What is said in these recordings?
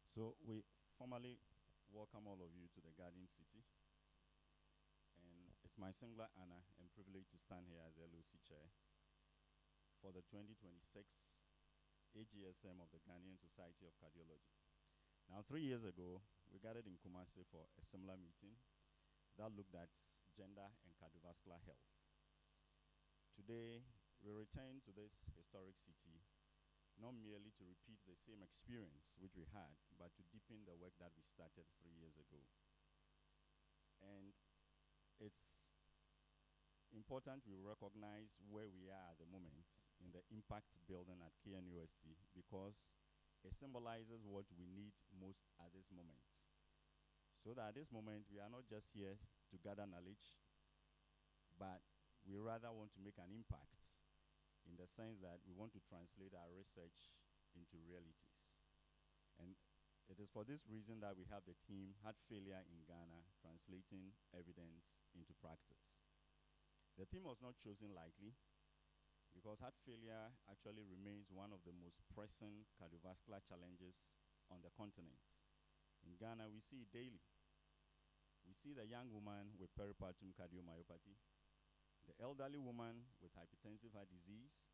So we formally welcome all of you to the Garden City. And it's my singular honor and privilege to stand here as the LOC chair for the 2026 AGSM of the Ghanaian Society of Cardiology. Now, 3 years ago, we gathered in Kumasi for a similar meeting that looked at gender and cardiovascular health. Today, we return to this historic city not merely to repeat the same experience which we had, but to deepen the work that we started 3 years ago. And it's important we recognize where we are at the moment in the impact building at KNUST, because it symbolizes what we need most at this moment. So that at this moment, we are not just here to gather knowledge, but we rather want to make an impact in the sense that we want to translate our research into realities. And it is for this reason that we have the team Heart Failure in Ghana, translating evidence into practice. The theme was not chosen lightly, because heart failure actually remains one of the most pressing cardiovascular challenges on the continent. In Ghana, we see it daily. We see the young woman with peripartum cardiomyopathy, the elderly woman with hypertensive heart disease,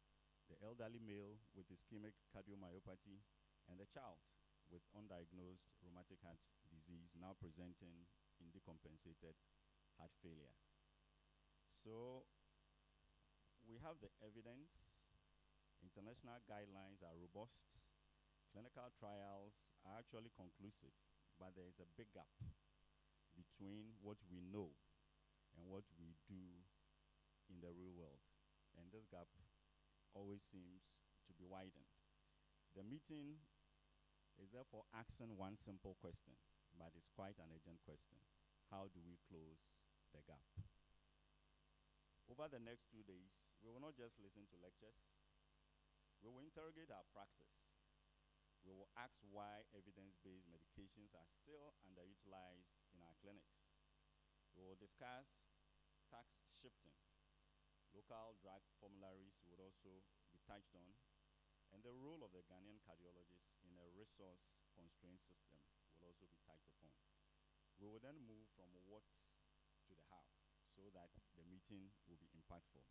the elderly male with ischemic cardiomyopathy, and the child with undiagnosed rheumatic heart disease now presenting in decompensated heart failure. So we have the evidence. International guidelines are robust. Clinical trials are actually conclusive, but there is a big gap between what we know and what we do in the real world. And this gap always seems to be widened. The meeting is therefore asking one simple question, but it's quite an urgent question. How do we close the gap? Over the next 2 days, we will not just listen to lectures. We will interrogate our practice. We will ask why evidence-based medications are still underutilized in our clinics. We will discuss tax shifting. Local drug formularies would also be touched on, and the role of the Ghanaian cardiologist in a resource-constrained system will also be touched upon. We will then move from what to the how, so that the meeting will be impactful.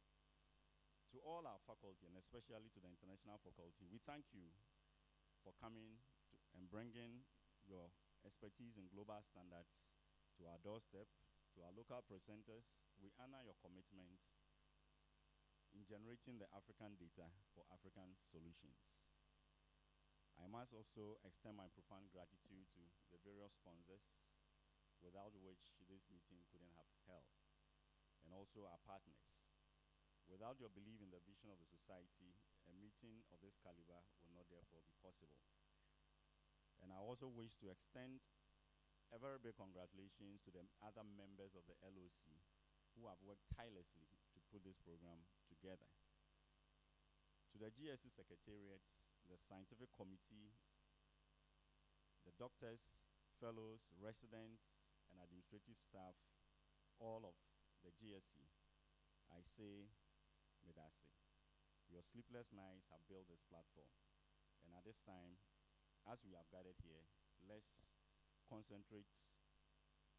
To all our faculty, and especially to the international faculty, we thank you for coming and bringing your expertise in global standards to our doorstep. To our local presenters, we honor your commitment in generating the African data for African solutions. I must also extend my profound gratitude to the various sponsors, without which this meeting couldn't have held, and also our partners. Without your belief in the vision of the society, a meeting of this caliber will not therefore be possible. And I also wish to extend a very big congratulations to the other members of the LOC who have worked tirelessly to put this program together. To the GSC Secretariat, the Scientific Committee, the doctors, fellows, residents, and administrative staff, all of the GSC, I say, Medase. Your sleepless nights have built this platform. And at this time, as we have gathered here, let's concentrate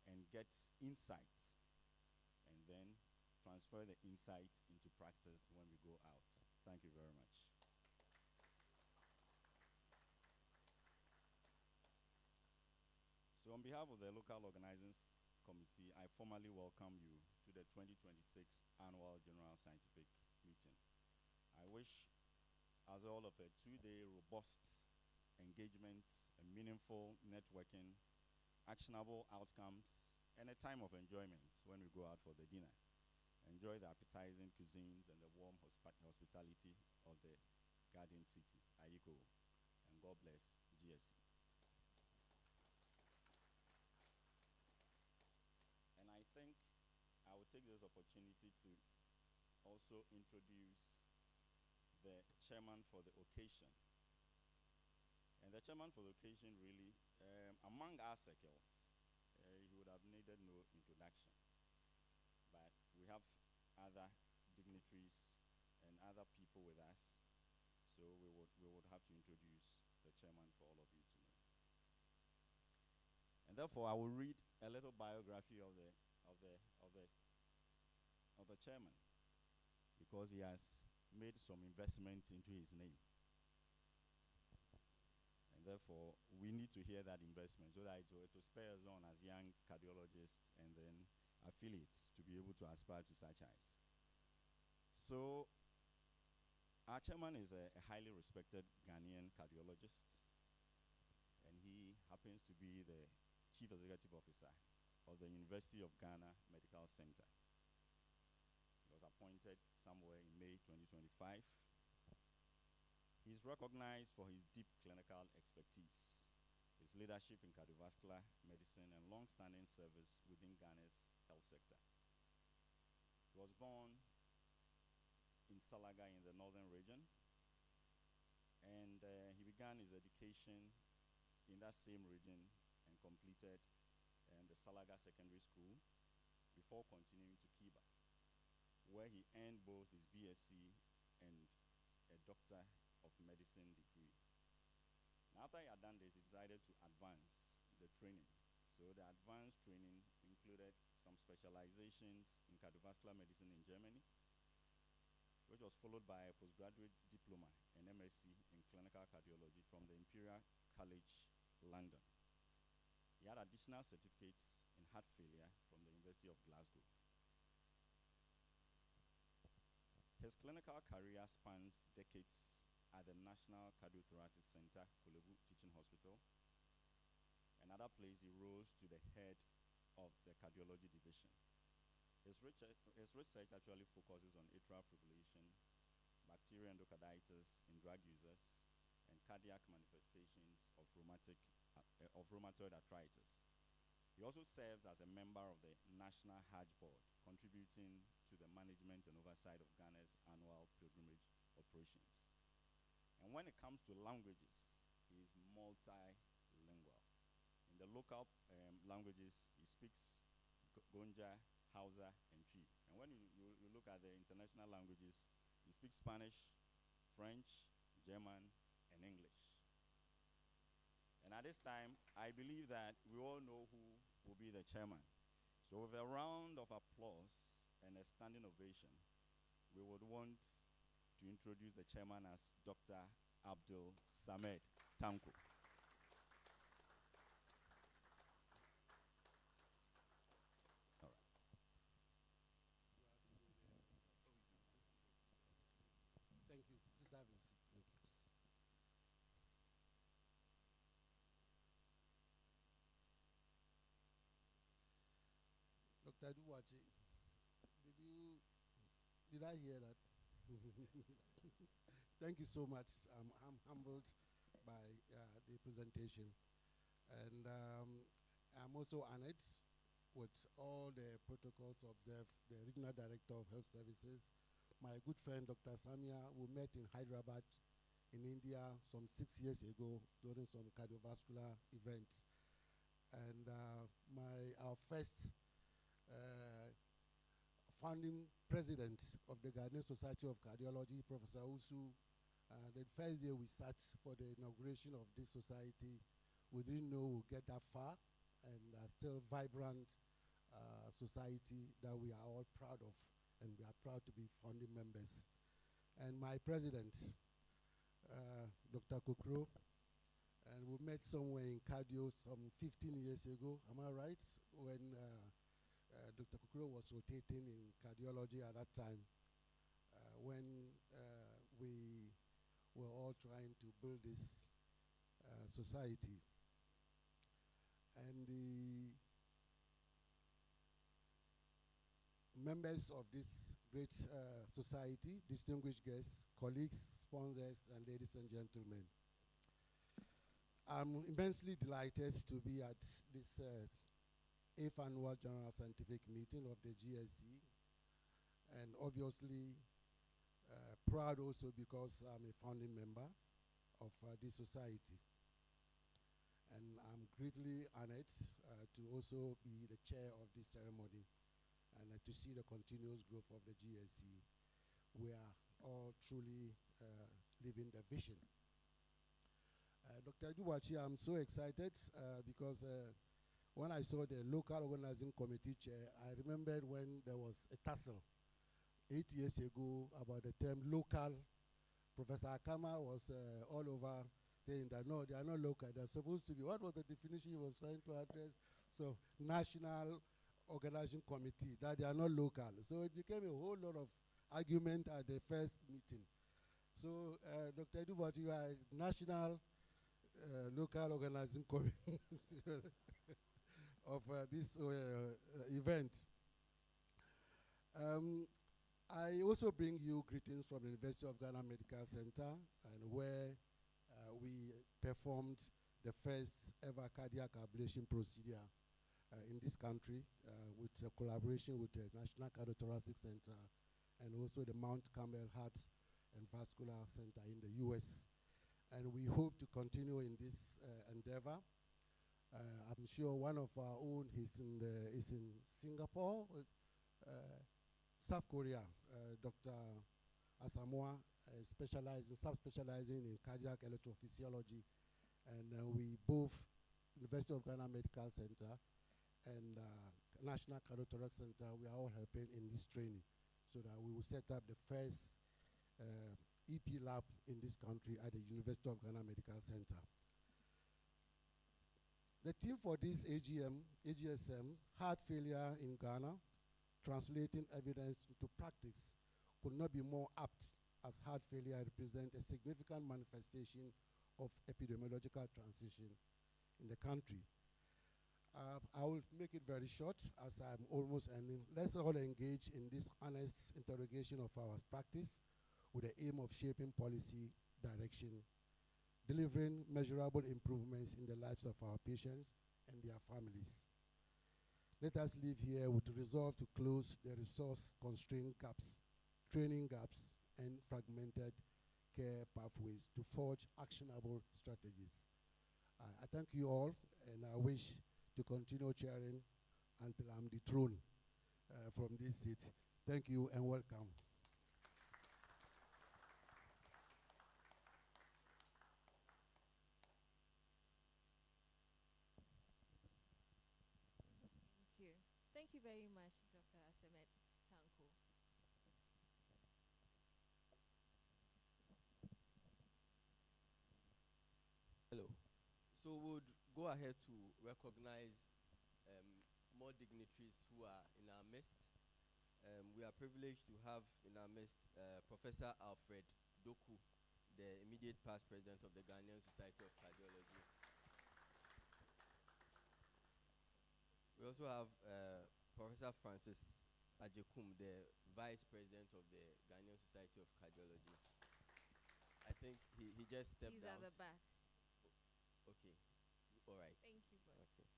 and get insights, and then transfer the insight into practice when we go out. Thank you very much. So on behalf of the local organizing committee, I formally welcome you to the 2026 Annual General Scientific Meeting. I wish us all of a 2-day robust engagement, a meaningful networking, actionable outcomes, and a time of enjoyment when we go out for the dinner. Enjoy the appetizing cuisines and the warm hospitality of the Garden City, Ayiko, and God bless GSC. And I think I will take this opportunity to also introduce the chairman for the occasion. And the chairman for the occasion really, among our circles, he would have needed no introduction. But we have other dignitaries and other people with us, so we would have to introduce the chairman for all of you tonight. And therefore, I will read a little biography of the chairman, because he has made some investment into his name. And therefore, we need to hear that investment so that it will spur us on as young cardiologists and then affiliates to be able to aspire to such heights. So, our chairman is a highly respected Ghanaian cardiologist, and he happens to be the Chief Executive Officer of the University of Ghana Medical Center. He was appointed somewhere in May 2025. He is recognized for his deep clinical expertise, his leadership in cardiovascular medicine, and long-standing service within Ghana's health sector. He was born in Salaga in the northern region, and he began his education in that same region and completed the Salaga Secondary School before continuing to Kiba, where he earned both his BSc and a Doctor of Medicine degree. Now, after he had done this, he decided to advance the training. So the advanced training included some specializations in cardiovascular medicine in Germany, which was followed by a postgraduate diploma, an MSc in clinical cardiology from the Imperial College, London. He had additional certificates in heart failure from the University of Glasgow. His clinical career spans decades at the National Cardiothoracic Center, Kolebu Teaching Hospital. Another place, he rose to the head of the cardiology division. His research actually focuses on atrial fibrillation, bacterial endocarditis in drug users, and cardiac manifestations of rheumatoid arthritis. He also serves as a member of the National Hajj Board, contributing to the management and oversight of Ghana's annual pilgrimage operations. And when it comes to languages, he is multilingual. In the local languages, he speaks Gonja, Hausa, and Twi. And when you look at the international languages, he speaks Spanish, French, German, and English. And at this time, I believe that we all know who will be the chairman. So with a round of applause and a standing ovation, we would want to introduce the chairman as Dr. Abdul Samed Tanko. All right. Thank you. Please have your seat. Thank you. Dr. Duwachi, did I hear that? Thank you so much. I'm humbled by the presentation. And I'm also honored with all the protocols observed, the Regional Director of Health Services, my good friend Dr. Samia, we met in Hyderabad in India some 6 years ago during some cardiovascular events. And our first founding president of the Ghanaian Society of Cardiology, Professor Usu, the first day we sat for the inauguration of this society, we didn't know we'd get that far, and still vibrant society that we are all proud of, and we are proud to be founding members. And my president, Dr. Kokro, and we met somewhere in cardio some 15 years ago, am I right? When Dr. Kokro was rotating in cardiology at that time, when we were all trying to build this society. And the members of this great society, distinguished guests, colleagues, sponsors, and ladies and gentlemen, I'm immensely delighted to be at this 8th Annual General Scientific Meeting of the GSC, and obviously proud also because I'm a founding member of this society. And I'm greatly honored to also be the chair of this ceremony and to see the continuous growth of the GSC. We are all truly living the vision. Dr. Duwachi, I'm so excited because when I saw the local organizing committee chair, I remembered when there was a tussle 8 years ago about the term local. Professor Akama was all over saying that no, they are not local, they're supposed to be. What was the definition he was trying to address? So, national organizing committee, that they are not local. So it became a whole lot of argument at the first meeting. So, Dr. Edubot, you are national local organizing committee of this event. I also bring you greetings from the University of Ghana Medical Center, and where we performed the first ever cardiac ablation procedure in this country with a collaboration with the National Cardiothoracic Center and also the Mount Carmel Heart and Vascular Center in the US. And we hope to continue in this endeavor. I'm sure one of our own is in Singapore, South Korea, Dr. Asamoah, subspecializing in cardiac electrophysiology. And we both, University of Ghana Medical Center and National Cardiothoracic Center, we are all helping in this training so that we will set up the first EP lab in this country at the University of Ghana Medical Center. The theme for this AGSM, heart failure in Ghana, translating evidence into practice, could not be more apt, as heart failure represents a significant manifestation of epidemiological transition in the country. I will make it very short as I'm almost ending. Let's all engage in this honest interrogation of our practice with the aim of shaping policy direction, delivering measurable improvements in the lives of our patients and their families. Let us leave here with resolve to close the resource-constrained gaps, training gaps, and fragmented care pathways to forge actionable strategies. I thank you all, and I wish to continue chairing until I'm dethroned from this seat. Thank you and welcome. Thank you very much, Dr. Asemet Tanko. Hello. So we would go ahead to recognize more dignitaries who are in our midst. We are privileged to have in our midst Professor Alfred Doku, the immediate past president of the Ghanaian Society of Cardiology. We also have Professor Francis Ajekum, the vice president of the Ghanaian Society of Cardiology. I think he just stepped down. He's at the back. Okay. All right. Thank you, boss. Okay.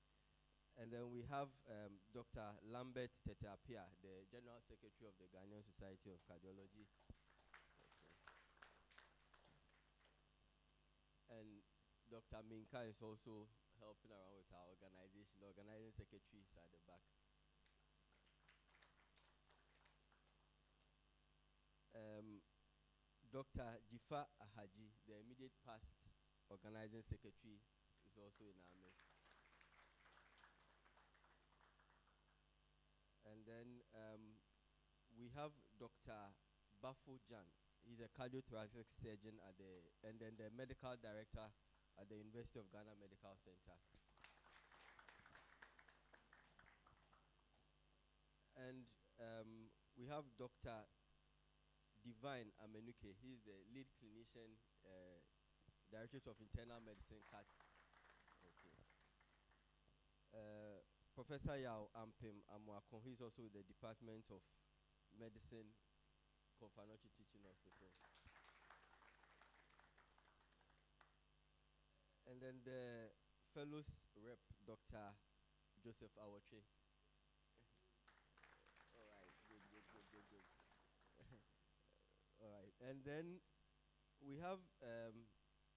And then we have Dr. Lambert Teteapia, the General Secretary of the Ghanaian Society of Cardiology. Okay. And Dr. Minka is also helping around with our organization. The organizing secretary is at the back. Dr. Jifa Ahaji, the immediate past organizing secretary, is also in our midst. And then we have Dr. Bafo Jan. He's a cardiothoracic surgeon and then the medical director at the University of Ghana Medical Center. And we have Dr. Divine Amenuke. He's the lead clinician, Directorate of Internal Medicine, CAT. Okay. Professor Yao Ampim Amwakon, he's also with the Department of Medicine, Konfanochi Teaching Hospital. And then the fellows rep, Dr. Joseph Awoche. All right, good. All right, and then we have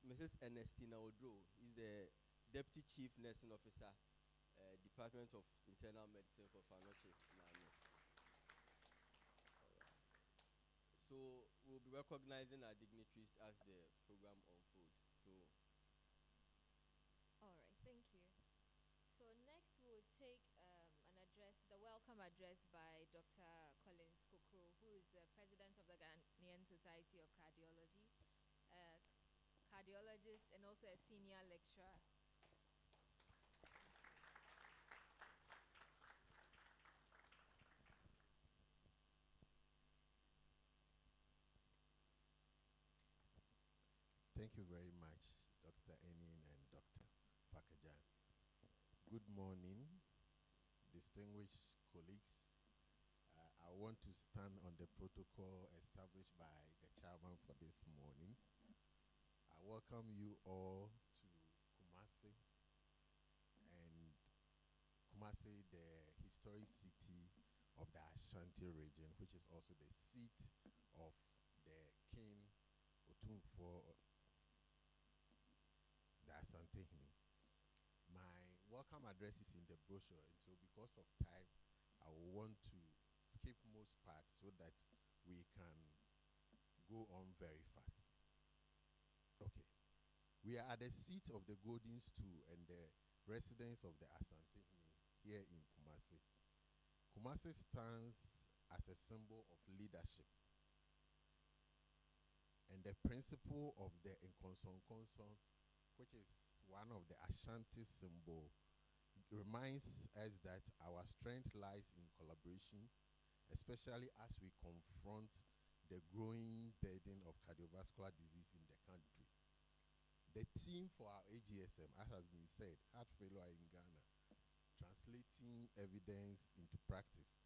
Mrs. Ernestina Odro. He's the Deputy Chief Nursing Officer, Department of Internal Medicine for Fanoche. So we'll be recognizing our dignitaries as the program unfolds. So. All right, thank you. So next we'll welcome address by Dr. Collins Kokro, who is the president of the Ghanaian Society of Cardiology, a cardiologist and also a senior lecturer. Thank you very much, Dr. Enin and Dr. Fakajan. Good morning, distinguished colleagues. I want to stand on the protocol established by the chairman for this morning. I welcome you all to Kumasi, and Kumasi, the historic city of the Ashanti region, which is also the seat of the King Otumfuo the Asantehene. My welcome address is in the brochure, and so because of time, I will want to skip most parts so that we can go on very fast. Okay. We are at the seat of the Golden Stool and the residence of the Asantehene here in Kumasi. Kumasi stands as a symbol of leadership, and the principle of the Nkonson, which is one of the Ashanti symbol, reminds us that our strength lies in collaboration, especially as we confront the growing burden of cardiovascular disease in the country. The theme for our AGSM, as has been said, heart failure in Ghana, translating evidence into practice,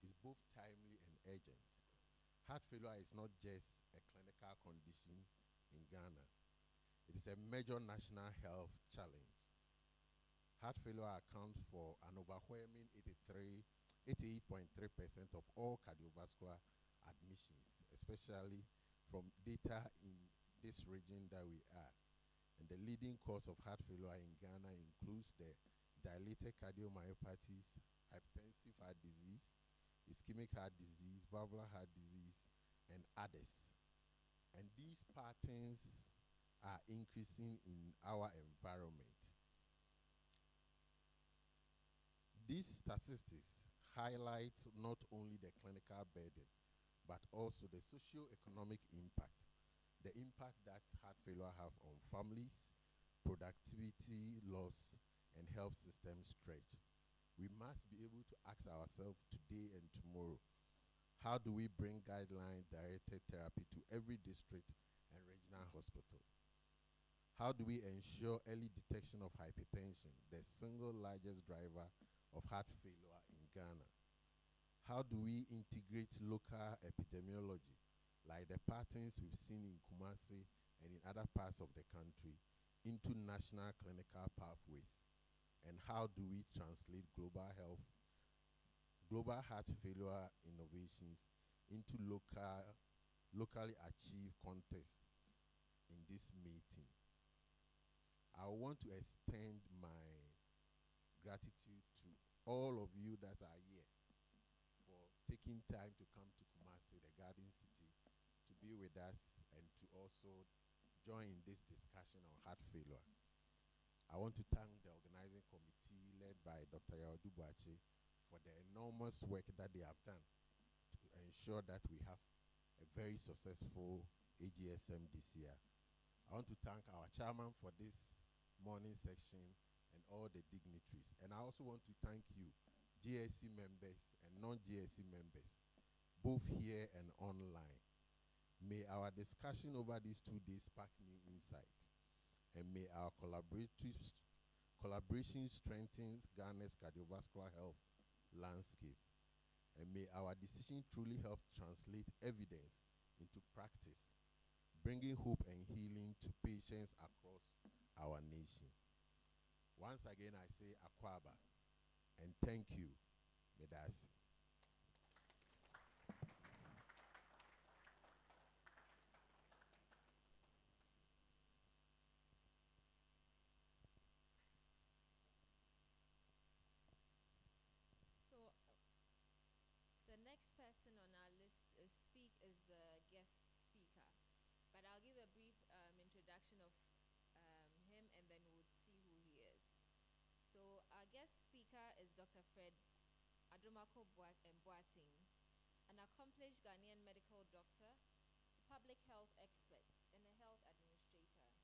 is both timely and urgent. Heart failure is not just a clinical condition in Ghana. It is a major national health challenge. Heart failure accounts for an overwhelming 88.3% of all cardiovascular admissions, especially from data in this region that we are. And the leading cause of heart failure in Ghana includes the dilated cardiomyopathies, hypertensive heart disease, ischemic heart disease, valvular heart disease, and others. And these patterns are increasing in our environment. These statistics highlight not only the clinical burden, but also the socio-economic impact, the impact that heart failure have on families, productivity loss, and health system stretch. We must be able to ask ourselves today and tomorrow, how do we bring guideline-directed therapy to every district and regional hospital? How do we ensure early detection of hypertension, the single largest driver of heart failure in Ghana? How do we integrate local epidemiology, like the patterns we've seen in Kumasi and in other parts of the country, into national clinical pathways? And how do we translate global heart failure innovations into locally achieved context in this meeting? I want to extend my gratitude to all of you that are here for taking time to come to Kumasi, the Garden City, to be with us and to also join this discussion on heart failure. I want to thank the organizing committee led by Dr. Yaodu Boache for the enormous work that they have done to ensure that we have a very successful AGSM this year. I want to thank our chairman for this morning section and all the dignitaries. And I also want to thank you, GSC members and non-GSC members, both here and online. May our discussion over these 2 days spark new insight, and may our collaboration strengthen Ghana's cardiovascular health landscape, and may our decision truly help translate evidence into practice, bringing hope and healing to patients across our nation. Once again, I say Akwaba, and thank you, Medasi. So, the next person on our list to speak is the guest speaker. But I'll give a brief introduction of him, and then we'll see who he is. So our guest speaker is Dr. Fred Adumako Boating, an accomplished Ghanaian medical doctor, public health expert, and a health administrator.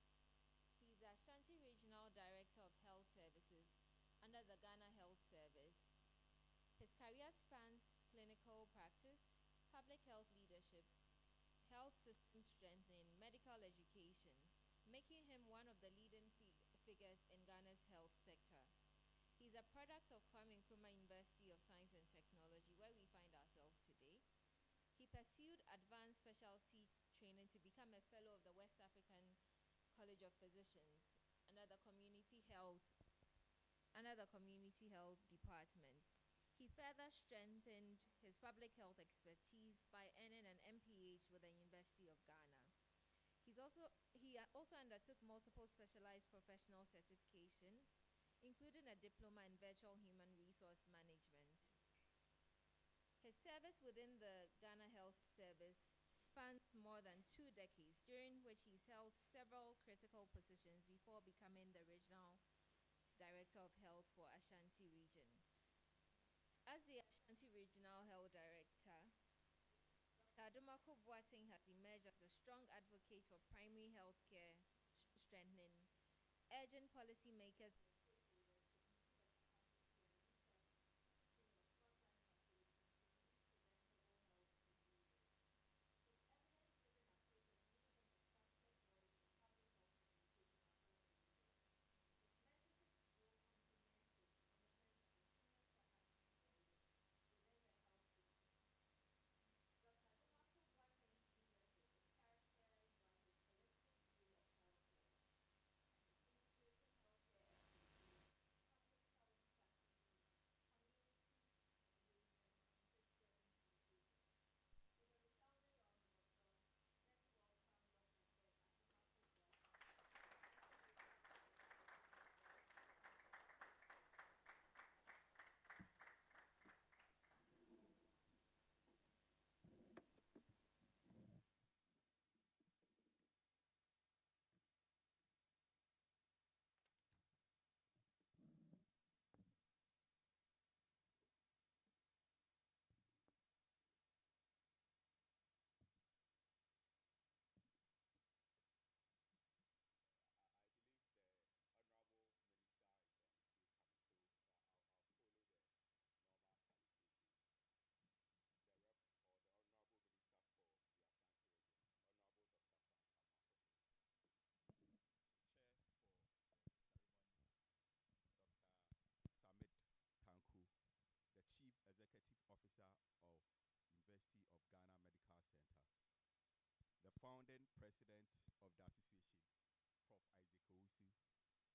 He is the Ashanti Regional Director of Health Services under the Ghana Health Service. His career spans clinical practice, public health leadership, health system strengthening, medical education, making him one of the leading figures in Ghana's health sector. He's a product of Kwame Nkrumah University of Science and Technology, where we find ourselves today. He pursued advanced specialty training to become a fellow of the West African College of Physicians under the Community Health Department. He further strengthened his public health expertise by earning an MPH with the University of Ghana. He also undertook multiple specialized professional certifications, including a diploma in virtual human resource management. His service within the Ghana Health Service spans more than 2 decades, during which he's held several critical positions before becoming the Regional Director of Health for Ashanti Region. As the Ashanti Regional Health Director, Adumako Boating has emerged as a strong advocate for primary health care strengthening, urging policymakers I believe the Honorable Minister is on queue coming, so I'll follow the normal salutations. The rep or the Honorable Minister for the Ashanti region, Honorable Dr. Frank Amoako, Chair for the ceremony, Dr. Samit Tanku, the Chief Executive Officer of University of Ghana Medical Center, the founding president of the association, Prof. Isaac Owusu,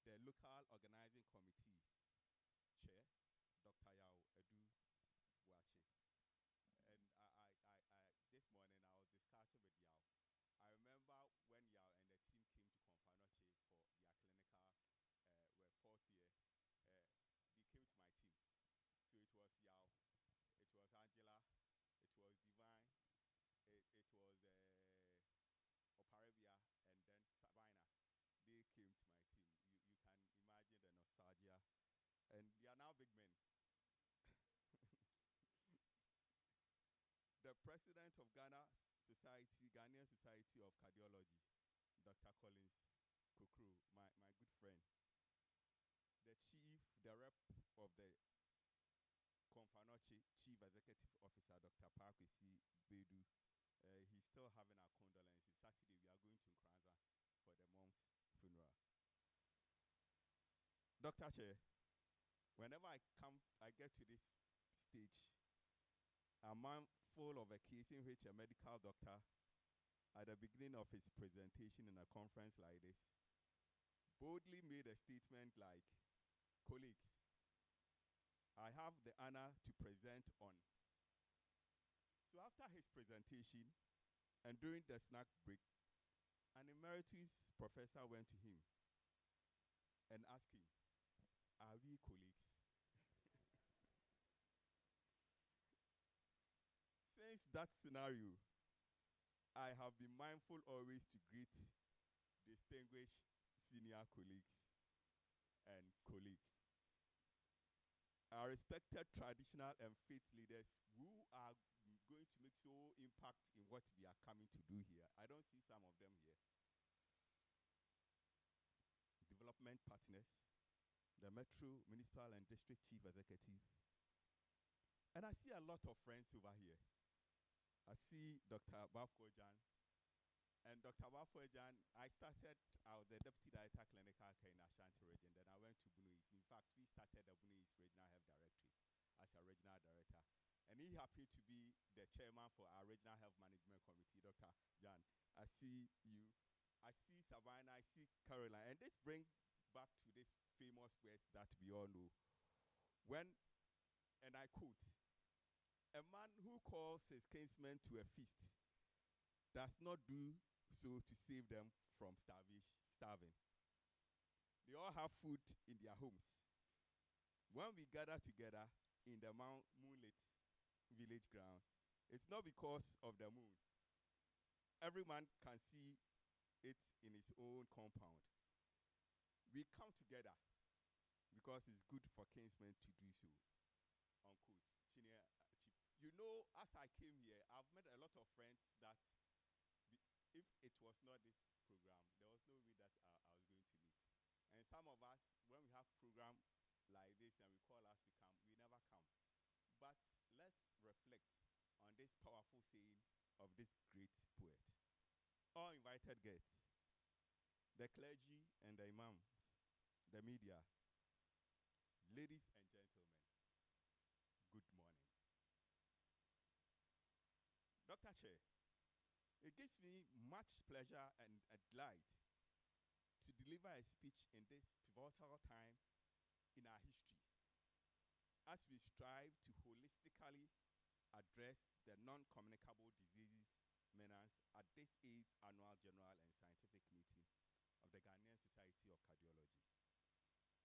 the local organizing committee chair, Dr. Yao Edu Buache. And this morning I was discussing with Yao. I remember when Yao and the team came to Confanoche for their clinical fourth year, they came to my team. So it was Yao, it was Angela, it was Divine, it was Oparabia, and then Sabina. They came to my team. You can imagine the nostalgia. And they are now big men. The president of Ghanaian Society of Cardiology, Dr. Collins Kukru, my good friend. The rep of the Confanoche Chief Executive Officer, Dr. Parkwesi Bedu. He's still having our condolences. Saturday, we are going to Nkranza for the monk's funeral. Dr. Chair, whenever I get to this stage, I'm mindful of a case in which a medical doctor, at the beginning of his presentation in a conference like this, boldly made a statement like, colleagues, I have the honor to present on. So after his presentation, and during the snack break, an emeritus professor went to him and asked him, are we colleagues? Since that scenario, I have been mindful always to greet distinguished senior colleagues and colleagues. our respected traditional and faith leaders who are going to make so impact in what we are coming to do here. I don't see some of them here. Development partners, the Metro, Municipal and District Chief Executive. And I see a lot of friends over here. I see Dr. Bafkojan. And Dr. Bafkojan, I was the Deputy Director Clinical Care in Ashanti region. Then I went to Bunu East. In fact, we started the Bunu East Regional Health Directory as a regional director. And he happened to be the chairman for our Regional Health Management Committee, Dr. Jan. I see you. I see Savannah, I see Caroline. And this brings back to this famous words that we all know. When, and I quote, a man who calls his kinsmen to a feast does not do so to save them from starving. They all have food in their homes. When we gather together in the moonlit village ground, it's not because of the moon. Every man can see it in his own compound. We come together because it's good for kinsmen to do so. Unquote. You know, as I came here, I've met a lot of friends that if it was not this program, there was no way that I was going to meet. And some of us, when we have program like this and we call us to come, we never come. But let's reflect on this powerful saying of this great poet. All invited guests, the clergy and the imams, the media, ladies and gentlemen, good morning. Dr. Chair, it gives me much pleasure and a delight to deliver a speech in this pivotal time in our history as we strive to holistically address the non-communicable diseases menace at this 8th Annual General and Scientific Meeting of the Ghanaian Society of Cardiology.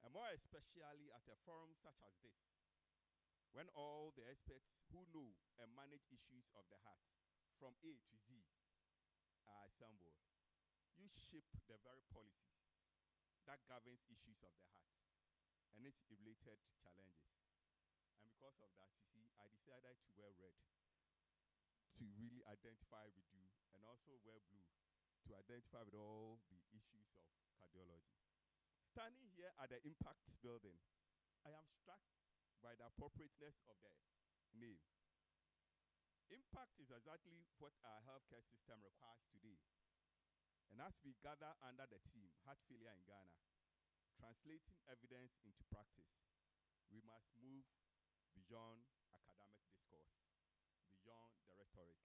And more especially at a forum such as this, when all the experts who know and manage issues of the heart from A to Z are assembled. You shape the very policies that governs issues of the heart and its related challenges. And because of that, you see, I decided to wear red to really identify with you, and also wear blue to identify with all the issues of cardiology. Standing here at the Impact building, I am struck by the appropriateness of the name. Impact is exactly what our healthcare system requires today. And as we gather under the theme, Heart Failure in Ghana, translating evidence into practice, we must move beyond academic discourse, beyond the rhetoric,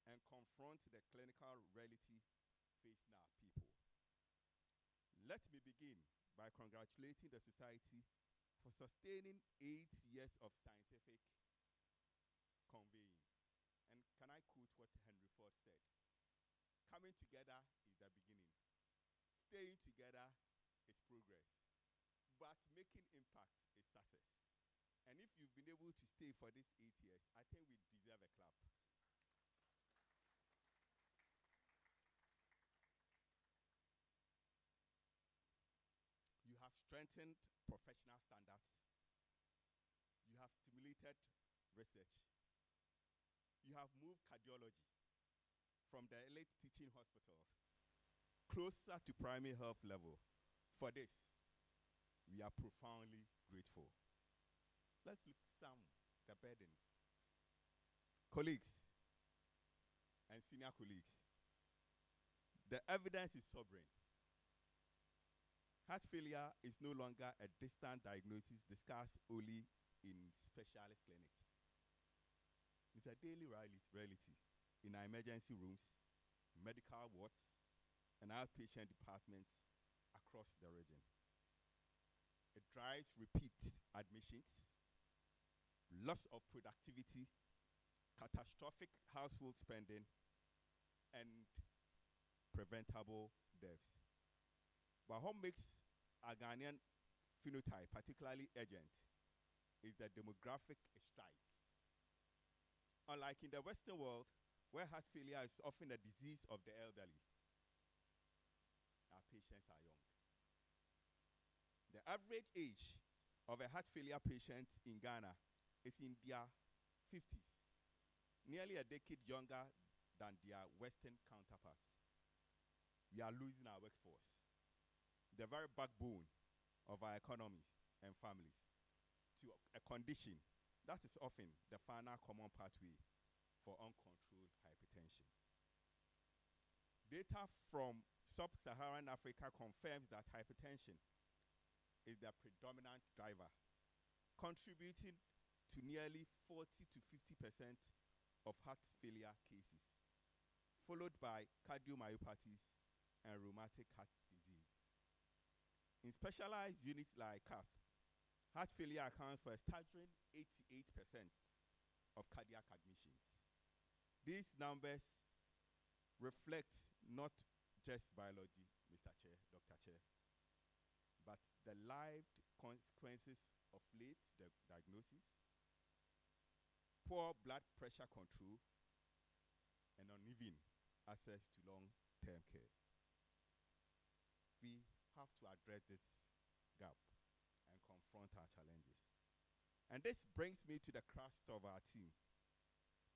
and confront the clinical reality facing our people. Let me begin by congratulating the society for sustaining 8 years of scientific conveying. And can I quote what Henry Ford said? Coming together is the beginning. Staying together is progress. But making impact is success. And if you've been able to stay for these 8 years, I think we deserve a clap. You have strengthened professional standards. You have stimulated research. You have moved cardiology from the elite teaching hospitals closer to primary health level. For this, we are profoundly grateful. Let's look at the burden. Colleagues and senior colleagues, the evidence is sobering. Heart failure is no longer a distant diagnosis discussed only in specialist clinics. It's a daily reality in our emergency rooms, medical wards, and outpatient departments across the region. It drives repeat admissions, loss of productivity, catastrophic household spending, and preventable deaths. But what makes a Ghanaian phenotype particularly urgent is the demographic strikes. Unlike in the Western world, where heart failure is often a disease of the elderly, our patients are young. The average age of a heart failure patient in Ghana is in their 50s, nearly a decade younger than their Western counterparts. We are losing our workforce, the very backbone of our economy and families, to a condition that is often the final common pathway for uncontrolled hypertension. Data from sub-Saharan Africa confirms that hypertension is the predominant driver, contributing to nearly 40 to 50% of heart failure cases, followed by cardiomyopathies and rheumatic heart disease. In specialized units like cath, heart failure accounts for a staggering 88% of cardiac admissions. These numbers reflect not just biology, Mr. Chair, Dr. Chair, but the lived consequences of late diagnosis, poor blood pressure control, and uneven access to long-term care. We have to address this gap and confront our challenges. And this brings me to the crust of our team.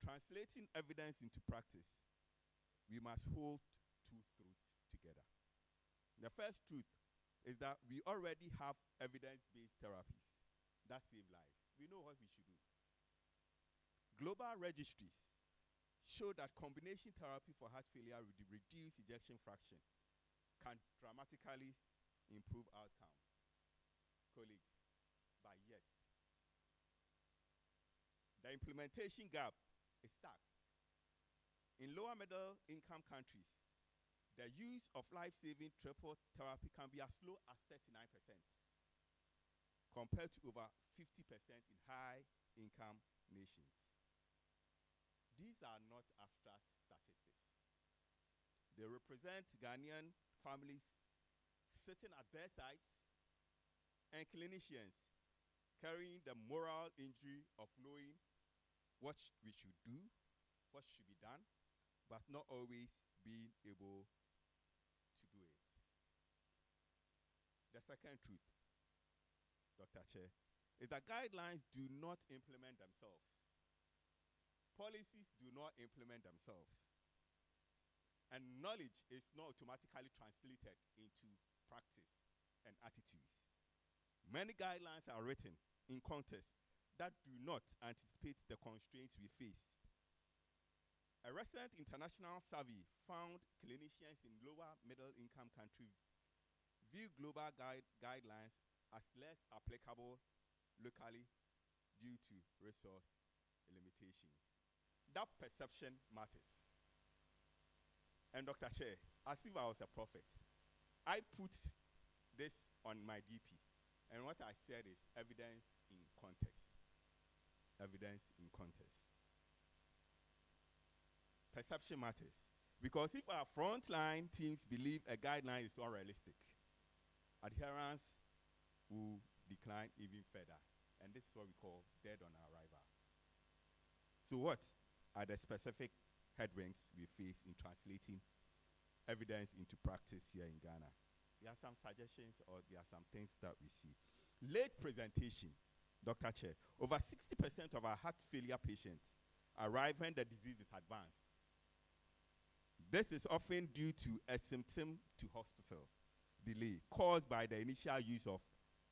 Translating evidence into practice, we must hold two truths together. The first truth is that we already have evidence-based therapies that save lives. We know what we should do. Global registries show that combination therapy for heart failure with the reduced ejection fraction can dramatically improve outcome. Colleagues, but yet, the implementation gap is stuck. In lower middle income countries, the use of life-saving triple therapy can be as low as 39%, compared to over 50% in high-income nations. These are not abstract statistics. They represent Ghanaian families sitting at bedsides and clinicians carrying the moral injury of knowing what we should do, what should be done, but not always being able to do it. The second truth, Dr. Chair, is that guidelines do not implement themselves. Policies do not implement themselves. And knowledge is not automatically translated into practice and attitudes. Many guidelines are written in contexts that do not anticipate the constraints we face. A recent international survey found clinicians in lower middle income countries view global guidelines as less applicable locally due to resource limitations. That perception matters. And Dr. Chair, as if I was a prophet, I put this on my DP. And what I said is evidence in context. Evidence in context. Perception matters. Because if our frontline teams believe a guideline is unrealistic, adherence will decline even further. And this is what we call dead on arrival. So what are the specific headwinds we face in translating evidence into practice here in Ghana? There are some suggestions, or there are some things that we see. Late presentation, Dr. Chair. Over 60% of our heart failure patients arrive when the disease is advanced. This is often due to a symptom to hospital delay caused by the initial use of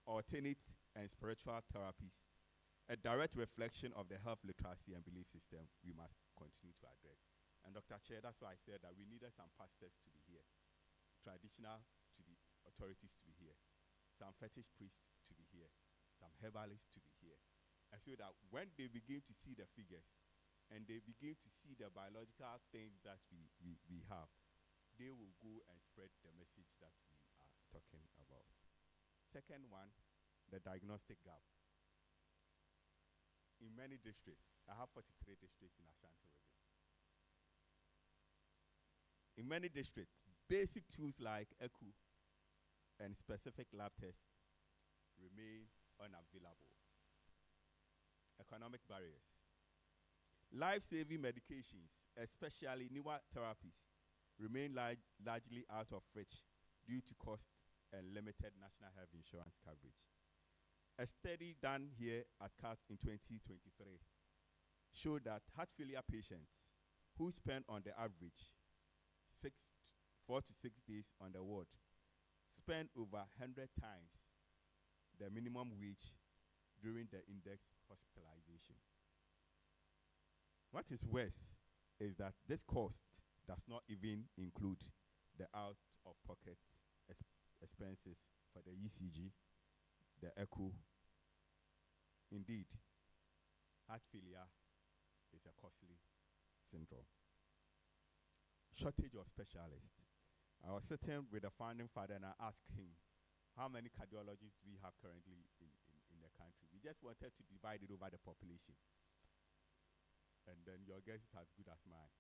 alternate and spiritual therapies, a direct reflection of the health literacy and belief system we must continue to address. And Dr. Chair, that's why I said that we needed some pastors to be here, traditional to be authorities to be here, some fetish priests to be here, some herbalists to be here. And so that when they begin to see the figures and they begin to see the biological things that we have, they will go and spread the message that we are talking about. Second one, the diagnostic gap. In many districts, I have 43 districts in Ashanti region. In many districts, basic tools like ECHO and specific lab tests remain unavailable. Economic barriers. Life-saving medications, especially newer therapies, remain largely out of reach due to cost and limited national health insurance coverage. A study done here at CAT in 2023 showed that heart failure patients who spend on the average 4 to 6 days on the ward spend over 100 times the minimum wage during the index hospitalization. What is worse is that this cost does not even include the out-of-pocket expenses for the ECG, the echo. Indeed, heart failure is a costly syndrome. Shortage of specialists. I was sitting with the founding father and I asked him, how many cardiologists do we have currently in the country? We just wanted to divide it over the population. And then your guess is as good as mine.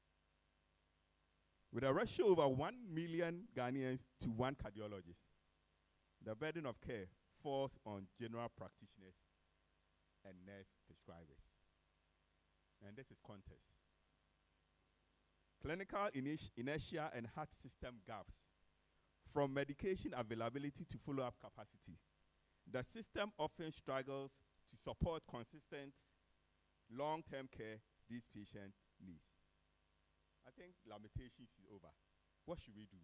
With a ratio over 1 million Ghanaians to 1 cardiologist, the burden of care falls on general practitioners and nurse prescribers. And this is context. Clinical inertia and heart system gaps, from medication availability to follow-up capacity. The system often struggles to support consistent long-term care these patients need. I think limitations is over. What should we do?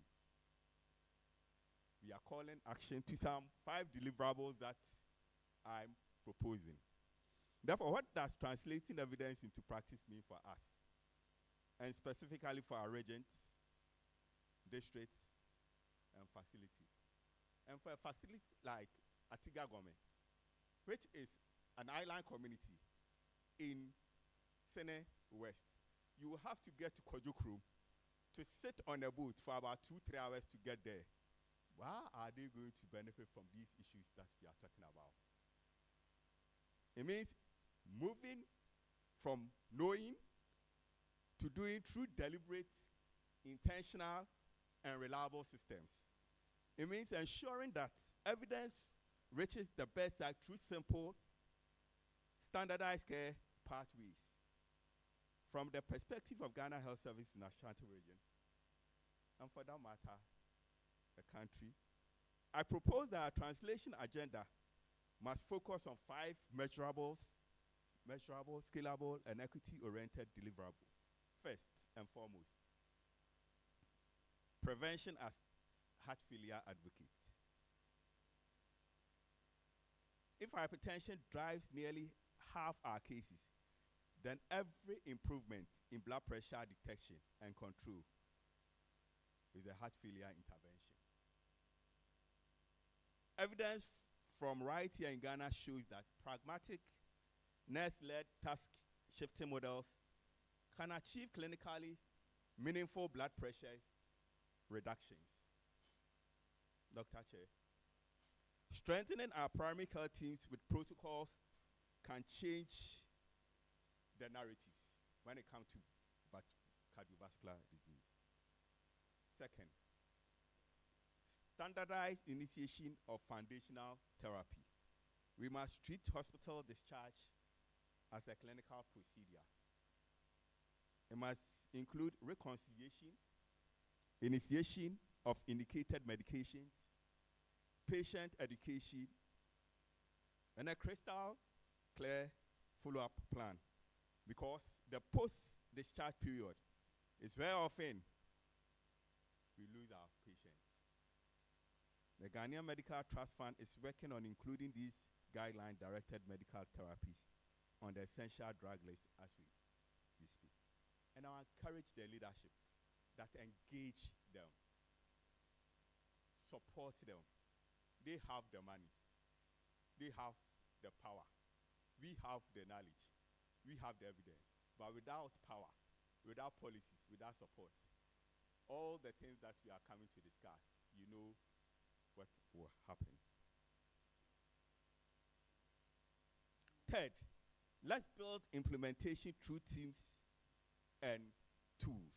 We are calling action to some 5 deliverables that I'm proposing. Therefore, what does translating evidence into practice mean for us? And specifically for our regions, districts, and facilities. And for a facility like Atiga Gome, which is an island community in Sene West, you will have to get to Kojukru to sit on a boat for about 2-3 hours to get there. How are they going to benefit from these issues that we are talking about? It means moving from knowing to doing through deliberate, intentional, and reliable systems. It means ensuring that evidence reaches the bedside through simple, standardized care pathways. From the perspective of Ghana Health Service in Ashanti region, and for that matter, the country, I propose that our translation agenda must focus on 5 measurable, scalable, and equity-oriented deliverables. First and foremost, prevention as heart failure advocate. If hypertension drives nearly half our cases, then every improvement in blood pressure detection and control is a heart failure intervention. Evidence from right here in Ghana shows that pragmatic, nurse-led task shifting models can achieve clinically meaningful blood pressure reductions. Dr. Che, strengthening our primary care teams with protocols can change the narratives when it comes to cardiovascular disease. Second, standardized initiation of foundational therapy. We must treat hospital discharge as a clinical procedure. It must include reconciliation, initiation of indicated medications, patient education, and a crystal clear follow-up plan. Because the post-discharge period is very often we lose our patients. The Ghanaian Medical Trust Fund is working on including these guideline-directed medical therapies on the essential drug list as we speak. And I encourage the leadership that engage them, support them. They have the money. They have the power. We have the knowledge. We have the evidence. But without power, without policies, without support, all the things that we are coming to discuss, you know what will happen. Third, let's build implementation through teams and tools.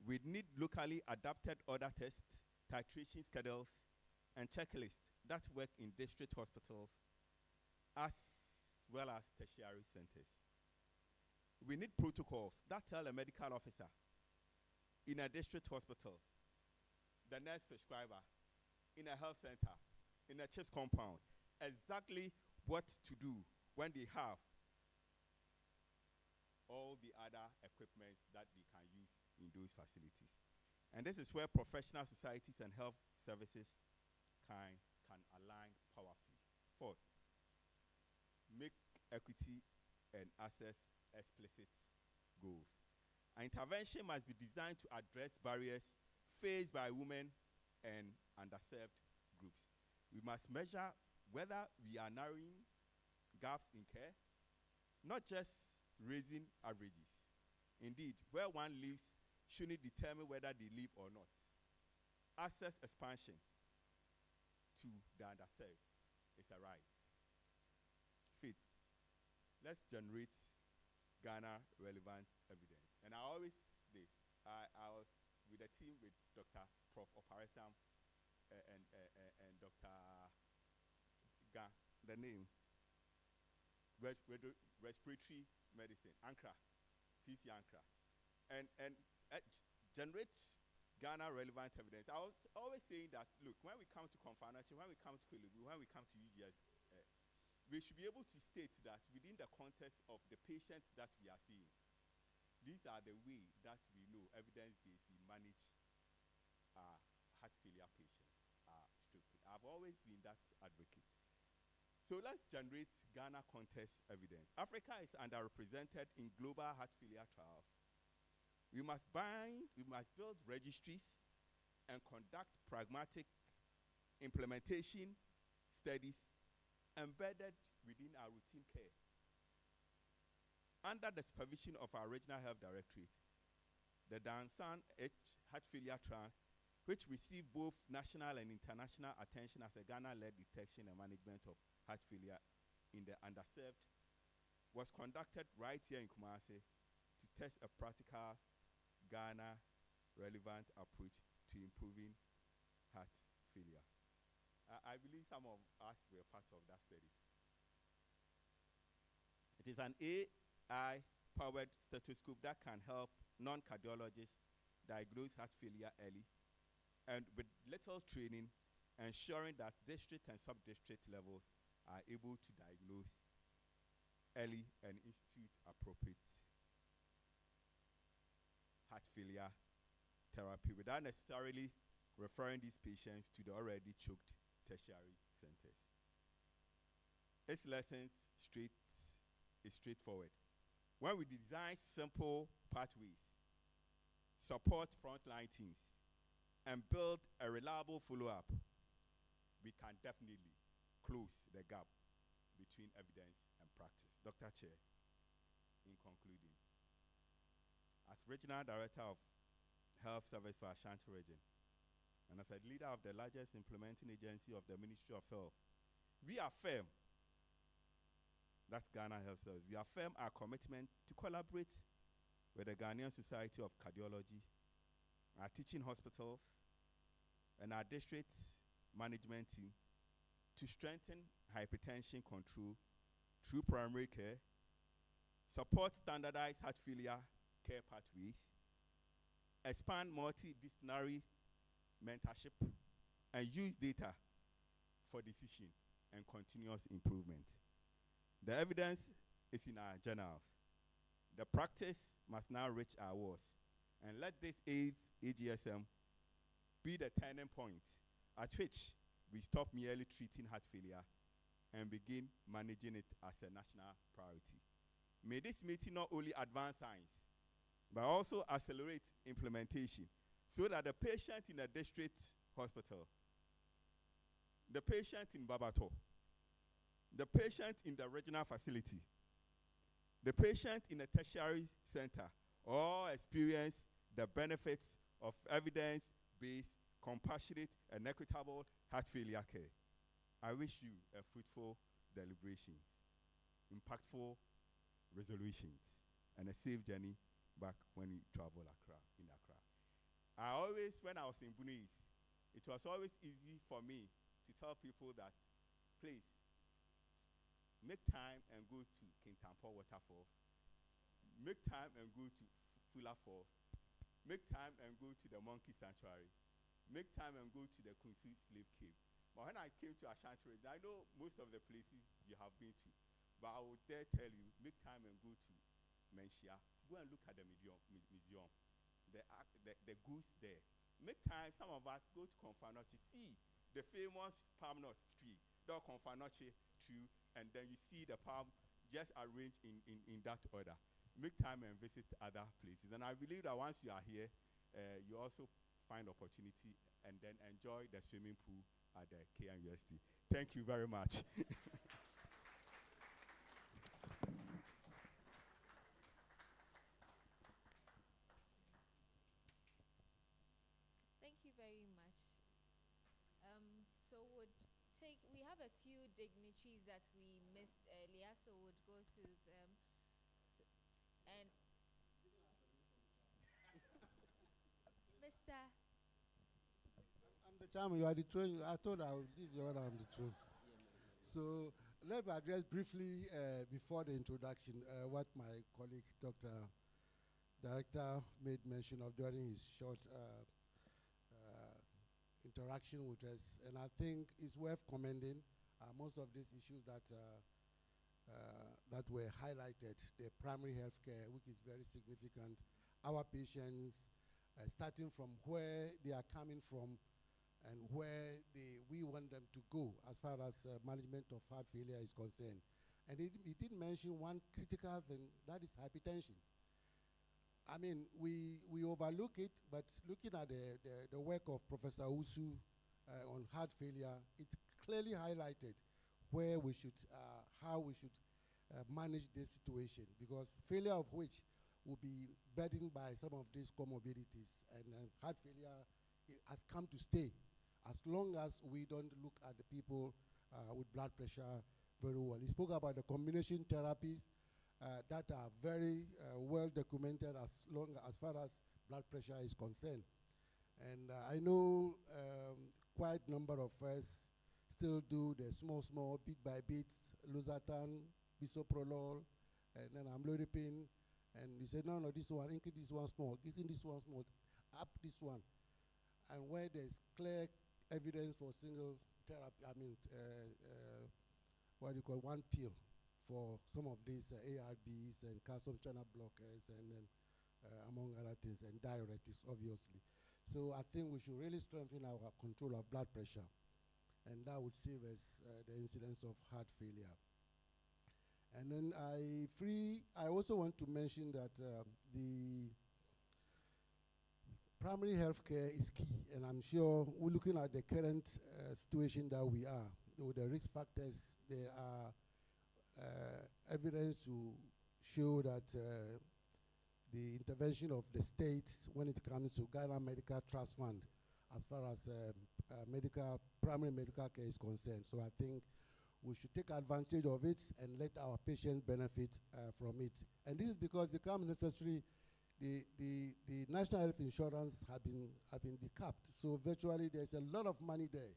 We need locally adapted order tests, titration schedules, and checklists that work in district hospitals as well as tertiary centers. We need protocols that tell a medical officer in a district hospital, the nurse prescriber, in a health center, in a CHIPS compound, exactly what to do when they have all the other equipment that they can use in those facilities. And this is where professional societies and health services can align powerfully. Fourth, make equity and access explicit goals. An intervention must be designed to address barriers faced by women and underserved groups. We must measure whether we are narrowing gaps in care, not just raising averages. Indeed, where one lives shouldn't determine whether they live or not. Access expansion to the underserved is a right. Fifth, let's generate Ghana relevant evidence. And I always say this. I was with a team with Dr. Prof. Oparesam and Dr. Ga, the name, respiratory medicine, ANCRA, TC ANCRA, and generate Ghana relevant evidence. I was always saying that, look, when we come to Konfanachi, when we come to Kwelugu, when we come to UGS, we should be able to state that within the context of the patients that we are seeing, these are the way that we know, evidence-based, we manage our heart failure patients, our stroke. I've always been that advocate. So let's generate Ghana context evidence. Africa is underrepresented in global heart failure trials. We must build registries and conduct pragmatic implementation studies embedded within our routine care. Under the supervision of our Regional Health Directorate, the Dansan H heart failure trial, which received both national and international attention as a Ghana-led detection and management of heart failure in the underserved, was conducted right here in Kumasi to test a practical Ghana-relevant approach to improving heart failure. I believe some of us were part of that study. It is an AI-powered stethoscope that can help non-cardiologists diagnose heart failure early, and with little training, ensuring that district and sub-district levels are able to diagnose early and institute appropriate heart failure therapy without necessarily referring these patients to the already choked tertiary centers. Its lessons is straightforward. When we design simple pathways, support frontline teams, and build a reliable follow-up, we can definitely close the gap between evidence and practice. Dr. Chair, in concluding, as Regional Director of Health Service for Ashanti Region, and as a leader of the largest implementing agency of the Ministry of Health, we affirm, that's Ghana Health Service, we affirm our commitment to collaborate with the Ghanaian Society of Cardiology, our teaching hospitals, and our district management team to strengthen hypertension control through primary care, support standardized heart failure care pathways, expand multidisciplinary mentorship, and use data for decision and continuous improvement. The evidence is in our journals. The practice must now reach our walls. And let this AGSM be the turning point at which we stop merely treating heart failure and begin managing it as a national priority. May this meeting not only advance science, but also accelerate implementation so that the patient in a district hospital, the patient in Babato, the patient in the regional facility, the patient in a tertiary center all experience the benefits of evidence-based, compassionate, and equitable heart failure care. I wish you a fruitful deliberations, impactful resolutions, and a safe journey back when you travel Accra. I always, when I was in Bunis, it was always easy for me to tell people that, please, make time and go to Kintampo Waterfalls. Make time and go to Fula Falls. Make time and go to the Monkey Sanctuary. Make time and go to the Kunsi Slave Cave. But when I came to Ashanti region, I know most of the places you have been to, but I would dare tell you, make time and go to Menchia. Go and look at the museum. The goose there. Make time, some of us go to Konfanoche, see the famous palm nut tree, the Konfanoche tree, and then you see the palm just arranged in that order. Make time and visit other places. And I believe that once you are here, you also find opportunity and then enjoy the swimming pool at the KNUST. Thank you very much. Thank you very much. So we have a few dignitaries that we missed earlier, so we'll go through them. And Mr. I'm the chairman, you are the throne. I thought I would give you I'm the throne. So let me address briefly before the introduction what my colleague, Dr. Director, made mention of during his short interaction with us. And I think it's worth commending most of these issues that were highlighted, the primary health care, which is very significant, our patients, starting from where they are coming from and where we want them to go as far as management of heart failure is concerned. And he did mention one critical thing, that is hypertension. I mean, we overlook it, but looking at the work of Professor Usu on heart failure, it clearly highlighted where we should, how we should manage this situation, because failure of which will be burdened by some of these comorbidities, and heart failure has come to stay as long as we don't look at the people with blood pressure very well. He spoke about the combination therapies that are very well documented as far as blood pressure is concerned. And I know quite a number of us still do the small, bit by bit, losartan, bisoprolol, and then amlodipine. And he said, no, this one, increase this one small, increase this one small, up this one. And where there's clear evidence for single therapy, I mean, what you call one pill for some of these ARBs and calcium channel blockers, and then among other things, and diuretics, obviously. So I think we should really strengthen our control of blood pressure, and that would save us the incidence of heart failure. And then I also want to mention that the primary health care is key, and I'm sure we're looking at the current situation that we are. With the risk factors, there are evidence to show that the intervention of the states when it comes to Ghana Medical Trust Fund, as far as primary medical care is concerned. So I think we should take advantage of it and let our patients benefit from it. And this is because it becomes necessary. The national health insurance have been decapped. So virtually there's a lot of money there,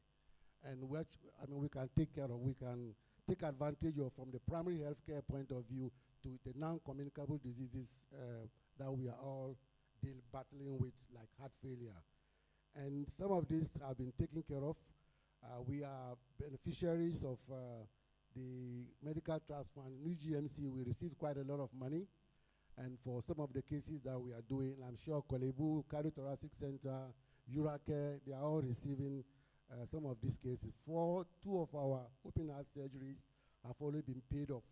and which we can take care of. We can take advantage of from the primary health care point of view to the non-communicable diseases that we are all battling with, like heart failure. And some of these have been taken care of. We are beneficiaries of the Medical Trust Fund, UGMC. We received quite a lot of money. And for some of the cases that we are doing, I'm sure Kolebu, Cardiothoracic Center, Uracare, they are all receiving some of these cases. Two of our open heart surgeries have already been paid off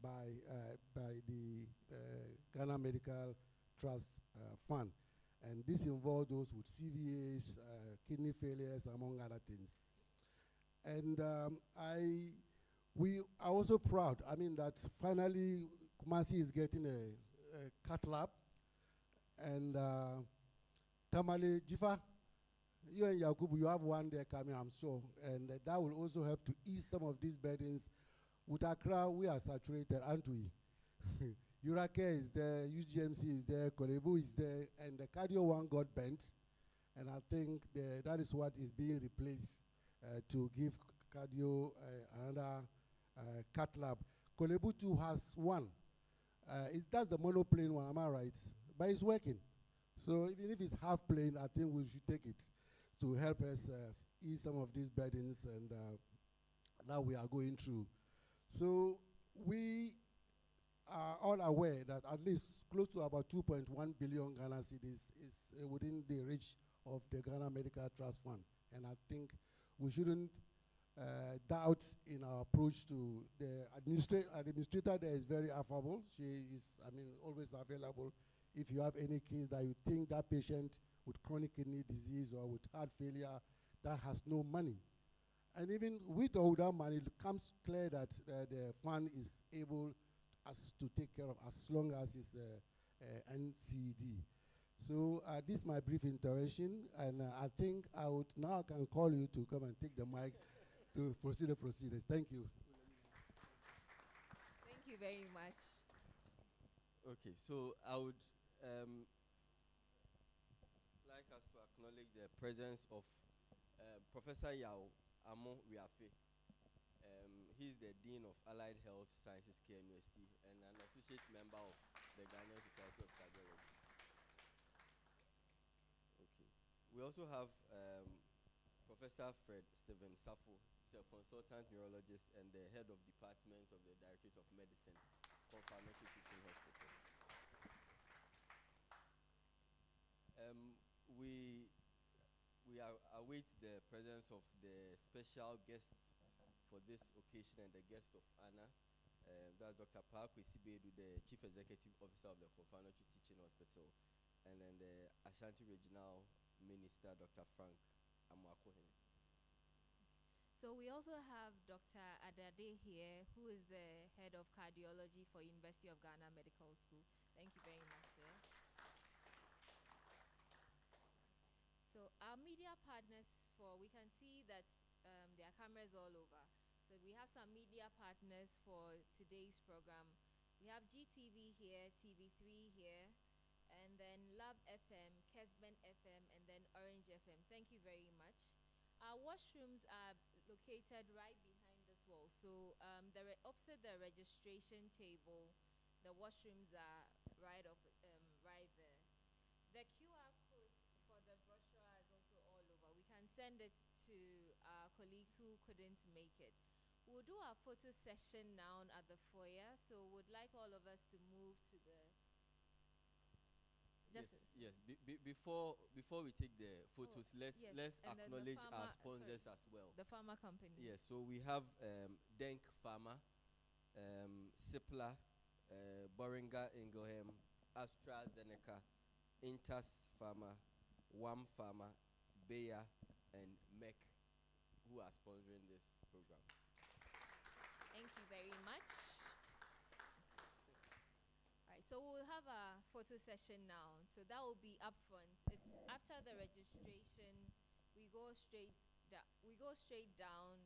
by the Ghana Medical Trust Fund. And this involves those with CVAs, kidney failures, among other things. And we are also proud, that finally Kumasi is getting a cath lab. And Tamale, Jifa, you and Yakubu, you have one there coming, I'm sure. And that will also help to ease some of these burdens. With Accra, we are saturated, aren't we? Uracare is there, UGMC is there, Kolebu is there, and the cardio one got bent. And I think that is what is being replaced to give cardio another cath lab. Kolebu 2 has one. That's the monoplane one, am I right? But it's working. So even if it's half plane, I think we should take it. to help us ease some of these burdens and that we are going through. So we are all aware that at least close to about 2.1 billion Ghana cedis is within the reach of the Ghana Medical Trust Fund. And I think we shouldn't doubt in our approach to the administrator there is very affable. She is, always available. If you have any case that you think that patient with chronic kidney disease or with heart failure that has no money, and even with or without money, it becomes clear that the fund is able to take care of as long as it's NCD. So this is my brief intervention, and I think I would now can call you to come and take the mic to proceed the proceedings. Thank you. Thank you very much. Okay, so I would like us to acknowledge the presence of Professor Yao Amo Wiafe. He's the Dean of Allied Health Sciences, KMUST, and an associate member of the Ghanaian Society of Cardiology. Okay. We also have Professor Fred Stephen Safo. He's a consultant neurologist and the head of department of the Directorate of Medicine, Confirmatory Teaching Hospital. We await the presence of the special guests for this occasion and the guest of honor. That's Dr. Park Sibedu, the Chief Executive Officer of the Confirmatory Teaching Hospital, and then the Ashanti Regional Minister, Dr. Frank Amwakohene. So we also have Dr. Adade here, who is the head of cardiology for University of Ghana Medical School. Thank you very much, sir. So our media partners we can see that there are cameras all over. So we have some media partners for today's program. We have GTV here, TV3 here, and then Love FM, Kesben FM, and then Orange FM. Thank you very much. Our washrooms are located right behind this wall. So opposite the registration table, the washrooms are right right there. The QR code for the brochure is also all over. We can send it to our colleagues who couldn't make it. We'll do our photo session now at the foyer. So would like all of us to move to the Yes. Before we take the photos, let's acknowledge our sponsors as well. The pharma company. Yes, so we have Denk Pharma, Cipla, Boehringer Ingelheim, AstraZeneca, Intas Pharma, WAM Pharma, Bayer, and Merck, who are sponsoring this program. Thank you very much. So we'll have a photo session now. So that will be up front. It's after the registration. We go straight down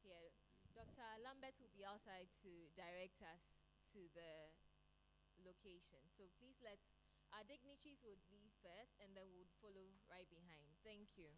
here. Dr. Lambert will be outside to direct us to the location. So please our dignitaries would leave first and then we'll follow right behind. Thank you.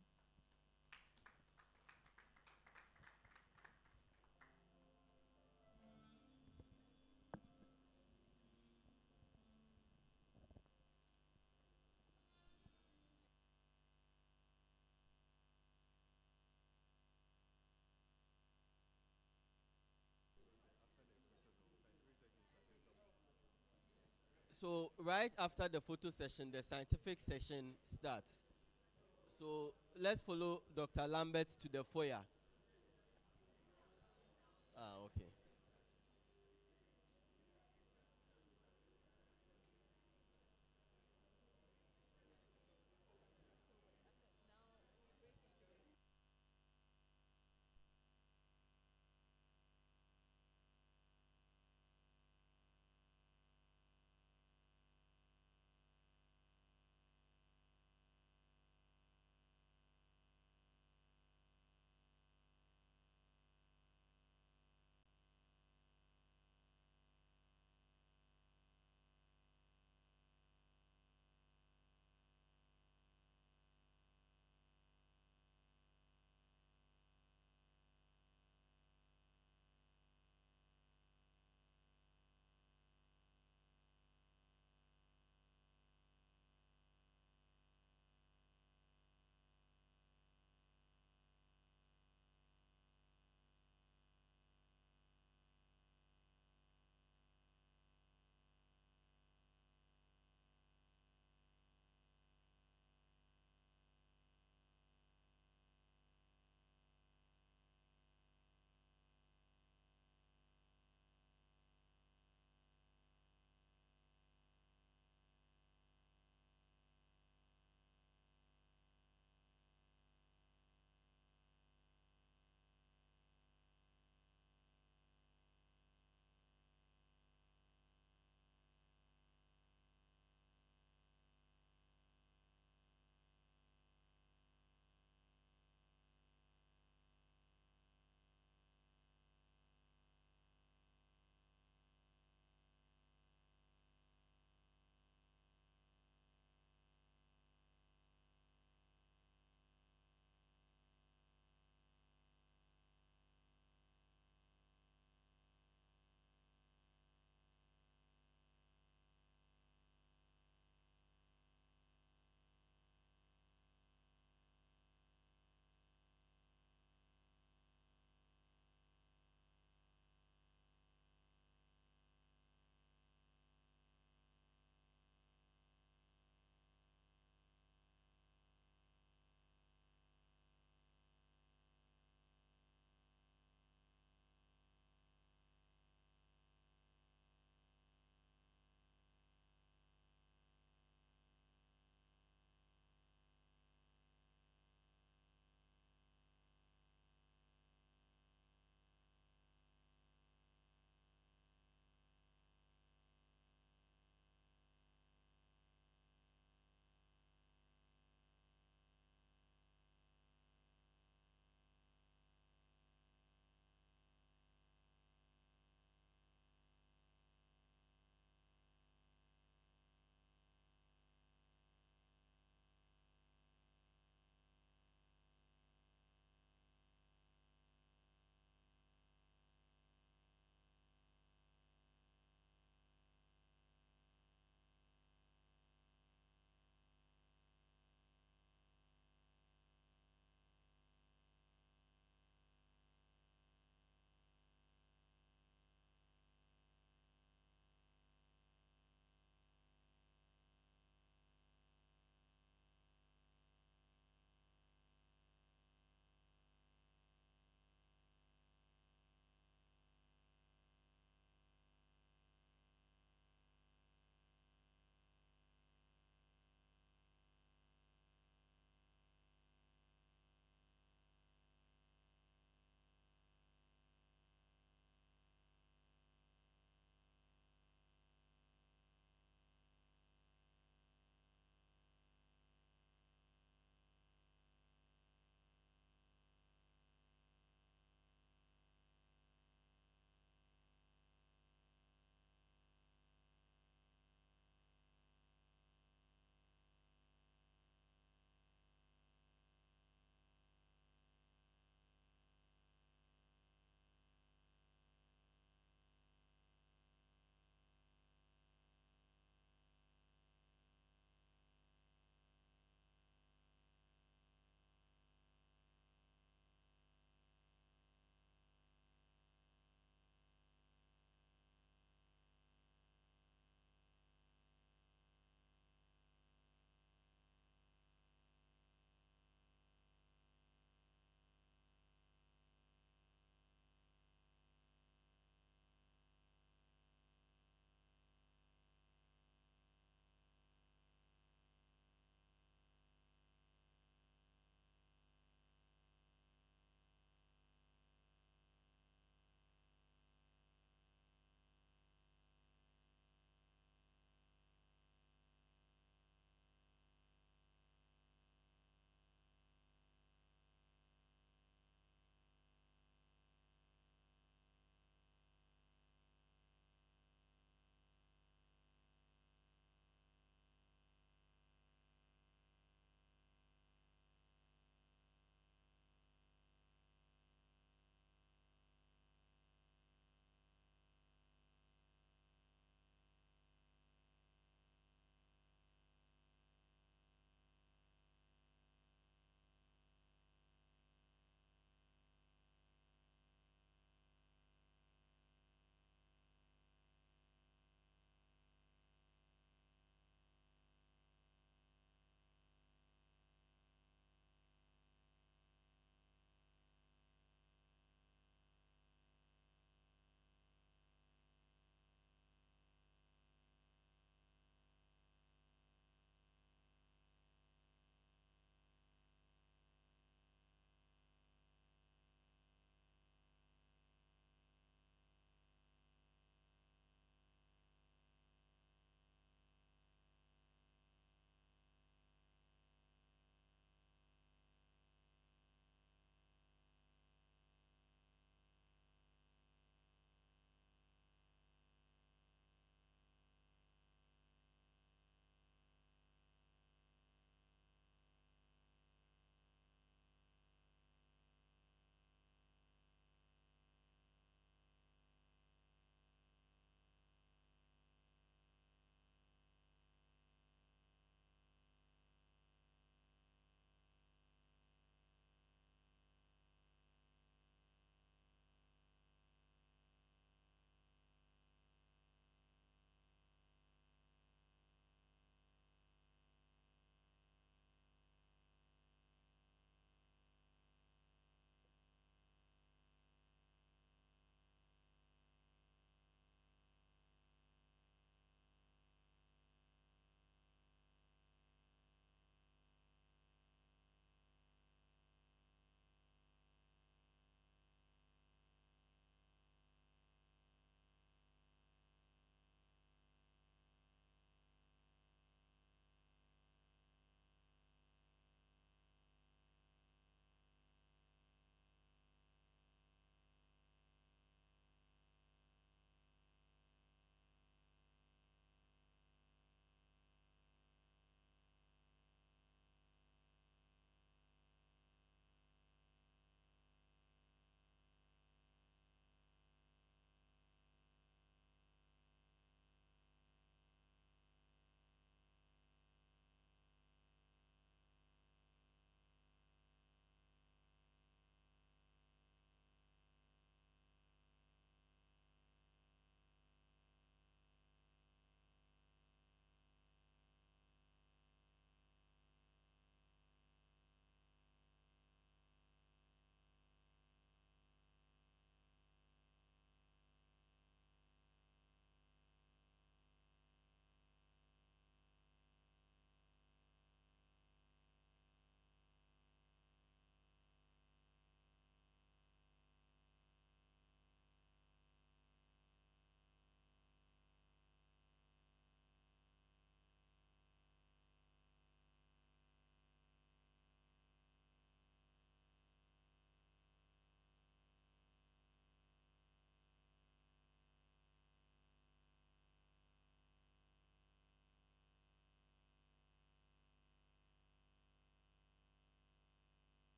So right after the photo session, the scientific session starts. So let's follow Dr. Lambert to the foyer. Okay.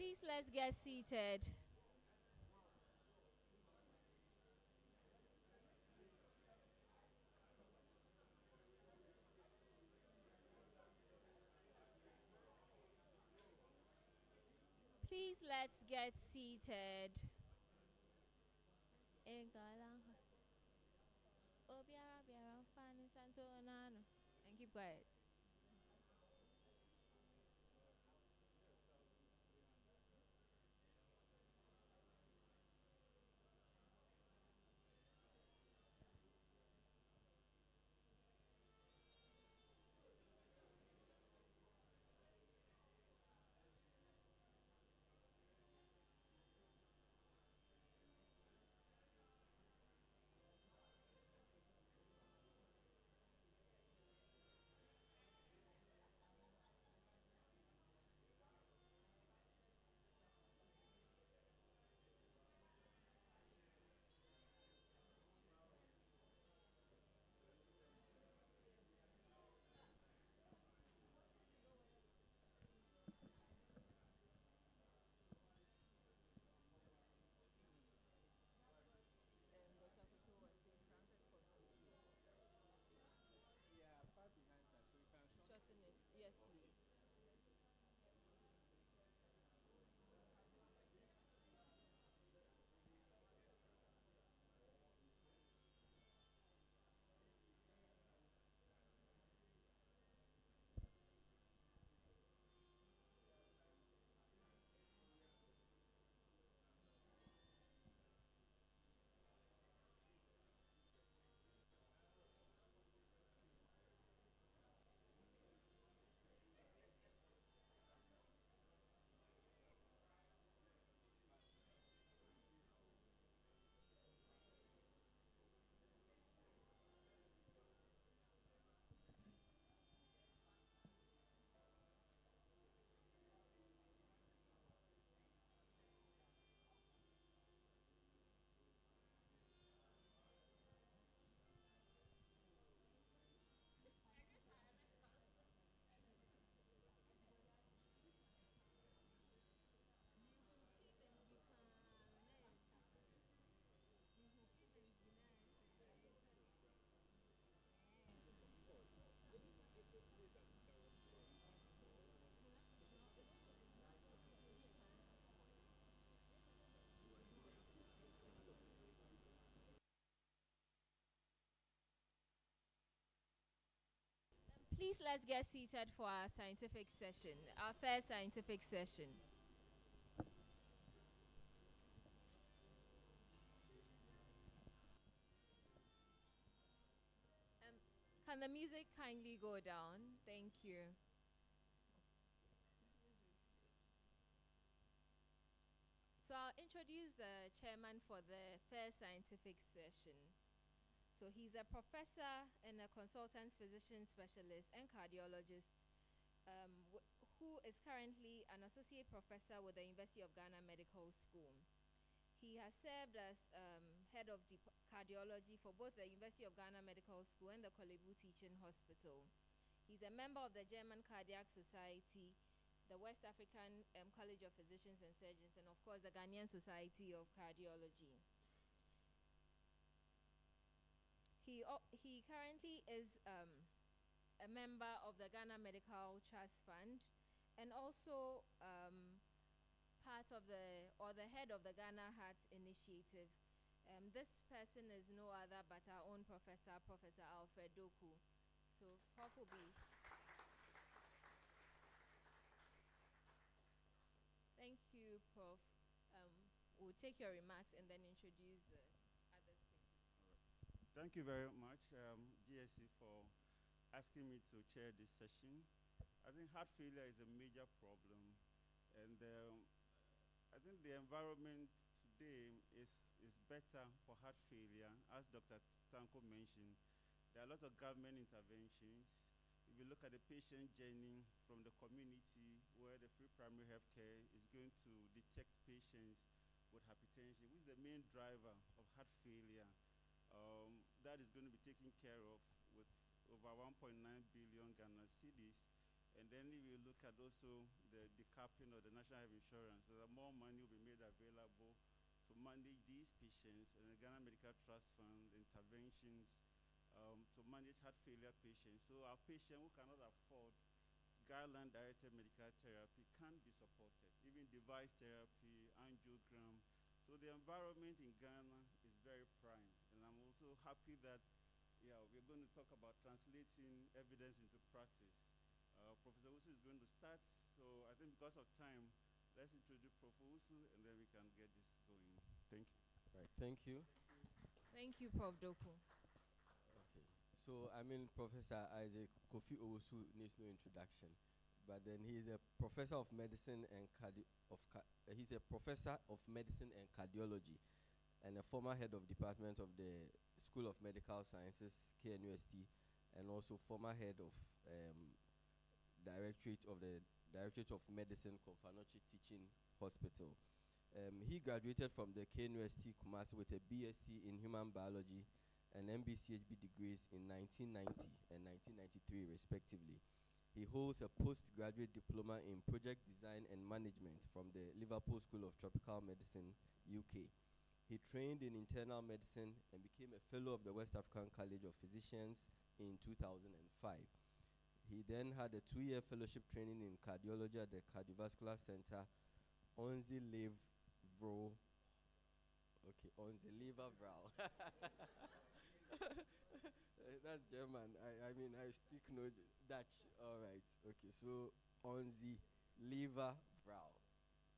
Please let's get seated. Please let's get seated. And keep quiet. Shorten it. Yes, please. Please let's get seated for our scientific session, our first scientific session. Can the music kindly go down? Thank you. So I'll introduce the chairman for the first scientific session. So he's a professor and a consultant physician specialist and cardiologist who is currently an associate professor with the University of Ghana Medical School. He has served as head of cardiology for both the University of Ghana Medical School and the Kolebu Teaching Hospital. He's a member of the German Cardiac Society, the West African College of Physicians and Surgeons, and of course the Ghanaian Society of Cardiology. He currently is a member of the Ghana Medical Trust Fund and also part of the head of the Ghana Heart Initiative. This person is no other but our own professor, Professor Alfred Doku. So Prof will be. Thank you, Prof. We'll take your remarks and then introduce the other speakers. Thank you very much, GSC, for asking me to chair this session. I think heart failure is a major problem, and I think the environment today is better for heart failure. As Dr. Tanko mentioned, there are a lot of government interventions. If you look at the patient journey from the community where the free primary health care is going to detect patients with hypertension, which is the main driver of heart failure, that is going to be taken care of with over 1.9 billion Ghana cedis. And then if you look at also the decapping of the national health insurance so that more money will be made available to manage these patients, and the Ghana Medical Trust Fund interventions to manage heart failure patients. So our patient who cannot afford guideline-directed medical therapy can be supported, even device therapy, angiogram. So the environment in Ghana is very prime, and I'm also happy that we're going to talk about translating evidence into practice. Professor Usu is going to start, so I think because of time, let's introduce Prof. Usu, and then we can get this going. Thank you. Right, thank you. Thank you, Prof. Doku. Okay, so Professor Isaac Kofi Owusu needs no introduction, but then he is a professor of medicine and he's a professor of medicine and cardiology, and a former head of department of the School of Medical Sciences, KNUST, and also former head of Directorate of Medicine, Konfanochi Teaching Hospital. He graduated from the KNUST Kumasi with a BSc in Human Biology and MBCHB degrees in 1990 and 1993 respectively. He holds a postgraduate diploma in project design and management from the Liverpool School of Tropical Medicine, UK. He trained in internal medicine and became a fellow of the West African College of Physicians in 2005. He then had a 2-year fellowship training in cardiology at the Cardiovascular Center, Onze Levervrouw. That's German. I speak no Dutch. All right. Okay. So Onze Levervrouw.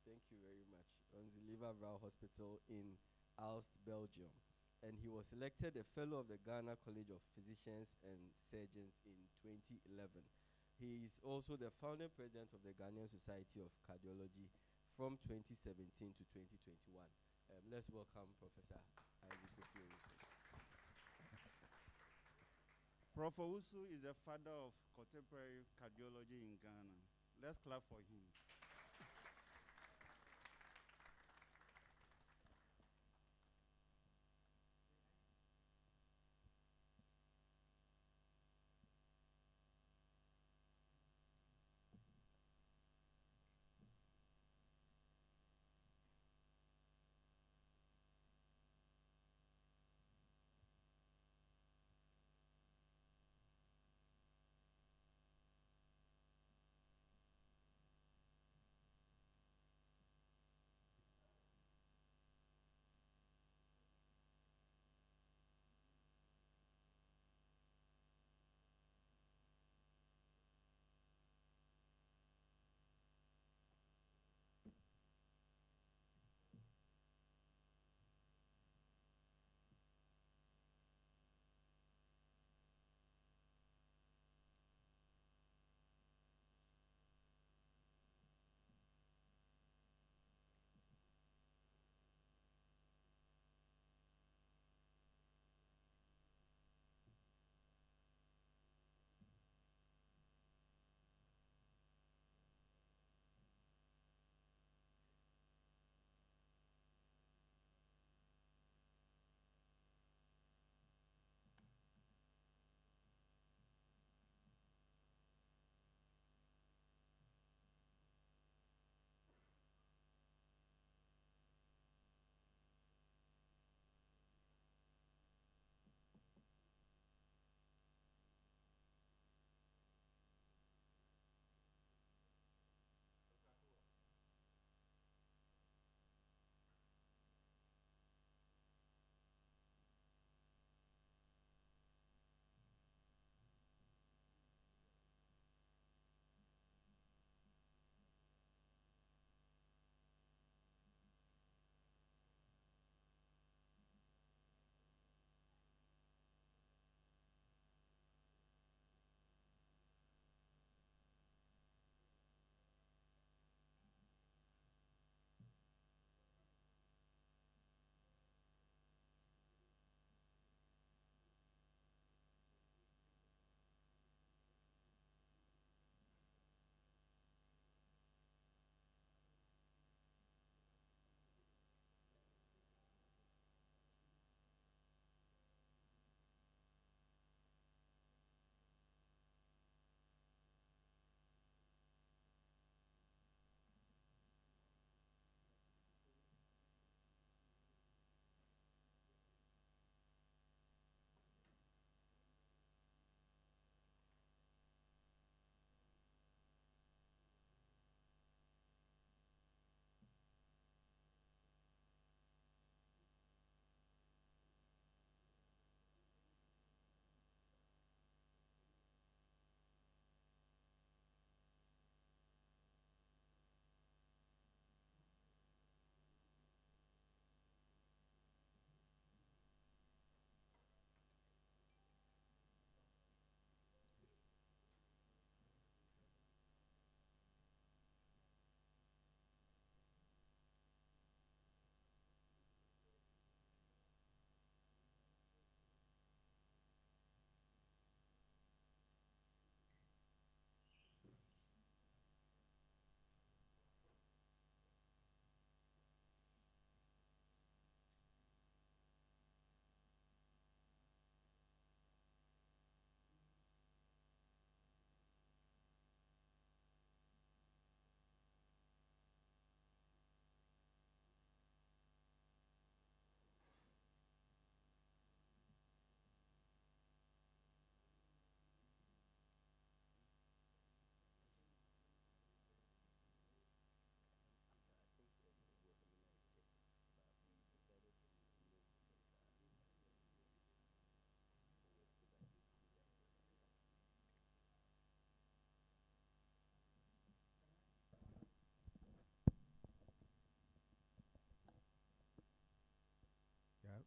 Thank you very much. Onze Levervrouw Hospital in Aalst, Belgium. And he was elected a fellow of the Ghana College of Physicians and Surgeons in 2011. He is also the founding president of the Ghanaian Society of Cardiology from 2017 to 2021. Let's welcome Professor Isaac Kofi Owusu. Prof. Owusu is the father of contemporary cardiology in Ghana. Let's clap for him.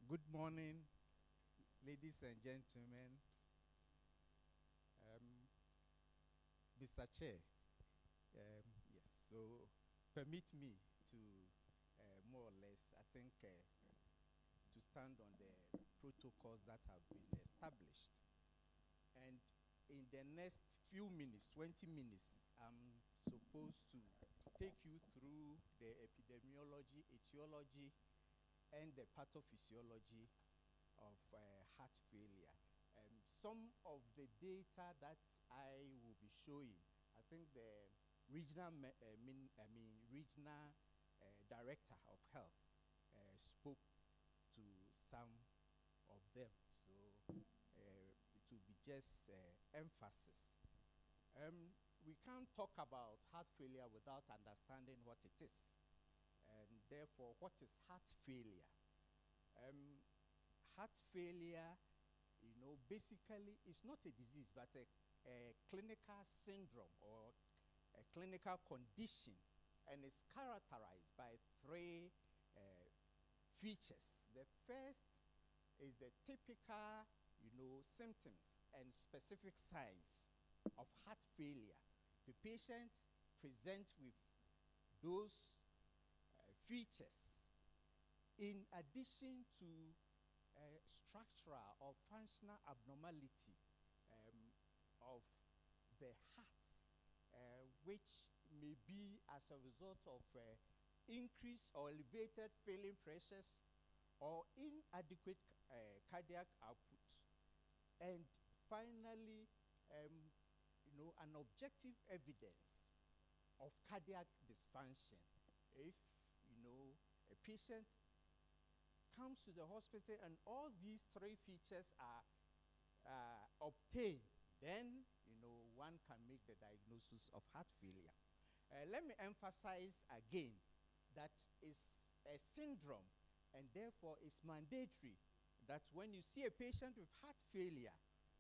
Good morning, ladies and gentlemen. Mr. Chair, yes, so permit me to more or less, I think, to stand on the protocols that have been established. And in the next few minutes, 20 minutes, I'm supposed to take you through the epidemiology, etiology, and the pathophysiology of heart failure. Some of the data that I will be showing, I think the regional, regional director of health spoke to some of them. So it will be just emphasis. We can't talk about heart failure without understanding what it is. And therefore, what is heart failure? Heart failure, you know, basically is not a disease, but a clinical syndrome or a clinical condition, and is characterized by three features. The first is the typical, you know, symptoms and specific signs of heart failure. The patient presents with those features in addition to structural or functional abnormality of the heart, which may be as a result of increased or elevated filling pressures or inadequate cardiac output. And finally, you know, an objective evidence of cardiac dysfunction. If, you know, a patient comes to the hospital and all these three features are obtained, then, you know, one can make the diagnosis of heart failure. Let me emphasize again that it's a syndrome, and therefore it's mandatory that when you see a patient with heart failure,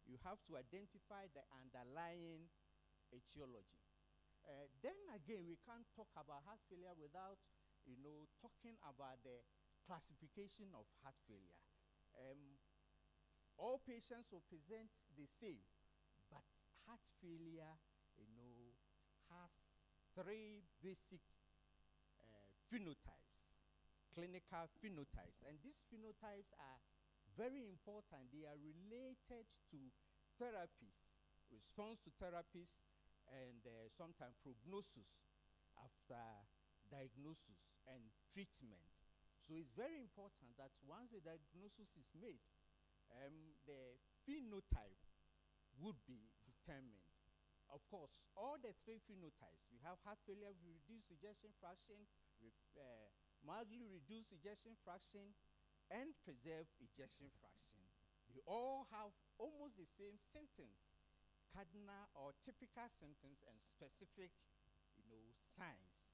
you have to identify the underlying etiology. Then again, we can't talk about heart failure without, you know, talking about the classification of heart failure. All patients will present the same, but heart failure, you know, has three basic phenotypes, clinical phenotypes. And these phenotypes are very important. They are related to therapies, response to therapies, and sometimes prognosis after diagnosis and treatment. So it's very important that once a diagnosis is made, the phenotype would be determined. Of course, all the three phenotypes, we have heart failure with reduced ejection fraction, with mildly reduced ejection fraction, and preserved ejection fraction. They all have almost the same symptoms, cardinal or typical symptoms, and specific, you know, signs.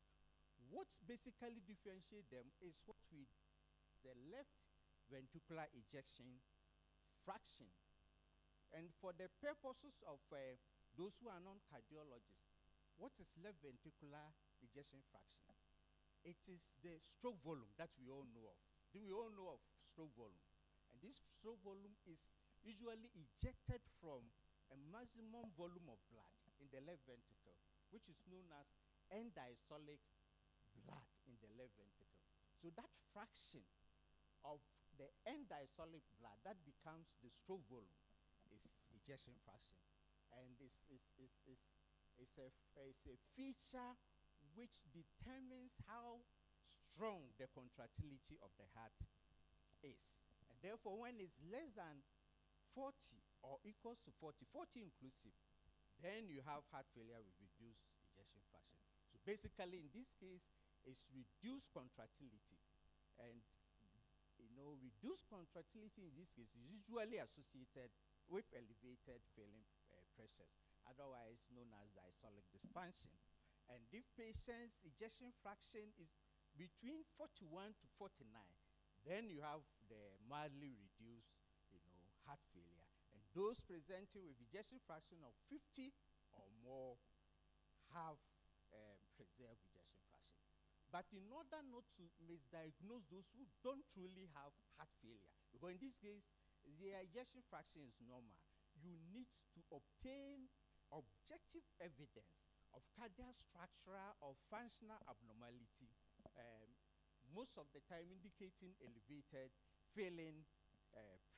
What basically differentiates them is what we, the left ventricular ejection fraction. And for the purposes of those who are non-cardiologists, what is left ventricular ejection fraction? It is the stroke volume that we all know of. We all know of stroke volume. And this stroke volume is usually ejected from a maximum volume of blood in the left ventricle, which is known as end-diastolic blood in the left ventricle. So that fraction of the end-diastolic blood that becomes the stroke volume is ejection fraction. And it's a feature which determines how strong the contractility of the heart is. And therefore, when it's less than 40 or equals to 40, 40 inclusive, then you have heart failure with reduced ejection fraction. So basically, in this case, it's reduced contractility. And, you know, reduced contractility in this case is usually associated with elevated filling pressures, otherwise known as diastolic dysfunction. And if patient's ejection fraction is between 41 to 49, then you have the mildly reduced, you know, heart failure. And those presenting with ejection fraction of 50 or more have preserved ejection fraction. But in order not to misdiagnose those who don't truly have heart failure, because in this case, the ejection fraction is normal, you need to obtain objective evidence of cardiac structural or functional abnormality, most of the time indicating elevated filling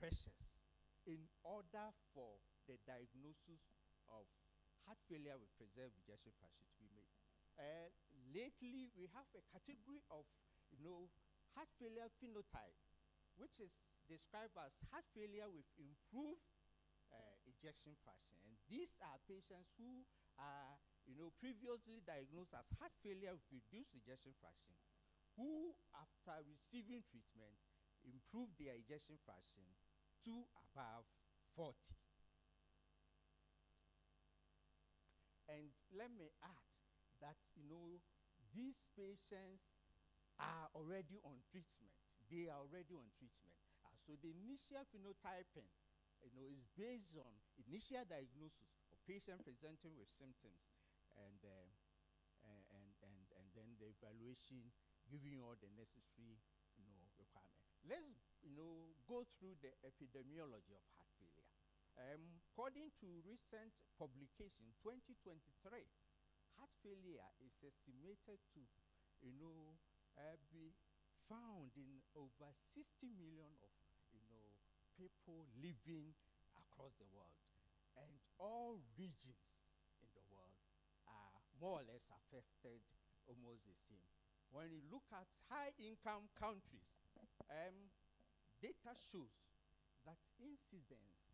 pressures, in order for the diagnosis of heart failure with preserved ejection fraction to be made. Lately, we have a category of, heart failure phenotype, which is described as heart failure with improved ejection fraction. And these are patients who are, previously diagnosed as heart failure with reduced ejection fraction, who, after receiving treatment, improved their ejection fraction to above 40. And let me add that, these patients are already on treatment. They are already on treatment. So the initial phenotyping, is based on initial diagnosis of patient presenting with symptoms, and then the evaluation, giving you all the necessary, requirement. Let's, go through the epidemiology of heart failure. According to recent publication, 2023, heart failure is estimated to, be found in over 60 million of, people living across the world. And all regions in the world are more or less affected almost the same. When you look at high-income countries, data shows that incidence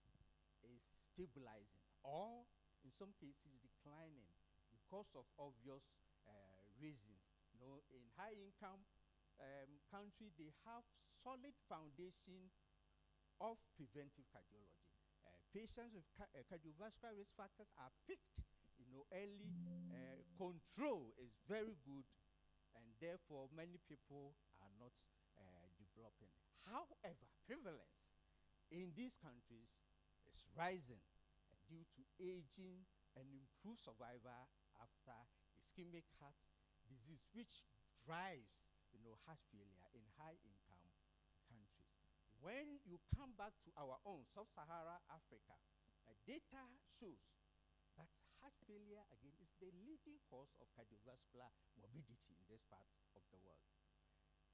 is stabilizing, or in some cases declining, because of obvious reasons. In high-income country, they have solid foundation of preventive cardiology. Patients with cardiovascular risk factors are picked, early. Control is very good, and therefore many people are not developing. However, prevalence in these countries is rising due to aging and improved survival after ischemic heart disease, which drives, heart failure in high-income countries. When you come back to our own sub-Saharan Africa, data shows that heart failure, again, is the leading cause of cardiovascular morbidity in this part of the world,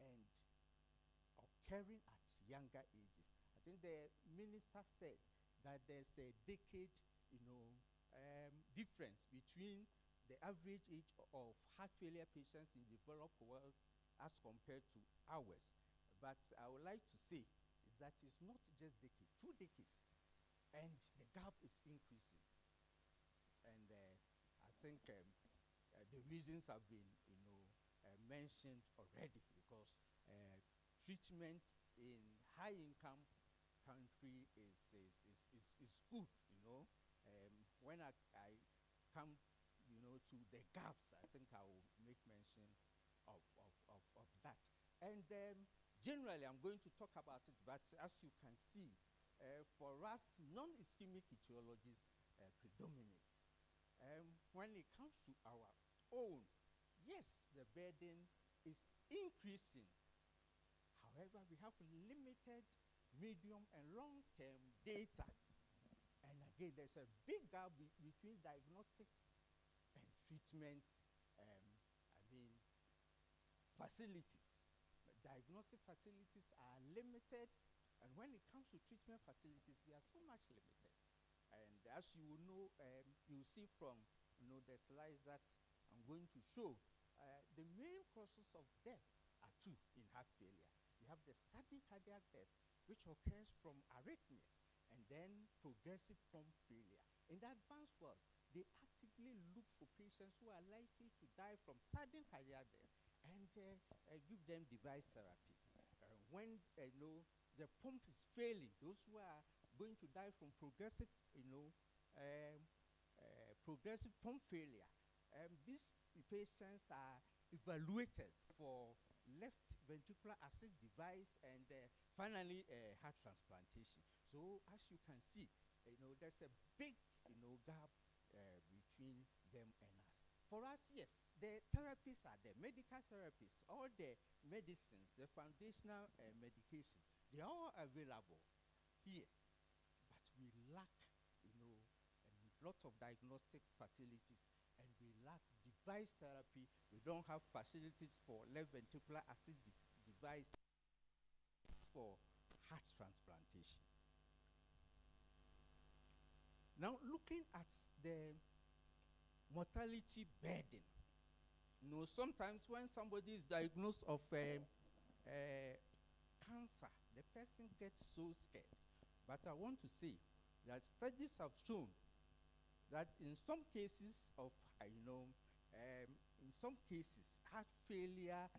and occurring at younger ages. I think the minister said that there's a decade, difference between the average age of heart failure patients in the developed world as compared to ours. But I would like to say is that it's not just decade, 2 decades, and the gap is increasing. And I think the reasons have been, mentioned already, because treatment in high-income country is good. When I come, to the gaps, I think I will make mention of that. And generally, I'm going to talk about it, but as you can see, for us, non-ischemic etiologies predominate. When it comes to our own, yes, the burden is increasing. However, we have limited medium and long-term data. And again, there's a big gap between diagnostic and treatment, facilities. Diagnostic facilities are limited, and when it comes to treatment facilities, we are so much limited. And as you will know, you see from, the slides that I'm going to show, the main causes of death are 2 in heart failure. You have the sudden cardiac death, which occurs from arrhythmias, and then progressive pump failure. In the advanced world, they actively look for patients who are likely to die from sudden cardiac death and give them device therapies. When the pump is failing, those who are going to die from progressive, progressive pump failure, these patients are evaluated for left ventricular assist device and finally heart transplantation. So as you can see, there's a big, gap between them and us. for us, yes, the therapies are there, medical therapies, all the medicines, the foundational medications, they are all available here. But we lack, a lot of diagnostic facilities, and we lack device therapy. We don't have facilities for left ventricular assist device for heart transplantation. Now, looking at the mortality burden, sometimes when somebody is diagnosed of cancer, the person gets so scared. But I want to say that studies have shown that in some cases of, in some cases, heart failure,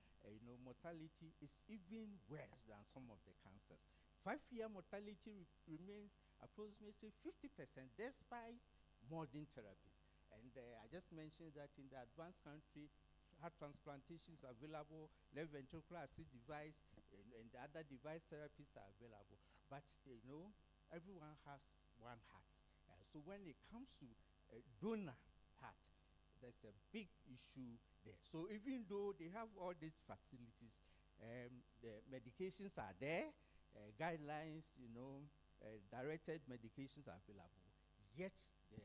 mortality is even worse than some of the cancers. 5-year mortality remains approximately 50% despite modern therapies. And I just mentioned that in the advanced country, heart transplantation is available, left ventricular assist device, and the other device therapies are available. But, everyone has one heart. So when it comes to a donor heart, there's a big issue there. So even though they have all these facilities, the medications are there, guidelines, directed medications are available, yet the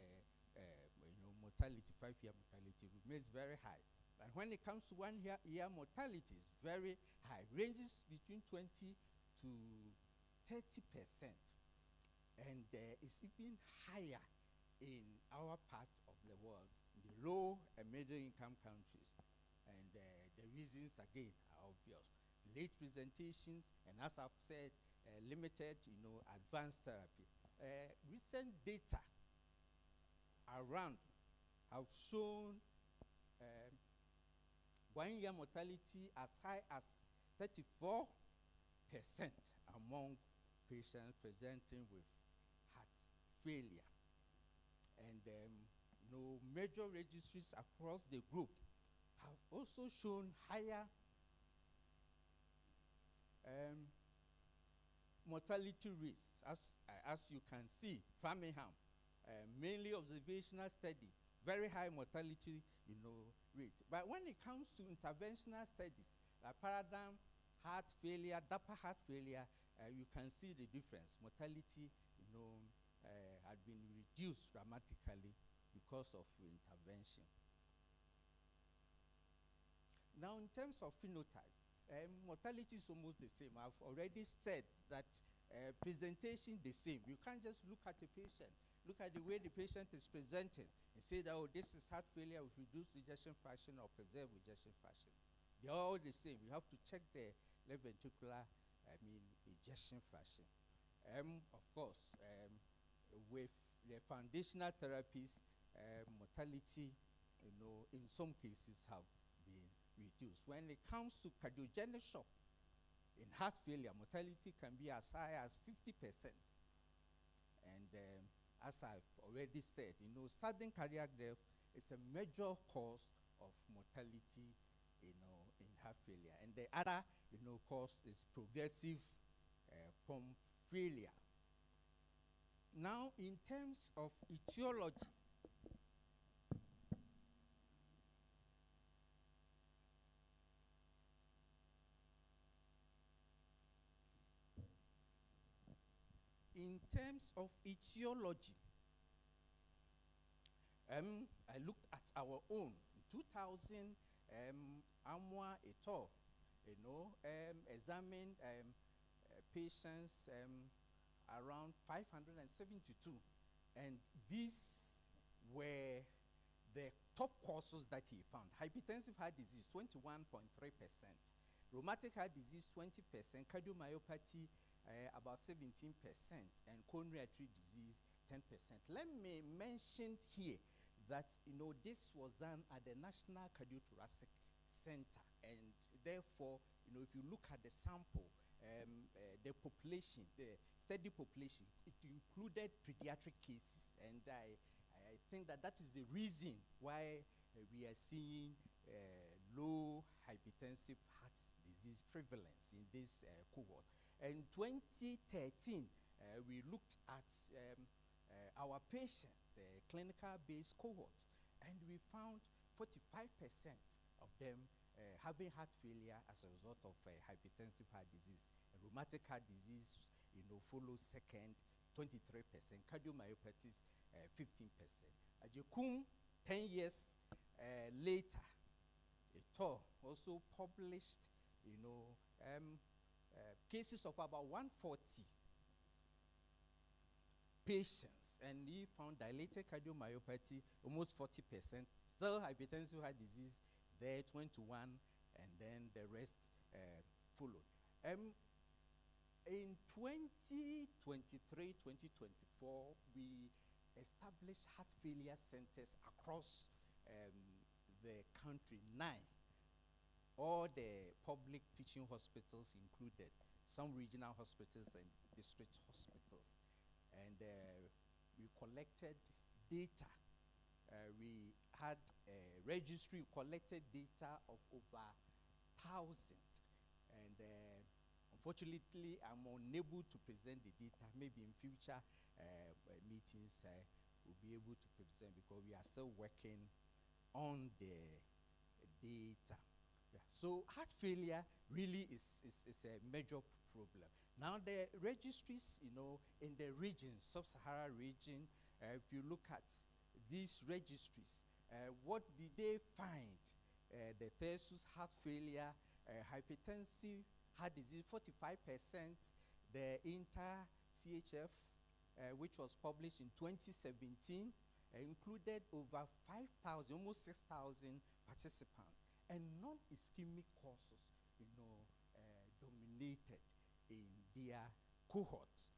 mortality, 5-year mortality remains very high. And when it comes to 1-year mortality, it's very high, ranges between 20 to 30%. And it's even higher in our part of the world, in the low and middle income countries. And the reasons, again, are obvious. Late presentations, and as I've said, limited, advanced therapy. Recent data around have shown 1-year mortality as high as 34% among patients presenting with heart failure. And major registries across the group have also shown higher mortality rates. As you can see, Framingham, mainly observational study, very high mortality, rate. But when it comes to interventional studies, like paradigm heart failure, DAPA heart failure, you can see the difference. Mortality, had been reduced dramatically because of intervention. Now, in terms of phenotype, mortality is almost the same. I've already said that presentation the same. You can't just look at the patient, look at the way the patient is presenting and say that, oh, this is heart failure with reduced ejection fraction or preserved ejection fraction. They're all the same. You have to check the left ventricular, ejection fraction. Of course, with the foundational therapies, mortality, in some cases have been reduced. When it comes to cardiogenic shock, in heart failure, mortality can be as high as 50%. And as I've already said, sudden cardiac death is a major cause of mortality, in heart failure. And the other, cause is progressive pump failure. Now, in terms of etiology, I looked at our own. In 2000, Amwa et al., examined patients around 572. And these were the top causes that he found. Hypertensive heart disease, 21.3%. Rheumatic heart disease, 20%. Cardiomyopathy, about 17%. And coronary artery disease, 10%. Let me mention here that, this was done at the National Cardiothoracic Center. And therefore, if you look at the sample, the population, the study population, it included pediatric cases. And I think that is the reason why we are seeing low hypertensive heart disease prevalence in this cohort. In 2013, we looked at our patients, clinical-based cohorts, and we found 45% of them having heart failure as a result of hypertensive heart disease. Rheumatic heart disease, follows second, 23%. Cardiomyopathies, 15%. Ajekum, 10 years later, also published, cases of about 140 patients, and he found dilated cardiomyopathy, almost 40%, still hypertensive heart disease, there 21, and then the rest followed. In 2023-2024, we established heart failure centers across the country, 9. All the public teaching hospitals included, some regional hospitals and district hospitals. And we collected data. We had a registry, collected data of over 1,000. And unfortunately, I'm unable to present the data. Maybe in future meetings, we'll be able to present, because we are still working on the data. Yeah. So heart failure really is a major problem. Now the registries, in the region, sub-Saharan region, if you look at these registries, what did they find? The Thesus heart failure, hypertensive heart disease, 45%. The inter-CHF, which was published in 2017, included over 5,000, almost 6,000 participants. And non-ischemic causes, dominated in their cohorts.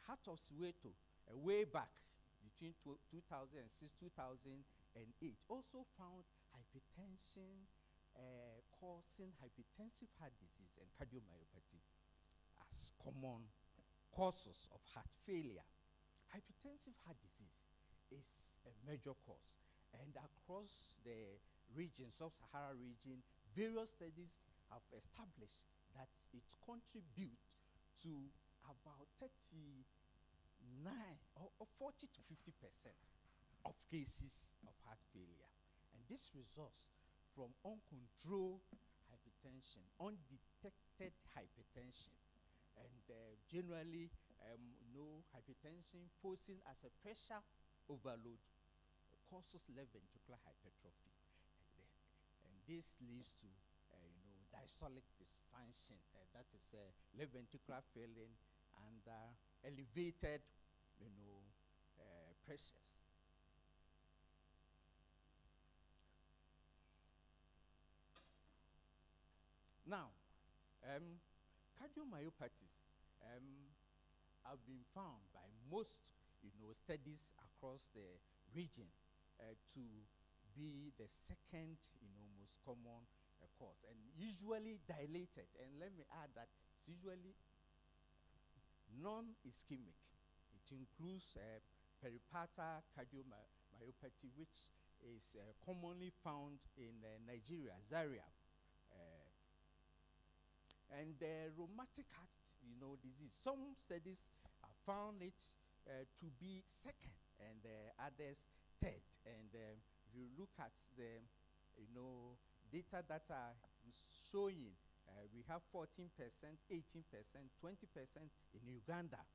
Heart of Soweto, way back between 2006, 2008, also found hypertension causing hypertensive heart disease and cardiomyopathy as common causes of heart failure. Hypertensive heart disease is a major cause, and across the region, sub-Saharan region, various studies have established that it contributes to about 39 or 40 to 50% of cases of heart failure. And this results from uncontrolled hypertension, undetected hypertension, and generally, hypertension posing as a pressure overload causes left ventricular hypertrophy. And this leads to, diastolic dysfunction. That is left ventricular failing under elevated, pressures. Now, cardiomyopathies have been found by most, studies across the region to be the second, most common cause, and usually dilated. And let me add that it's usually non-ischemic. It includes peripartal cardiomyopathy, which is commonly found in Nigeria, Zaria. And rheumatic heart, disease. Some studies have found it to be second, and others third. And you look at the, data that are showing, we have 14%, 18%, 20% in Uganda.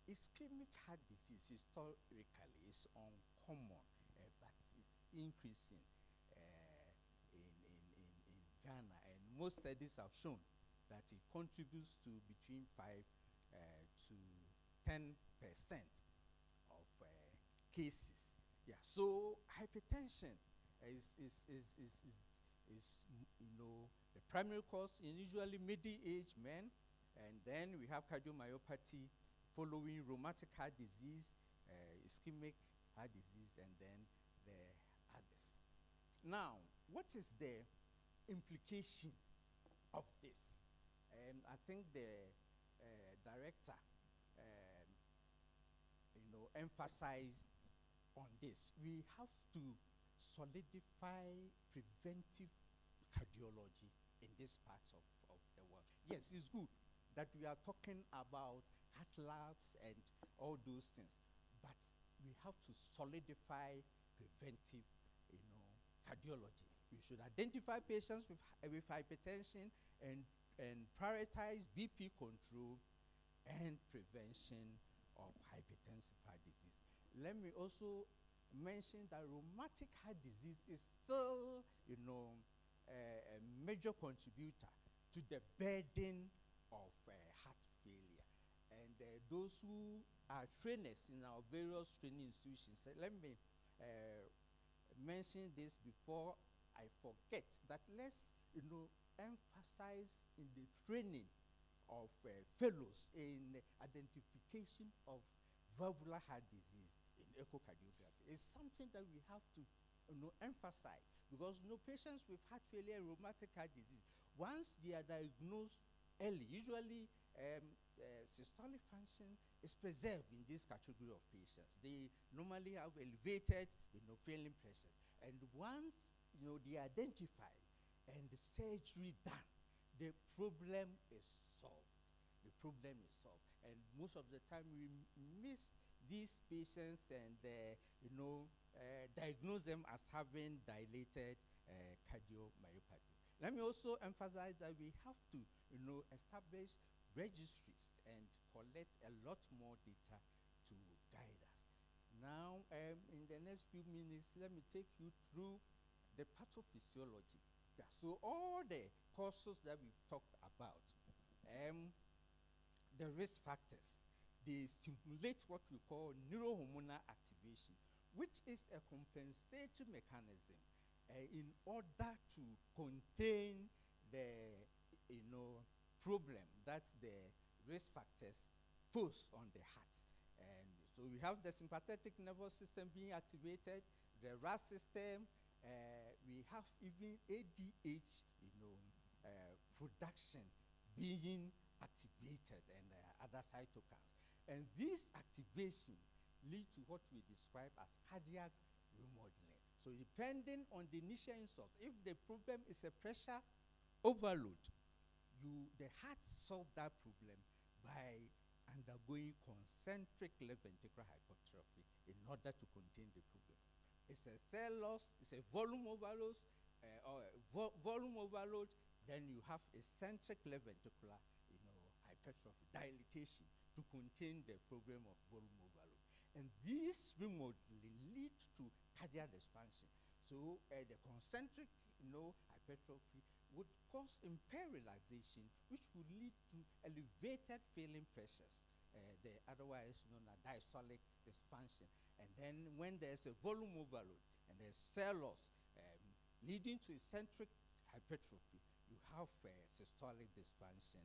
Ischemic heart disease historically is uncommon, but it's increasing in Ghana, and most studies have shown that it contributes to between 5 to 10% of cases. Yeah, so hypertension is the primary cause in usually middle-aged men, and then we have cardiomyopathy following rheumatic heart disease, ischemic heart disease, and then the others. Now, what is the implication of this? I think the director, emphasized on this. We have to solidify preventive cardiology in this part of the world. Yes, it's good that we are talking about heart labs and all those things, but we have to solidify preventive, cardiology. We should identify patients with hypertension and prioritize BP control and prevention of hypertensive heart disease. Let me also mention that rheumatic heart disease is still, a major contributor to the burden of heart failure. And those who are trainers in our various training institutions, let me mention this before I forget, that let's, emphasize in the training of fellows in identification of valvular heart disease in echocardiography. It's something that we have to emphasize, because patients with heart failure, rheumatic heart disease, once they are diagnosed early, usually systolic function is preserved in this category of patients. They normally have elevated failing pressure, and once they identify and the surgery done, the problem is solved. The problem is solved. And most of the time we miss these patients and diagnose them as having dilated cardiomyopathies. Let me also emphasize that we have to establish registries and collect a lot more data to guide us. Now, in the next few minutes, let me take you through the pathophysiology. Yeah, so all the causes that we've talked about, the risk factors, they stimulate what we call neurohormonal activation, which is a compensatory mechanism in order to contain the problem that the risk factors pose on the heart. And so we have the sympathetic nervous system being activated, the RAS system, we have even ADH, production being activated, and other cytokines. And this activation lead to what we describe as cardiac remodeling. So depending on the initial insult, if the problem is a pressure overload, the heart solve that problem by undergoing concentric left ventricular hypertrophy in order to contain the problem. It's a cell loss, it's a volume overload, then you have eccentric left ventricular hypertrophy, dilatation, to contain the problem of volume overload. And this remodeling leads to cardiac dysfunction. So the concentric hypertrophy would cause imperialization, which would lead to elevated failing pressures, the otherwise known as diastolic dysfunction. And then when there's a volume overload and there's cell loss leading to eccentric hypertrophy, you have systolic dysfunction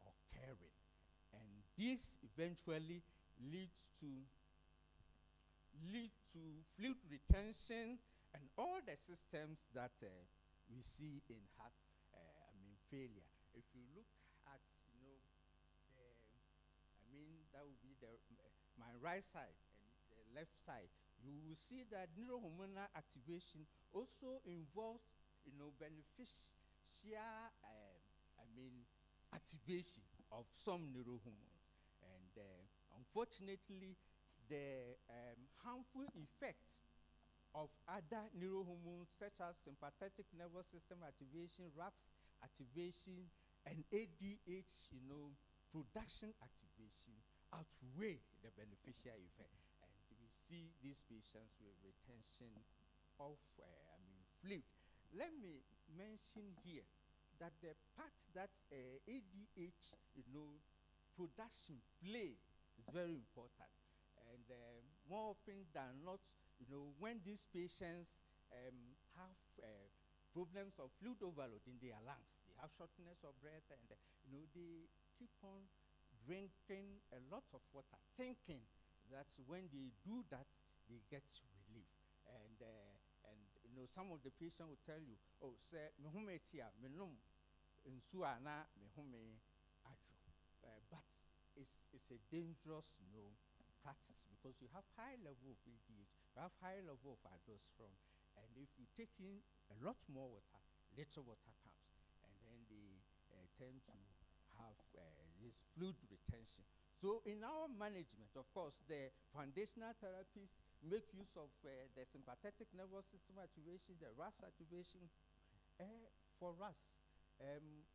occurring. And this eventually leads to fluid retention and all the systems that we see in heart failure. If you look at that would be my right side and the left side, you will see that neurohormonal activation also involves beneficial activation of some neurohormones. And unfortunately, the harmful effect of other neurohormones such as sympathetic nervous system activation, RAS activation, and ADH production activation outweigh the beneficial effect. And we see these patients with retention of fluid. Let me mention here that the part that ADH production play is very important. And more often than not, when these patients have problems of fluid overload in their lungs, they have shortness of breath, and they keep on drinking a lot of water, thinking that when they do that, they get relief. And some of the patients will tell you, oh, say, me hume tia, me num, insuana, me hume adjo. But it's a dangerous, practice, because you have high level of ADH, you have high level of aldosterone, and if you take in a lot more water, little water comes, and then they tend to have this fluid retention. So in our management, of course, the foundational therapies make use of the sympathetic nervous system activation, the RAS activation. For us,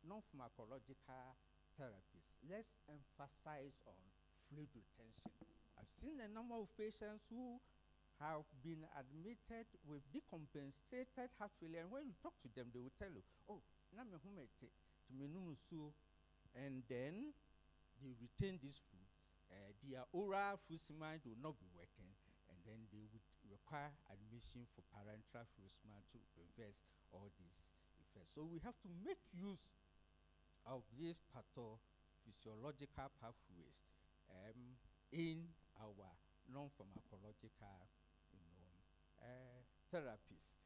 non-pharmacological therapies, let's emphasize on fluid retention. I've seen a number of patients who have been admitted with decompensated heart failure, and when you talk to them, they will tell you, oh, and then they retain this food. Their oral fusimide will not be working, and then they would require admission for parenteral fusimide to reverse all these effects. So we have to make use of these pathophysiological pathways in our non-pharmacological, therapies.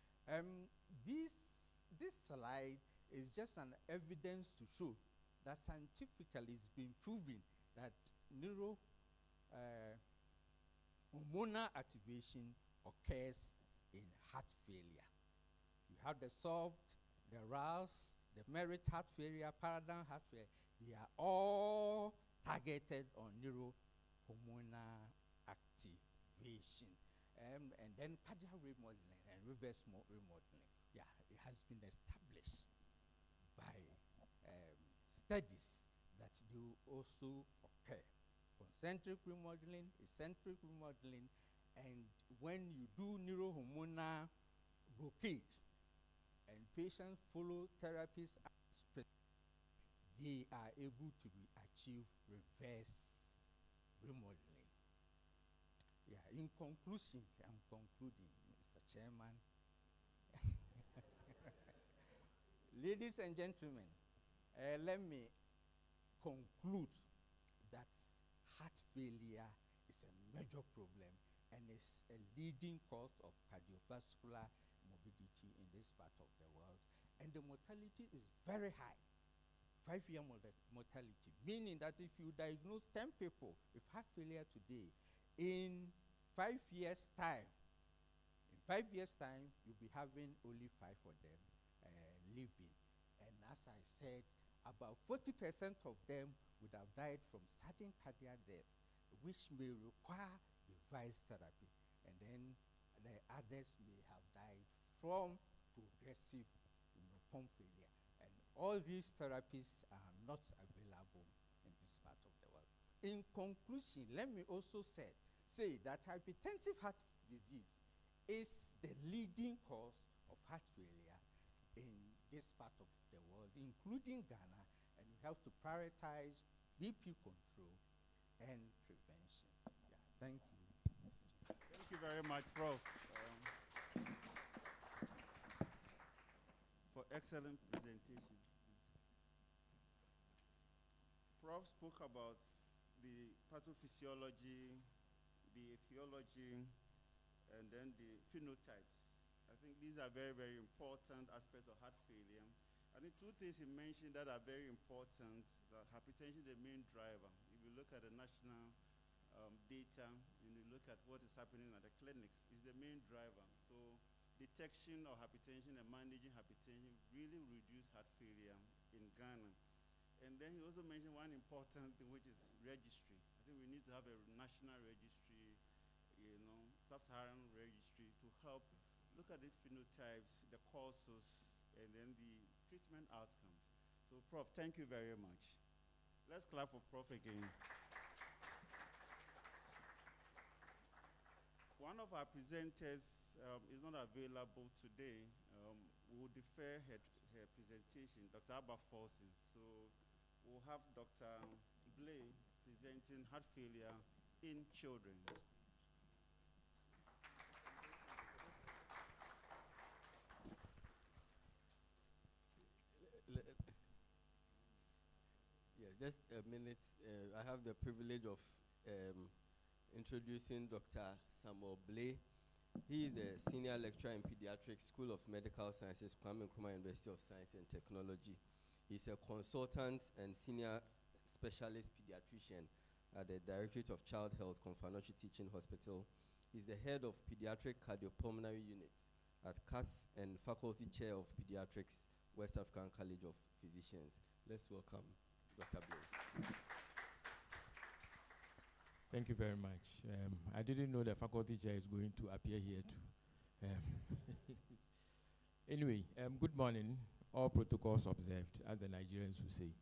This slide is just an evidence to show that scientifically it's been proven that hormonal activation occurs in heart failure. You have the SOFT, the RAS, the merit heart failure, paradigm heart failure. They are all targeted on neurohormonal activation. And then cardiac remodeling and reverse remodeling. Yeah, it has been established by studies that they also occur. Concentric remodeling, eccentric remodeling, and when you do neurohormonal blockade and patients follow therapies as they are able to achieve reverse remodeling. Yeah, in conclusion, I'm concluding, Mr. Chairman. Ladies and gentlemen, let me conclude that heart failure is a major problem and is a leading cause of cardiovascular morbidity in this part of the world. And the mortality is very high, 5-year mortality, meaning that if you diagnose 10 people with heart failure today, in 5 years' time, you'll be having only 5 of them living. And as I said, about 40% of them would have died from sudden cardiac death, which may require device therapy. And then the others may have died from progressive pump failure. And all these therapies are not available in this part of the world. In conclusion, let me also say that hypertensive heart disease is the leading cause of heart failure in this part of the world, including Ghana, and we have to prioritize BP control and prevention. Yeah, thank you. Thank you very much, Prof. For excellent presentation. Prof spoke about the pathophysiology, the etiology, and then the phenotypes. I think these are very, very important aspects of heart failure. I think 2 things he mentioned that are very important, that hypertension is the main driver. If you look at the national data, and you look at what is happening at the clinics, it's the main driver. So detection of hypertension and managing hypertension really reduce heart failure in Ghana. And then he also mentioned one important thing, which is registry. I think we need to have a national registry, sub-Saharan registry, to help look at the phenotypes, the causes, and then the treatment outcomes. So, Prof, thank you very much. Let's clap for Prof again. One of our presenters is not available today. We will defer her presentation, Dr. Abba Folsom. So we'll have Dr. Blay presenting heart failure in children. Yes, just a minute. I have the privilege of introducing Dr. Samuel Blay. He is a senior lecturer in pediatrics, School of Medical Sciences, Kwame Nkrumah University of Science and Technology. He's a consultant and senior specialist pediatrician at the Directorate of Child Health, Konfanochi Teaching Hospital. He's the head of Pediatric Cardiopulmonary Unit at Cath and Faculty Chair of Pediatrics, West African College of Physicians. Let's welcome Dr. Blay. Thank you very much. I didn't know the faculty chair is going to appear here too. Anyway, good morning. All protocols observed, as the Nigerians will say.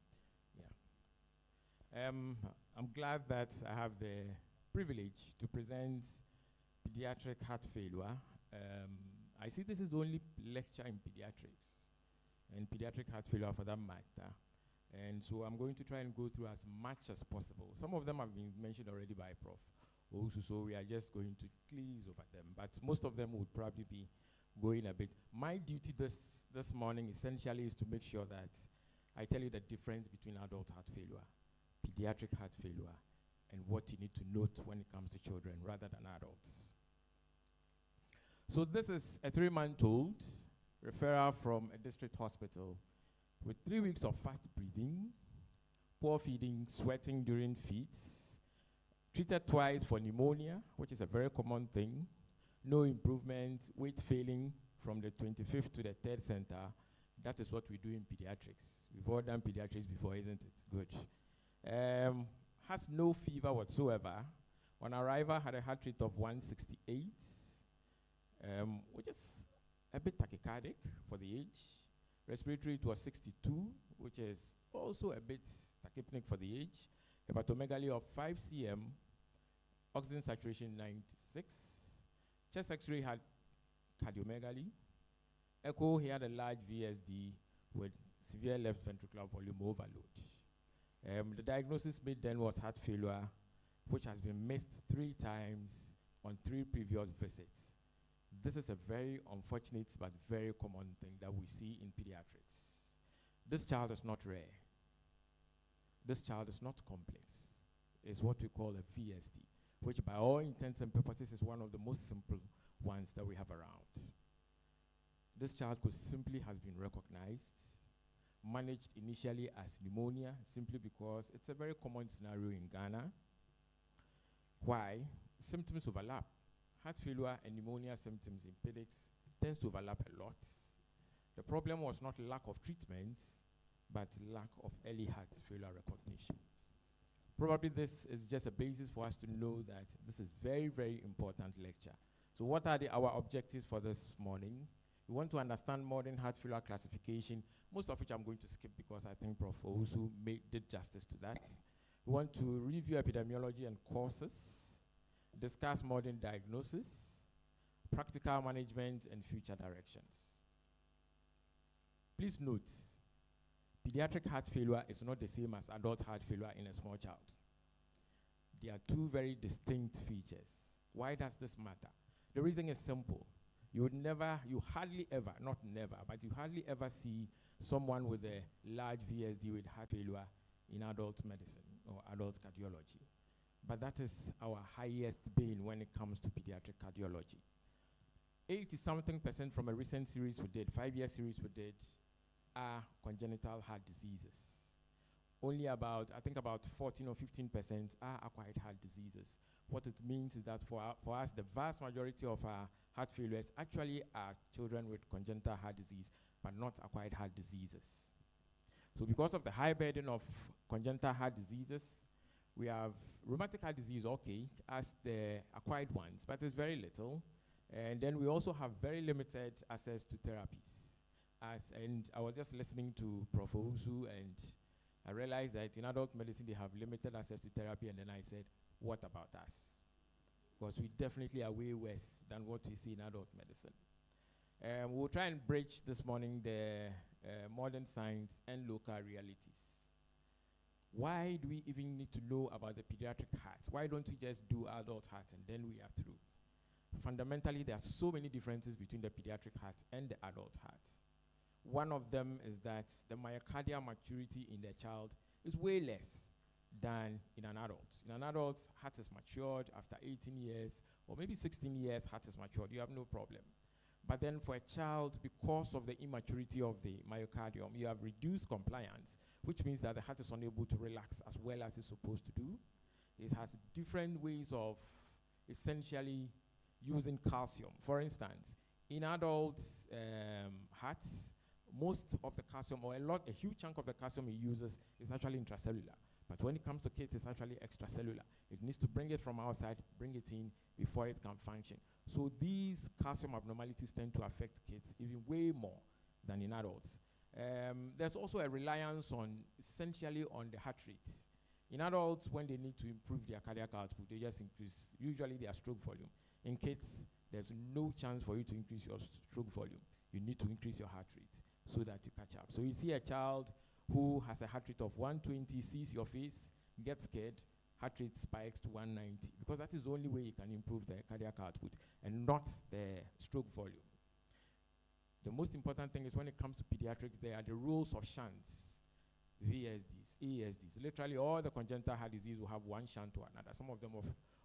Yeah. I'm glad that I have the privilege to present pediatric heart failure. I see this is the only lecture in pediatrics and pediatric heart failure for that matter. And so I'm going to try and go through as much as possible. Some of them have been mentioned already by Prof. Also, so we are just going to glaze over them. But most of them would probably be going a bit. My duty this morning essentially is to make sure that I tell you the difference between adult heart failure, pediatric heart failure, and what you need to note when it comes to children rather than adults. So this is a 3-month-old referral from a district hospital with 3 weeks of fast breathing, poor feeding, sweating during feeds, treated twice for pneumonia, which is a very common thing, no improvement, weight failing from the 25th to the 3rd center. That is what we do in pediatrics. We've all done pediatrics before, isn't it? Good. Has no fever whatsoever. On arrival, had a heart rate of 168, which is a bit tachycardic for the age. Respiratory rate was 62, which is also a bit tachypneic for the age. Hepatomegaly of 5 cm, oxygen saturation 96. Chest X-ray had cardiomegaly. Echo, he had a large VSD with severe left ventricular volume overload. The diagnosis made then was heart failure, which has been missed 3 times on 3 previous visits. This is a very unfortunate but very common thing that we see in pediatrics. This child is not rare. This child is not complex. It's what we call a VSD, which by all intents and purposes is one of the most simple ones that we have around. This child could simply have been recognized, managed initially as pneumonia, simply because it's a very common scenario in Ghana. Why? Symptoms overlap. Heart failure and pneumonia symptoms in pediatrics tends to overlap a lot. The problem was not lack of treatment, but lack of early heart failure recognition. Probably this is just a basis for us to know that this is very, very important lecture. So what are our objectives for this morning? We want to understand modern heart failure classification, most of which I'm going to skip because I think Prof. Owusu did justice to that. We want to review epidemiology and causes, discuss modern diagnosis, practical management, and future directions. Please note, pediatric heart failure is not the same as adult heart failure in a small child. There are 2 very distinct features. Why does this matter? The reason is simple. You hardly ever, not never, but you hardly ever see someone with a large VSD with heart failure in adult medicine or adult cardiology. But that is our highest bane when it comes to pediatric cardiology. 80-something% from a recent series we did, 5-year series we did, are congenital heart diseases. Only about 14 or 15% are acquired heart diseases. What it means is that for us, the vast majority of our heart failures actually are children with congenital heart disease, but not acquired heart diseases. So because of the high burden of congenital heart diseases, we have rheumatic heart disease, okay, as the acquired ones, but it's very little. And then we also have very limited access to therapies. And I was just listening to Prof. Owusu, and I realized that in adult medicine, they have limited access to therapy, and then I said, what about us? Because we definitely are way worse than what we see in adult medicine. We'll try and bridge this morning the modern science and local realities. Why do we even need to know about the pediatric heart? Why don't we just do adult heart and then we are through? Fundamentally, there are so many differences between the pediatric heart and the adult heart. One of them is that the myocardial maturity in the child is way less than in an adult. In an adult, heart is matured after 18 years, or maybe 16 years, heart is matured. You have no problem. But then for a child, because of the immaturity of the myocardium, you have reduced compliance, which means that the heart is unable to relax as well as it's supposed to do. It has different ways of essentially using calcium. For instance, in adult hearts, most of the calcium, or a huge chunk of the calcium it uses is actually intracellular. But when it comes to kids, it's actually extracellular. It needs to bring it from outside, bring it in before it can function. So these calcium abnormalities tend to affect kids even way more than in adults. There's also a reliance on, essentially on the heart rate. In adults, when they need to improve their cardiac output, they just increase, usually their stroke volume. In kids, there's no chance for you to increase your stroke volume. You need to increase your heart rate so that you catch up. So you see a child who has a heart rate of 120, sees your face, gets scared, heart rate spikes to 190, because that is the only way you can improve the cardiac output and not the stroke volume. The most important thing is when it comes to pediatrics, there are the rules of shunts, VSDs, ESDs. Literally all the congenital heart disease will have one shunt to another. Some of them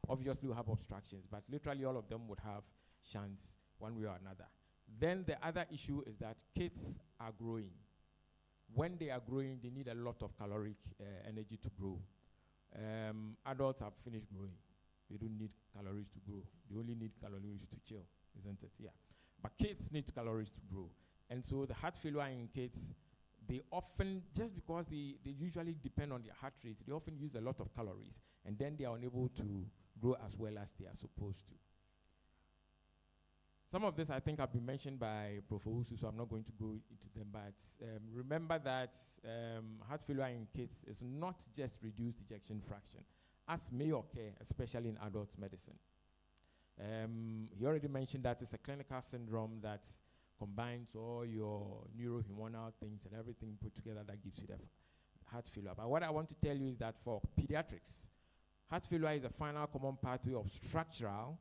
obviously will have obstructions, but literally all of them would have shunts one way or another. Then the other issue is that kids are growing. When they are growing, they need a lot of caloric energy to grow. Adults have finished growing. They don't need calories to grow. They only need calories to chill, isn't it? Yeah. But kids need calories to grow. And so the heart failure in kids, they often, just because they usually depend on their heart rate, they often use a lot of calories, and then they are unable to grow as well as they are supposed to. Some of this, I think, have been mentioned by Prof. Owusu, so I'm not going to go into them, but remember that heart failure in kids is not just reduced ejection fraction, as may occur, especially in adult medicine. He already mentioned that it's a clinical syndrome that combines all your neurohormonal things and everything put together that gives you the heart failure. But what I want to tell you is that for pediatrics, heart failure is a final common pathway of structural,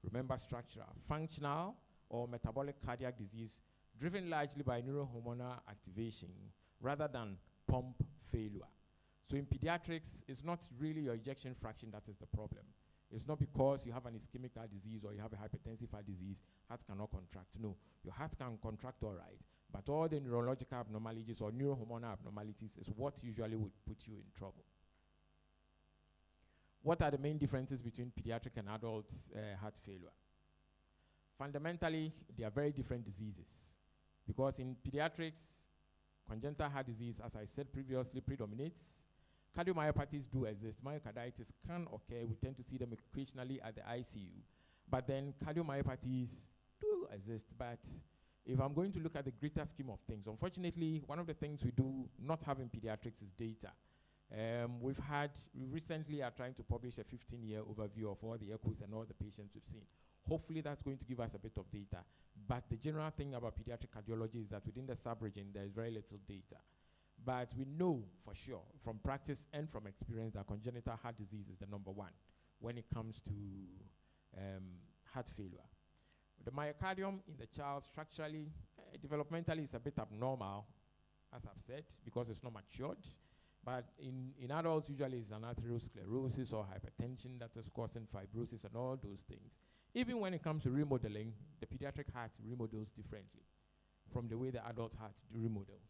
remember structural, functional, or metabolic cardiac disease driven largely by neurohormonal activation rather than pump failure. So in pediatrics, it's not really your ejection fraction that is the problem. It's not because you have an ischemic heart disease or you have a hypertensive heart disease, heart cannot contract. No, your heart can contract all right, but all the neurological abnormalities or neurohormonal abnormalities is what usually would put you in trouble. What are the main differences between pediatric and adult heart failure? Fundamentally, they are very different diseases, because in pediatrics, congenital heart disease, as I said previously, predominates. Cardiomyopathies do exist. Myocarditis can occur. We tend to see them occasionally at the ICU. But then cardiomyopathies do exist. But if I'm going to look at the greater scheme of things, unfortunately, one of the things we do not have in pediatrics is data. We recently are trying to publish a 15-year overview of all the echoes and all the patients we've seen. Hopefully that's going to give us a bit of data. But the general thing about pediatric cardiology is that within the sub-region, there is very little data. But we know for sure from practice and from experience that congenital heart disease is the number one when it comes to heart failure. The myocardium in the child structurally, developmentally is a bit abnormal, as I've said, because it's not matured. But in adults, usually it's an atherosclerosis or hypertension that is causing fibrosis and all those things. Even when it comes to remodeling, the pediatric heart remodels differently from the way the adult heart remodels.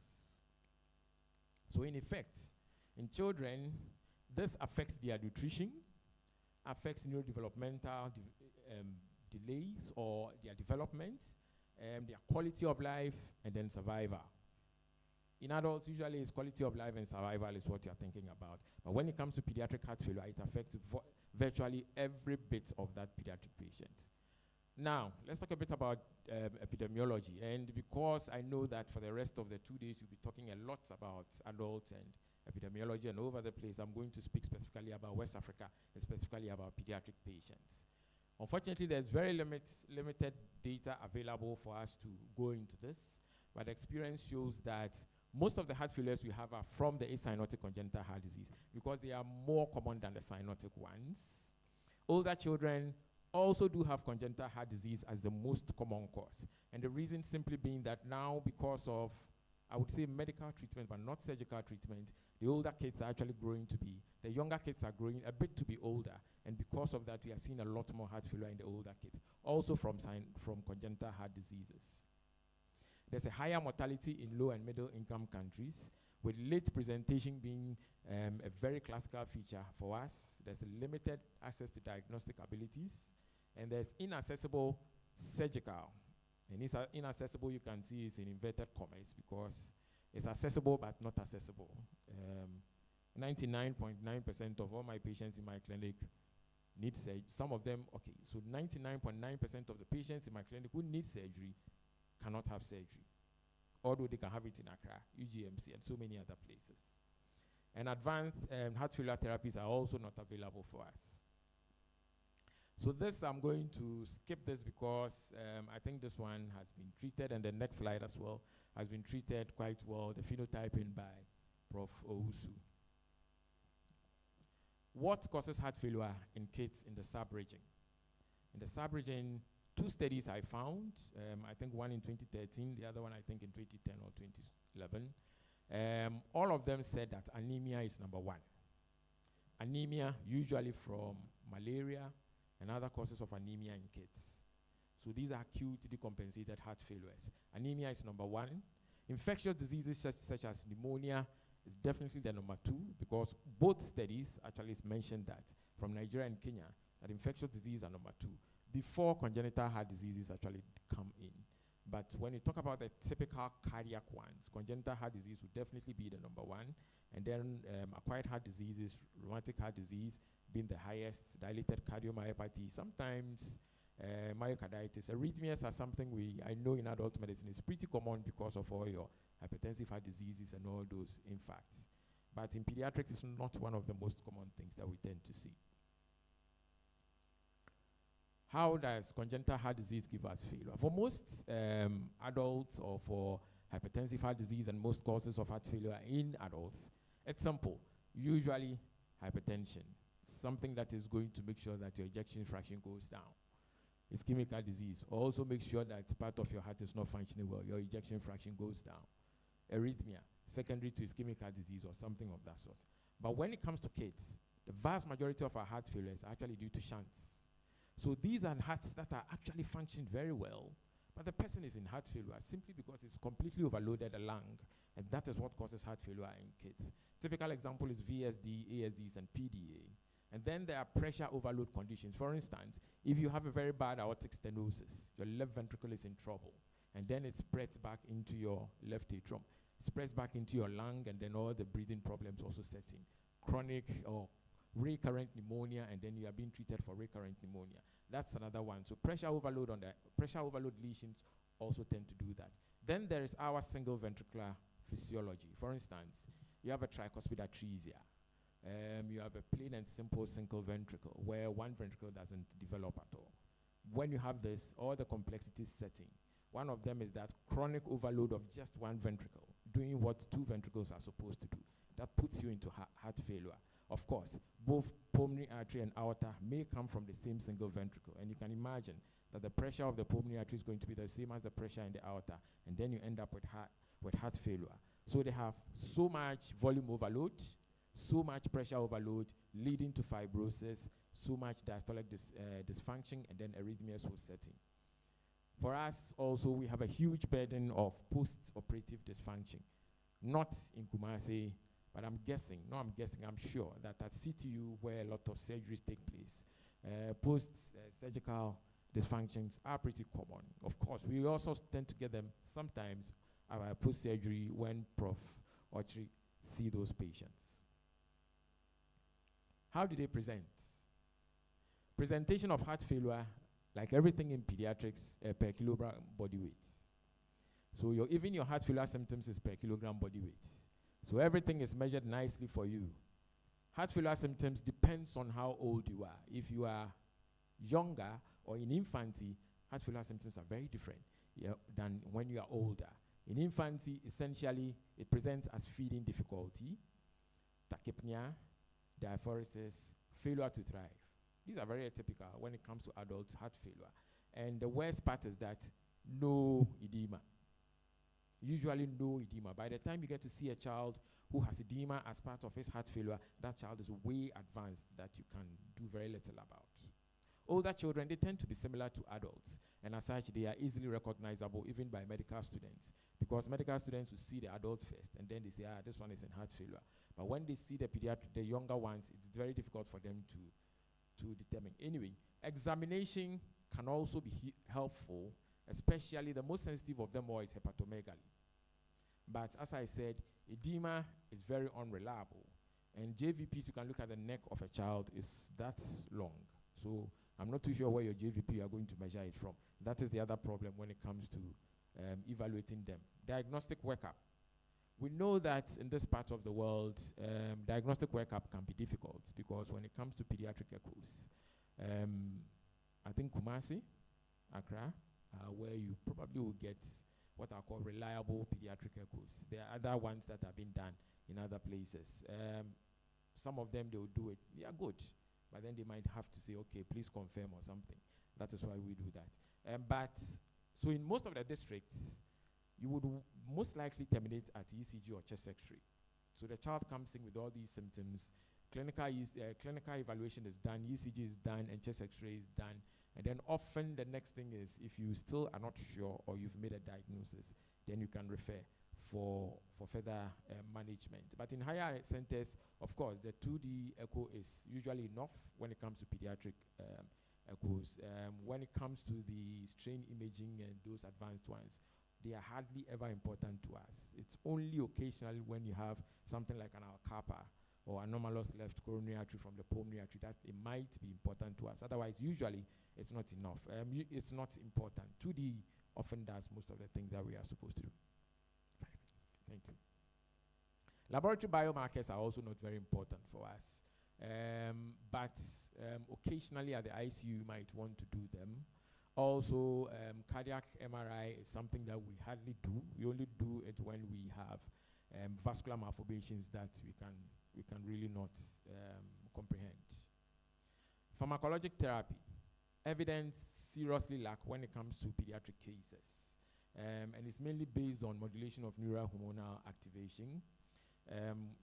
So in effect, in children, this affects their nutrition, affects neurodevelopmental delays or their development, their quality of life, and then survival. In adults, usually it's quality of life and survival is what you're thinking about. But when it comes to pediatric heart failure, it affects virtually every bit of that pediatric patient. Now, let's talk a bit about epidemiology. And because I know that for the rest of the 2 days, you'll be talking a lot about adults and epidemiology and over the place, I'm going to speak specifically about West Africa and specifically about pediatric patients. Unfortunately, there's very limited data available for us to go into this, but experience shows that most of the heart failures we have are from the acyanotic congenital heart disease because they are more common than the cyanotic ones. Older children also do have congenital heart disease as the most common cause. And the reason simply being that now, because of, I would say, medical treatment, but not surgical treatment, the older kids are actually growing to be, the younger kids are growing a bit to be older. And because of that, we are seeing a lot more heart failure in the older kids, also from congenital heart diseases. There's a higher mortality in low and middle income countries, with late presentation being a very classical feature for us. There's a limited access to diagnostic abilities, and there's inaccessible surgical. And it's inaccessible, you can see, is in inverted commas because it's accessible but not accessible. 99.9% of all my patients in my clinic need surgery. Some of them, okay, so 99.9% of the patients in my clinic who need surgery cannot have surgery, although they can have it in Accra, UGMC, and so many other places. And advanced heart failure therapies are also not available for us. So this, I'm going to skip this because I think this one has been treated, and the next slide as well has been treated quite well, the phenotyping by Prof. Owusu. What causes heart failure in kids in the sub-region? In the sub-region, 2 studies I found, I think one in 2013, the other one I think in 2010 or 2011. All of them said that anemia is number 1. Anemia usually from malaria and other causes of anemia in kids. So these are acute decompensated heart failures. Anemia is number 1. Infectious diseases such as pneumonia is definitely the number 2, because both studies actually mentioned that from Nigeria and Kenya, that infectious disease are number 2, before congenital heart diseases actually come in. But when you talk about the typical cardiac ones, congenital heart disease would definitely be the number 1, and then acquired heart diseases, rheumatic heart disease being the highest, dilated cardiomyopathy, sometimes myocarditis. Arrhythmias are something I know in adult medicine is pretty common because of all your hypertensive heart diseases and all those infarcts. But in pediatrics, it's not one of the most common things that we tend to see. How does congenital heart disease give us failure? For most adults, or for hypertensive heart disease and most causes of heart failure in adults, it's simple. Usually hypertension, something that is going to make sure that your ejection fraction goes down. Ischemic heart disease also makes sure that part of your heart is not functioning well, your ejection fraction goes down. Arrhythmia, secondary to ischemic heart disease or something of that sort. But when it comes to kids, the vast majority of our heart failures are actually due to shunts. So these are hearts that are actually functioning very well, but the person is in heart failure simply because it's completely overloaded the lung, and that is what causes heart failure in kids. Typical example is VSD, ASDs, and PDA. And then there are pressure overload conditions. For instance, if you have a very bad aortic stenosis, your left ventricle is in trouble, and then it spreads back into your left atrium, spreads back into your lung, and then all the breathing problems also set in. Chronic or recurrent pneumonia, and then you are being treated for recurrent pneumonia. That's another one. So pressure overload lesions also tend to do that. Then there is our single ventricular physiology. For instance, you have a tricuspid atresia. You have a plain and simple single ventricle where one ventricle doesn't develop at all. When you have this, all the complexities setting. One of them is that chronic overload of just one ventricle, doing what 2 ventricles are supposed to do. That puts you into heart failure. Of course, both pulmonary artery and aorta may come from the same single ventricle, and you can imagine that the pressure of the pulmonary artery is going to be the same as the pressure in the aorta, and then you end up with heart failure. So they have so much volume overload, so much pressure overload, leading to fibrosis, so much diastolic dysfunction, and then arrhythmias will set in. For us also, we have a huge burden of post-operative dysfunction, not in Kumasi, but I'm sure that at CTU, where a lot of surgeries take place, post-surgical dysfunctions are pretty common. Of course, we also tend to get them sometimes post-surgery when Prof. Ochri see those patients. How do they present? Presentation of heart failure, like everything in pediatrics, per kilogram body weight. So even your heart failure symptoms is per kilogram body weight. So everything is measured nicely for you. Heart failure symptoms depends on how old you are. If you are younger or in infancy, heart failure symptoms are very different than when you are older. In infancy, essentially, it presents as feeding difficulty, tachypnea, diaphoresis, failure to thrive. These are very atypical when it comes to adult heart failure. And the worst part is that no edema. Usually no edema. By the time you get to see a child who has edema as part of his heart failure, that child is way advanced that you can do very little about. Older children, they tend to be similar to adults, and as such, they are easily recognizable even by medical students, because medical students will see the adult first, and then they say, this one is in heart failure. But when they see the younger ones, it's very difficult for them to determine. Anyway, examination can also be helpful, especially the most sensitive of them all is hepatomegaly. But as I said, edema is very unreliable. And JVPs, you can look at the neck of a child, is that long. So I'm not too sure where your JVP you are going to measure it from. That is the other problem when it comes to evaluating them. Diagnostic workup. We know that in this part of the world, diagnostic workup can be difficult because when it comes to pediatric echoes, I think Kumasi, Accra, where you probably will get what are called reliable pediatric echoes. There are other ones that have been done in other places. Some of them, they will do it. They are good. But then they might have to say, okay, please confirm or something. That is why we do that. So in most of the districts, you would most likely terminate at ECG or chest X-ray. So the child comes in with all these symptoms. Clinical evaluation is done, ECG is done, and chest X-ray is done. And then often the next thing is, if you still are not sure or you've made a diagnosis, then you can refer for further management. But in higher centers, of course, the 2D echo is usually enough when it comes to pediatric echoes. When it comes to the strain imaging and those advanced ones, they are hardly ever important to us. It's only occasionally when you have something like an Alcapa or anomalous left coronary artery from the pulmonary artery that it might be important to us. Otherwise, usually, it's not enough. It's not important. 2D often does most of the things that we are supposed to do. 5 minutes. Thank you. Laboratory biomarkers are also not very important for us. But occasionally at the ICU, you might want to do them. Also, cardiac MRI is something that we hardly do. We only do it when we have vascular malformations that we can really not comprehend. Pharmacologic therapy. Evidence seriously lack when it comes to pediatric cases. And it's mainly based on modulation of neural hormonal activation.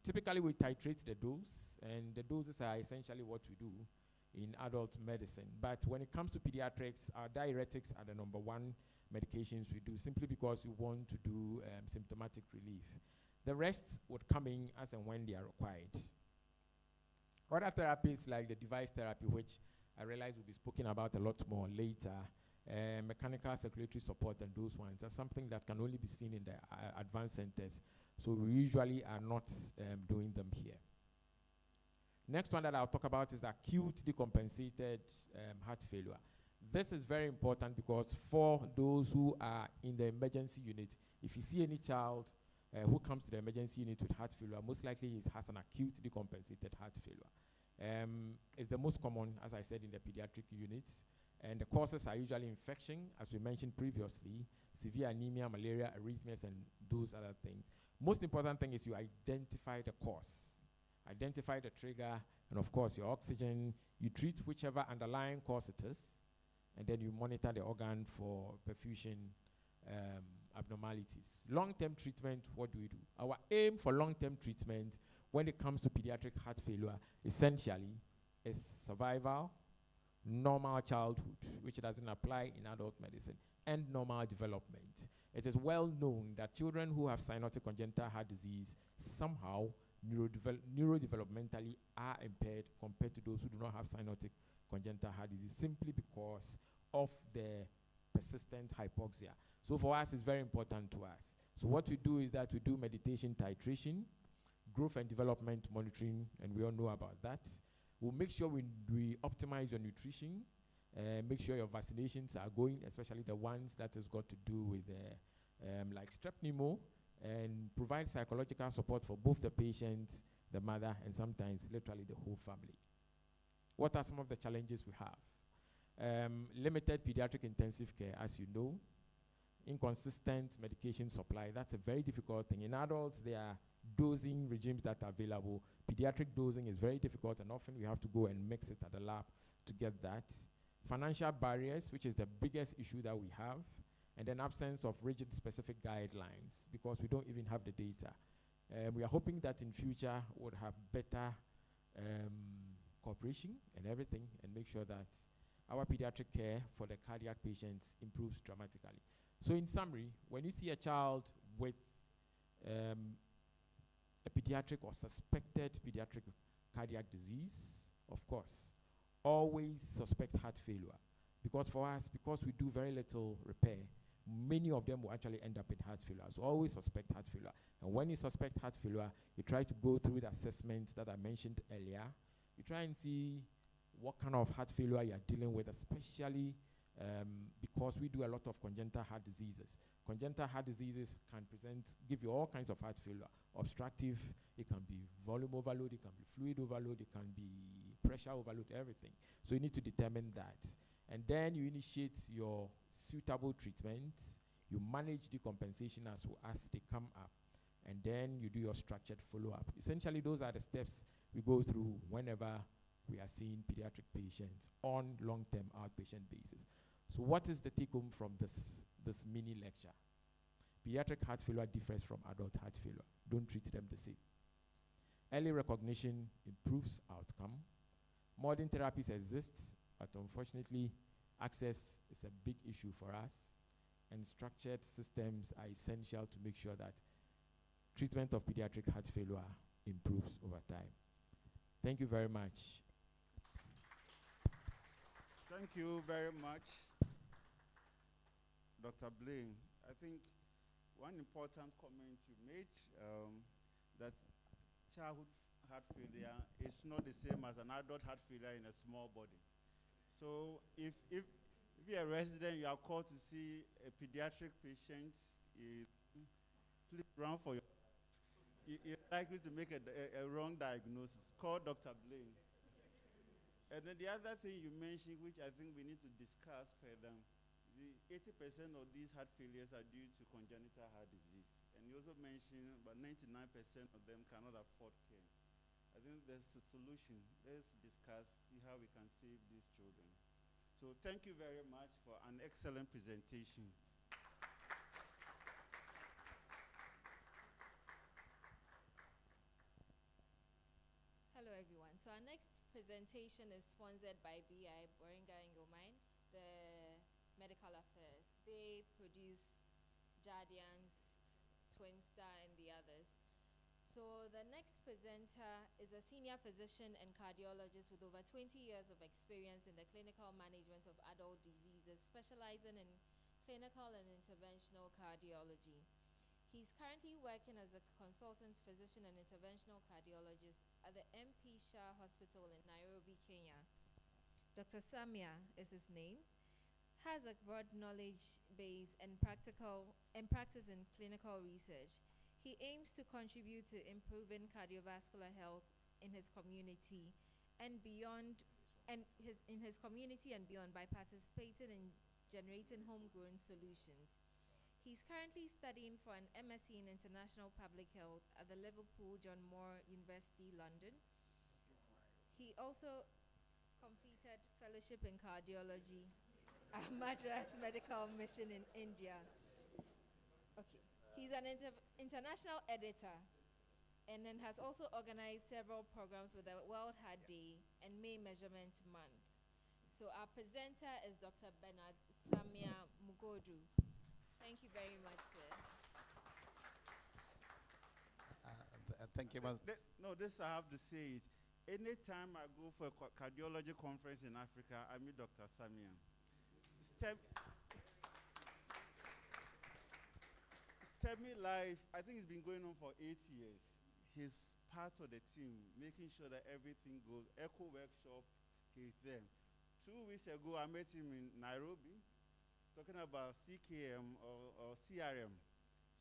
Typically, we titrate the dose, and the doses are essentially what we do in adult medicine. But when it comes to pediatrics, our diuretics are the number one medications we do, simply because we want to do symptomatic relief. The rest would come in as and when they are required. Other therapies like the device therapy, which I realize will be spoken about a lot more later, mechanical circulatory support and those ones are something that can only be seen in the advanced centers. So we usually are not doing them here. Next one that I'll talk about is acute decompensated heart failure. This is very important because for those who are in the emergency unit, if you see any child who comes to the emergency unit with heart failure, most likely he has an acute decompensated heart failure. It's the most common, as I said, in the pediatric units. And the causes are usually infection, as we mentioned previously, severe anemia, malaria, arrhythmias, and those other things. Most important thing is you identify the cause. Identify the trigger, and of course, your oxygen. You treat whichever underlying cause it is, and then you monitor the organ for perfusion abnormalities. Long-term treatment, what do we do? Our aim for long-term treatment when it comes to pediatric heart failure, essentially, is survival, normal childhood, which doesn't apply in adult medicine, and normal development. It is well known that children who have cyanotic congenital heart disease somehow neurodevelopmentally are impaired compared to those who do not have cyanotic congenital heart disease, simply because of the persistent hypoxia. So for us, it's very important to us. So what we do is that we do meditation titration, growth and development monitoring, and we all know about that. We'll make sure we optimize your nutrition, make sure your vaccinations are going, especially the ones that has got to do with like strep pneumo, and provide psychological support for both the patient, the mother, and sometimes literally the whole family. What are some of the challenges we have? Limited pediatric intensive care, as you know. Inconsistent medication supply, that's a very difficult thing. In adults, there are dosing regimes that are available. Pediatric dosing is very difficult, and often we have to go and mix it at the lab to get that. Financial barriers, which is the biggest issue that we have, and then absence of rigid specific guidelines, because we don't even have the data. We are hoping that in future we'll have better cooperation and everything, and make sure that our pediatric care for the cardiac patients improves dramatically. So in summary, when you see a child with a pediatric or suspected pediatric cardiac disease, of course, always suspect heart failure. Because for us, because we do very little repair, many of them will actually end up in heart failure. So always suspect heart failure. And when you suspect heart failure, you try to go through the assessment that I mentioned earlier. You try and see what kind of heart failure you are dealing with, especially because we do a lot of congenital heart diseases. Congenital heart diseases can give you all kinds of heart failure. Obstructive, it can be volume overload, it can be fluid overload, it can be pressure overload, everything. So you need to determine that. And then you initiate your suitable treatment, you manage decompensation as they come up, and then you do your structured follow-up. Essentially, those are the steps we go through whenever we are seeing pediatric patients on long-term outpatient basis. So what is the take-home from this mini lecture? Pediatric heart failure differs from adult heart failure. Don't treat them the same. Early recognition improves outcome. Modern therapies exist, but unfortunately, access is a big issue for us, and structured systems are essential to make sure that treatment of pediatric heart failure improves over time. Thank you very much. Thank you very much, Dr. Blaine. I think one important comment you made, that childhood heart failure is not the same as an adult heart failure in a small body. So if you're a resident, you are called to see a pediatric patient, please run for your life. You're likely to make a wrong diagnosis. Call Dr. Blaine. And then the other thing you mentioned, which I think we need to discuss further, the 80% of these heart failures are due to congenital heart disease. And you also mentioned about 99% of them cannot afford care. I think there's a solution. Let's discuss, see how we can save these children. So thank you very much for an excellent presentation. Hello, everyone. So our next presentation is sponsored by BI, Boringa Ingomine, the Medical Affairs. They produce Jardiance, Twinstar, and the others. So the next presenter is a senior physician and cardiologist with over 20 years of experience in the clinical management of adult diseases, specializing in clinical and interventional cardiology. He's currently working as a consultant physician and interventional cardiologist at the MP Shah Hospital in Nairobi, Kenya. Dr. Samia is his name, has a broad knowledge base and practice in clinical research. He aims to contribute to improving cardiovascular health in his community and beyond, in his community and beyond, by participating in generating homegrown solutions. He's currently studying for an MSc in International Public Health at the Liverpool John Moore University, London. He also completed fellowship in cardiology at Madras Medical Mission in India. Okay. He's an international editor and then has also organized several programs with the World Heart Day and May Measurement Month. So our presenter is Dr. Bernard Samia Mugodu. Thank you very much, sir. Thank you, Master. This I have to say it. Anytime I go for a cardiology conference in Africa, I meet Dr. Samia. STEMI Life, I think it's been going on for 8 years. He's part of the team, making sure that everything goes. Echo workshop, he's there. 2 weeks ago, I met him in Nairobi, talking about CKM or CRM.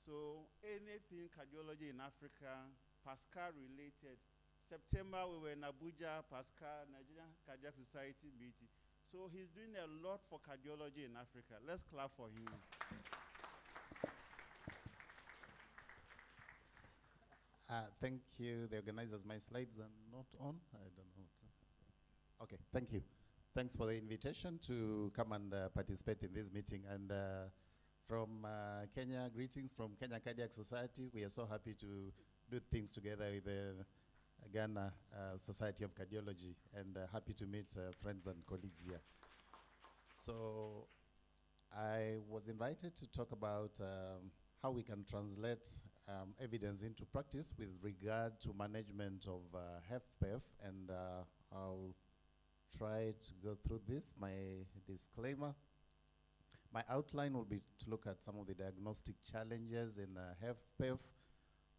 So anything cardiology in Africa, Pascal related. September, we were in Abuja, Pascal, Nigerian Cardiac Society meeting. So he's doing a lot for cardiology in Africa. Let's clap for him. Thank you, the organizers. My slides are not on. I don't know. Okay, thank you. Thanks for the invitation to come and participate in this meeting. And from Kenya, greetings from Kenya Cardiac Society. We are so happy to do things together with the Ghana Society of Cardiology, and happy to meet friends and colleagues here. So I was invited to talk about how we can translate evidence into practice with regard to management of HFpEF, and I'll try to go through this, my disclaimer. My outline will be to look at some of the diagnostic challenges in HFpEF,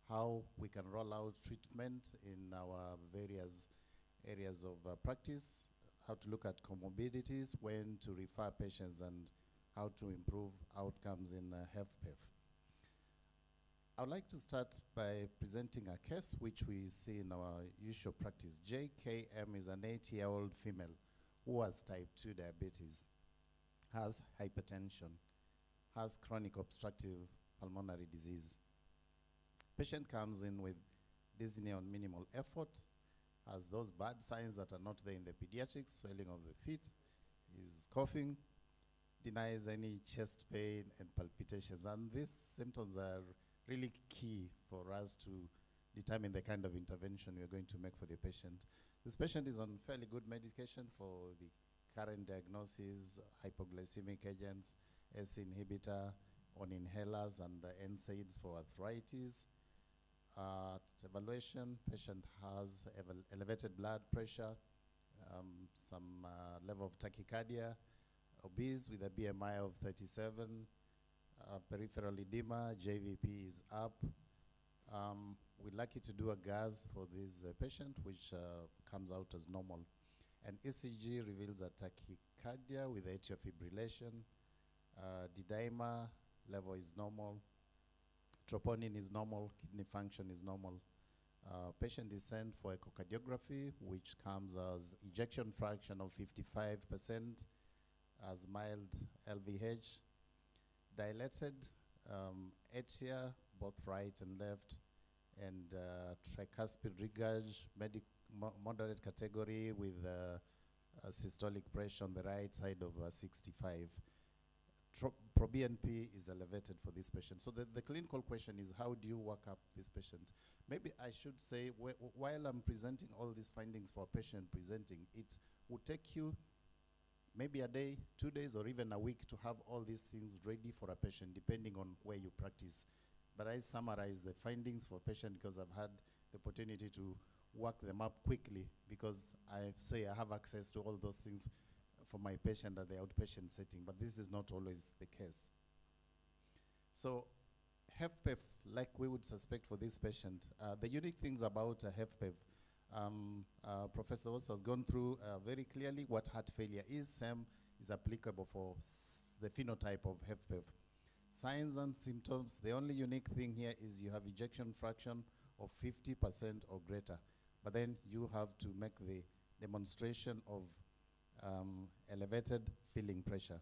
how we can roll out treatment in our various areas of practice, how to look at comorbidities, when to refer patients, and how to improve outcomes in HFpEF. I would like to start by presenting a case which we see in our usual practice. JKM is an 80-year-old female who has type 2 diabetes, has hypertension, has chronic obstructive pulmonary disease. Patient comes in with dyspnea on minimal effort, has those bad signs that are not there in the pediatrics, swelling of the feet, is coughing, denies any chest pain and palpitations. And these symptoms are really key for us to determine the kind of intervention we are going to make for the patient. This patient is on fairly good medication for the current diagnosis, hypoglycemic agents, S inhibitor, on inhalers, and NSAIDs for arthritis. At evaluation, patient has elevated blood pressure, some level of tachycardia, obese with a BMI of 37, peripheral edema, JVP is up. We're lucky to do a gas for this patient, which comes out as normal. And ECG reveals a tachycardia with atrial fibrillation. D-dimer level is normal. Troponin is normal. Kidney function is normal. Patient is sent for echocardiography, which comes as ejection fraction of 55%, as mild LVH. Dilated atria, both right and left, and tricuspid regurg, moderate category with a systolic pressure on the right side of 65. ProBNP is elevated for this patient. So the clinical question is, how do you work up this patient? Maybe I should say, while I'm presenting all these findings for a patient presenting, it would take you maybe a day, 2 days, or even a week to have all these things ready for a patient, depending on where you practice. But I summarize the findings for patient because I've had the opportunity to work them up quickly, because I say I have access to all those things for my patient at the outpatient setting, but this is not always the case. So HFpEF, like we would suspect for this patient, the unique things about HFpEF, Professor Oss has gone through very clearly what heart failure is. Same is applicable for the phenotype of HFpEF. Signs and symptoms, the only unique thing here is you have ejection fraction of 50% or greater, but then you have to make the demonstration of elevated filling pressure.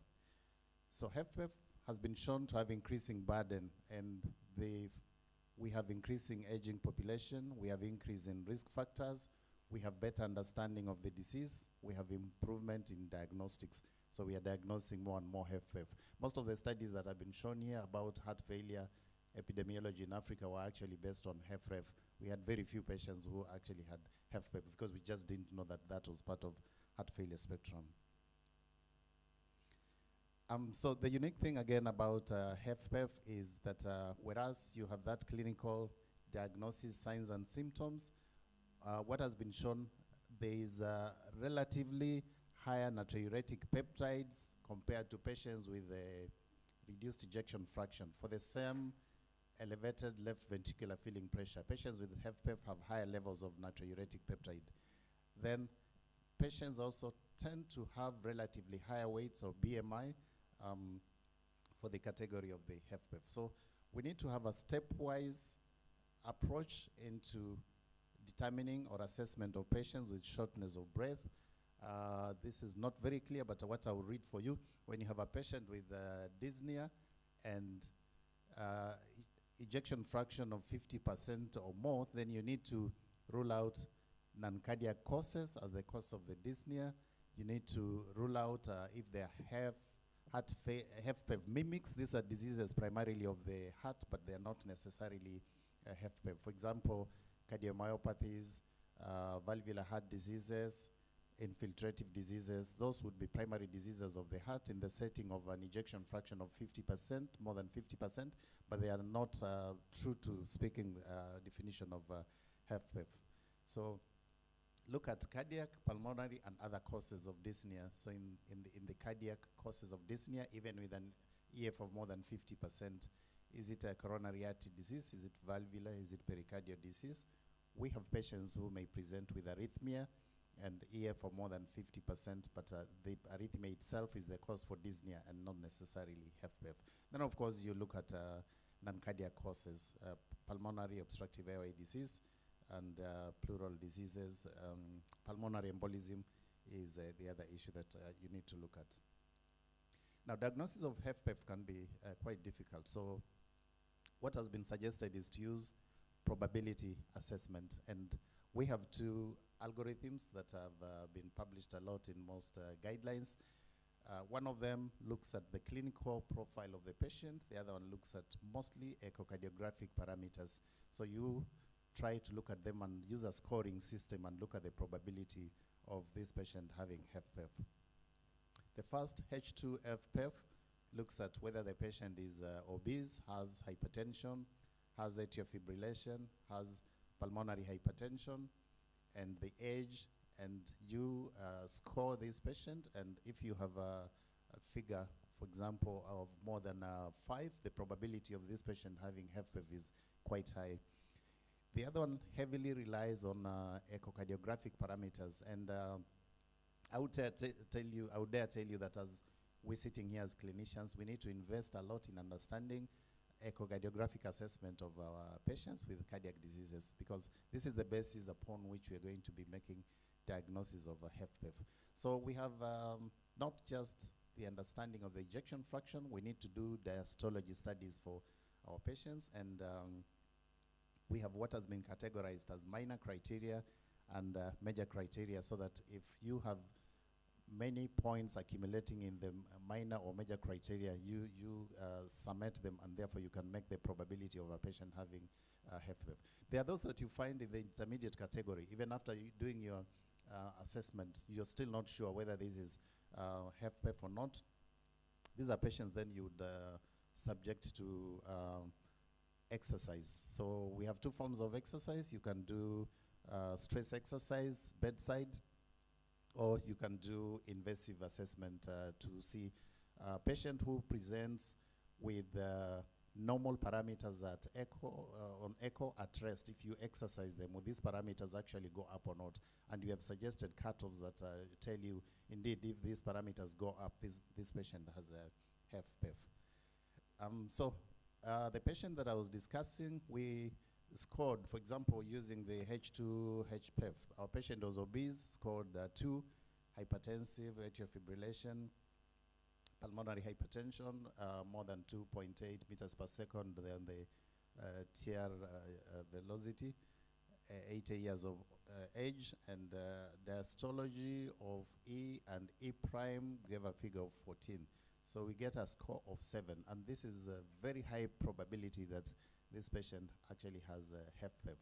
So HFpEF has been shown to have increasing burden, and we have increasing aging population, we have increase in risk factors, we have better understanding of the disease, we have improvement in diagnostics. So we are diagnosing more and more HFpEF. Most of the studies that have been shown here about heart failure epidemiology in Africa were actually based on HFrEF. We had very few patients who actually had HFpEF because we just didn't know that that was part of heart failure spectrum. So the unique thing again about HFpEF is that whereas you have that clinical diagnosis, signs and symptoms, what has been shown, there is relatively higher natriuretic peptides compared to patients with a reduced ejection fraction. For the same elevated left ventricular filling pressure, patients with HFpEF have higher levels of natriuretic peptide. Then patients also tend to have relatively higher weights or BMI for the category of the HFpEF. So we need to have a stepwise approach into determining or assessment of patients with shortness of breath. This is not very clear, but what I will read for you, when you have a patient with dyspnea and ejection fraction of 50% or more, then you need to rule out non-cardiac causes as the cause of the dyspnea. You need to rule out if they have HFpEF mimics. These are diseases primarily of the heart, but they are not necessarily HFpEF. For example, cardiomyopathies, valvular heart diseases, infiltrative diseases, those would be primary diseases of the heart in the setting of an ejection fraction of 50%, more than 50%, but they are not true to speaking definition of HFpEF. So look at cardiac, pulmonary, and other causes of dyspnea. So in the cardiac causes of dyspnea, even with an EF of more than 50%, is it a coronary artery disease? Is it valvular? Is it pericardial disease? We have patients who may present with arrhythmia and EF of more than 50%, but the arrhythmia itself is the cause for dyspnea and not necessarily HFpEF. Then, of course, you look at non-cardiac causes, pulmonary obstructive airway disease, and pleural diseases. Pulmonary embolism is the other issue that you need to look at. Now, diagnosis of HFpEF can be quite difficult. So what has been suggested is to use probability assessment. And we have two algorithms that have been published a lot in most guidelines. One of them looks at the clinical profile of the patient. The other one looks at mostly echocardiographic parameters. So you try to look at them and use a scoring system and look at the probability of this patient having HFpEF. The first H2FPEF looks at whether the patient is obese, has hypertension, has atrial fibrillation, has pulmonary hypertension, and the age, and you score this patient, and if you have a figure, for example, of more than 5, the probability of this patient having HFpEF is quite high. The other one heavily relies on echocardiographic parameters, and I would dare tell you that as we're sitting here as clinicians, we need to invest a lot in understanding echocardiographic assessment of our patients with cardiac diseases, because this is the basis upon which we are going to be making diagnosis of a HFpEF. So we have not just the understanding of the ejection fraction, we need to do diastology studies for our patients, and we have what has been categorized as minor criteria and major criteria, so that if you have many points accumulating in the minor or major criteria, you summate them, and therefore you can make the probability of a patient having HFpEF. There are those that you find in the intermediate category. Even after doing your assessment, you're still not sure whether this is HFpEF or not. These are patients then you would subject to exercise. So we have two forms of exercise. You can do stress exercise bedside, or you can do invasive assessment to see a patient who presents with normal parameters at echo, on echo at rest. If you exercise them, will these parameters actually go up or not? And we have suggested cutoffs that tell you, indeed, if these parameters go up, this patient has a HFpEF. So the patient that I was discussing, we scored, for example, using the H2HPEF. Our patient was obese, scored 2, hypertensive, atrial fibrillation, pulmonary hypertension, more than 2.8 meters per second, then the TR velocity, 80 years of age, and diastology of E and E prime gave a figure of 14. So we get a score of 7, and this is a very high probability that this patient actually has a HFpEF.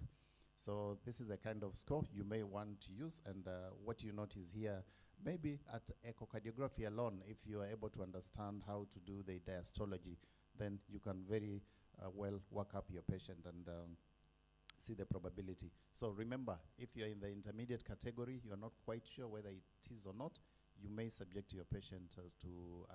So this is the kind of score you may want to use, and what you notice here, maybe at echocardiography alone, if you are able to understand how to do the diastology, then you can very well work up your patient and see the probability. So remember, if you're in the intermediate category, you're not quite sure whether it is or not, you may subject your patient to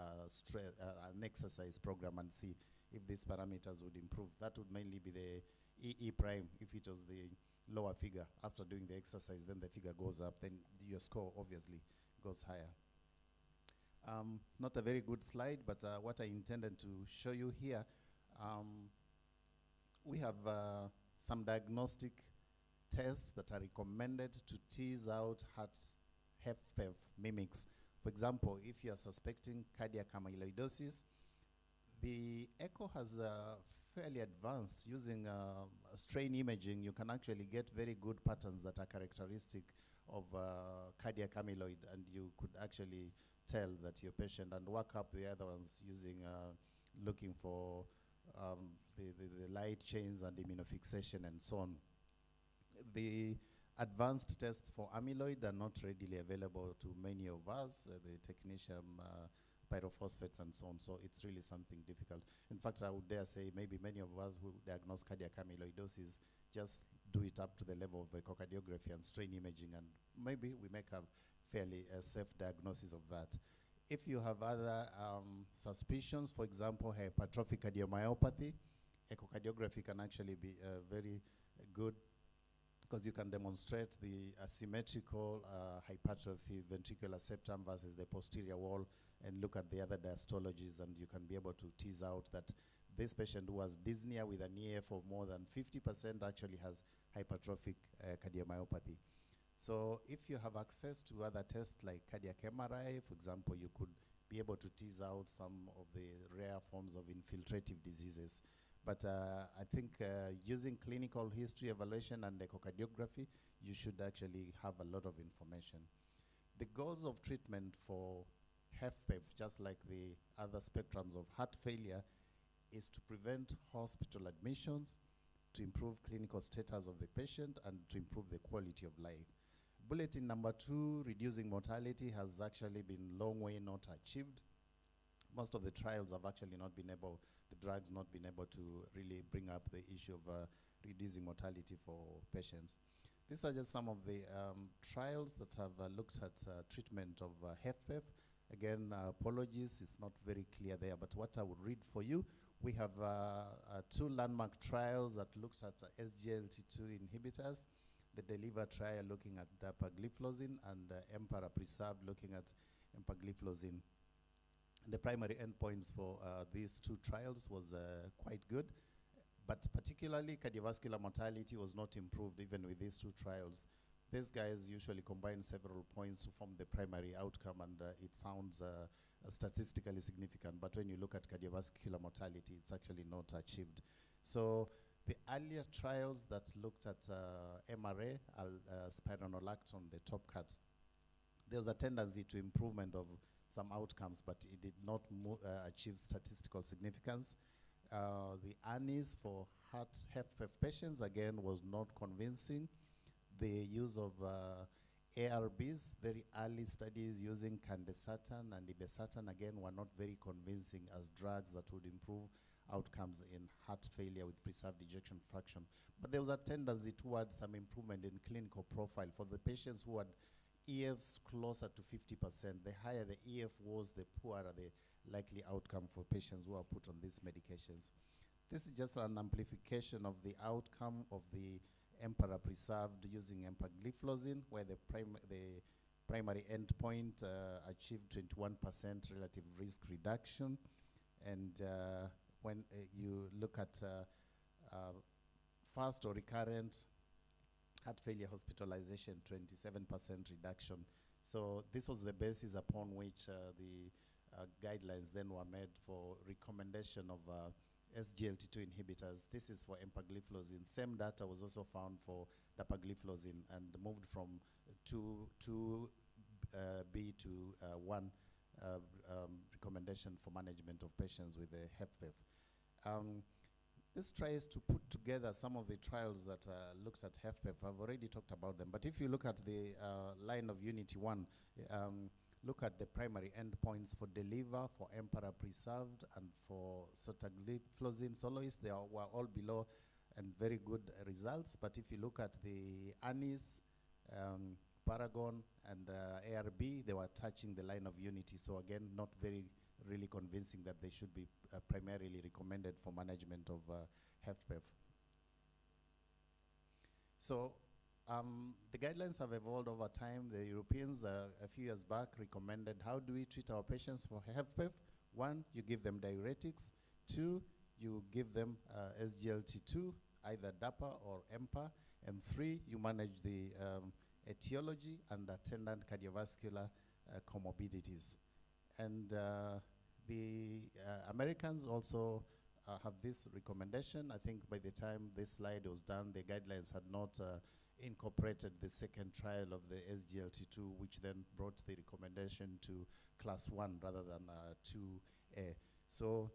an exercise program and see if these parameters would improve. That would mainly be the E prime. If it was the lower figure, after doing the exercise, then the figure goes up, then your score obviously goes higher. Not a very good slide, but what I intended to show you here, we have some diagnostic tests that are recommended to tease out heart HFpEF mimics. For example, if you are suspecting cardiac amyloidosis, the echo has fairly advanced. Using strain imaging, you can actually get very good patterns that are characteristic of cardiac amyloid, and you could actually tell that your patient, and work up the other ones using looking for the light chains and immunofixation and so on. The advanced tests for amyloid are not readily available to many of us, the technetium, pyrophosphates and so on, so it's really something difficult. In fact, I would dare say maybe many of us who diagnose cardiac amyloidosis just do it up to the level of echocardiography and strain imaging, and maybe we make a fairly safe diagnosis of that. If you have other suspicions, for example, hypertrophic cardiomyopathy, echocardiography can actually be very good, because you can demonstrate the asymmetrical hypertrophy ventricular septum versus the posterior wall, and look at the other diastologies, and you can be able to tease out that this patient who has dyspnea with an EF of more than 50% actually has hypertrophic cardiomyopathy. So if you have access to other tests like cardiac MRI, for example, you could be able to tease out some of the rare forms of infiltrative diseases. But I think using clinical history evaluation and echocardiography, you should actually have a lot of information. The goals of treatment for HFpEF, just like the other spectrums of heart failure, is to prevent hospital admissions, to improve clinical status of the patient, and to improve the quality of life. Bulletin number 2, reducing mortality, has actually been long way not achieved. Most of the trials have actually not been able, the drugs not been able to really bring up the issue of reducing mortality for patients. These are just some of the trials that have looked at treatment of HFpEF. Again, apologies, it's not very clear there, but what I would read for you, we have 2 landmark trials that looked at SGLT2 inhibitors, the DELIVER trial looking at dapagliflozin, and EMPEROR Preserved looking at empagliflozin. The primary endpoints for these 2 trials was quite good, but particularly cardiovascular mortality was not improved even with these 2 trials. These guys usually combine several points to form the primary outcome, and it sounds statistically significant, but when you look at cardiovascular mortality, it's actually not achieved. So the earlier trials that looked at MRA, spironolactone, the top cut, there's a tendency to improvement of some outcomes, but it did not achieve statistical significance. The ANIS for HFpEF patients, again, was not convincing. The use of ARBs, very early studies using candesartan and irbesartan, again, were not very convincing as drugs that would improve outcomes in heart failure with preserved ejection fraction. But there was a tendency towards some improvement in clinical profile for the patients who had EFs closer to 50%. The higher the EF was, the poorer the likely outcome for patients who are put on these medications. This is just an amplification of the outcome of the EMPEROR Preserved using empagliflozin, where the primary endpoint achieved 21% relative risk reduction. And when you look at fast or recurrent heart failure hospitalization, 27% reduction. So this was the basis upon which the guidelines then were made for recommendation of SGLT2 inhibitors. This is for empagliflozin. Same data was also found for dapagliflozin, and moved from 2B to 1 recommendation for management of patients with HFpEF. This tries to put together some of the trials that looked at HFpEF. I've already talked about them, but if you look at the line of Unity 1, look at the primary endpoints for DELIVER, for EMPEROR Preserved, and for sotagliflozin soloist. They were all below and very good results. But if you look at the ANIS, Paragon, and ARB, they were touching the line of Unity. So again, not very really convincing that they should be primarily recommended for management of HFpEF. So the guidelines have evolved over time. The Europeans a few years back recommended how do we treat our patients for HFpEF. 1, you give them diuretics. 2, you give them SGLT2, either DAPA or EMPA. And 3, you manage the etiology and attendant cardiovascular comorbidities. And the Americans also have this recommendation. I think by the time this slide was done, the guidelines had not incorporated the second trial of the SGLT2, which then brought the recommendation to class 1 rather than 2A. So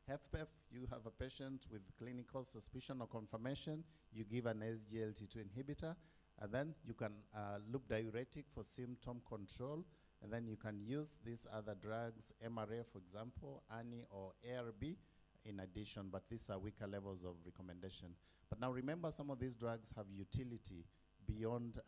HFpEF, you have a patient with clinical suspicion or confirmation, you give an SGLT2 inhibitor, and then you can look diuretic for symptom control, and then you can use these other drugs, MRA, for example, ANI or ARB, in addition, but these are weaker levels of recommendation. But now remember, some of these drugs have utility beyond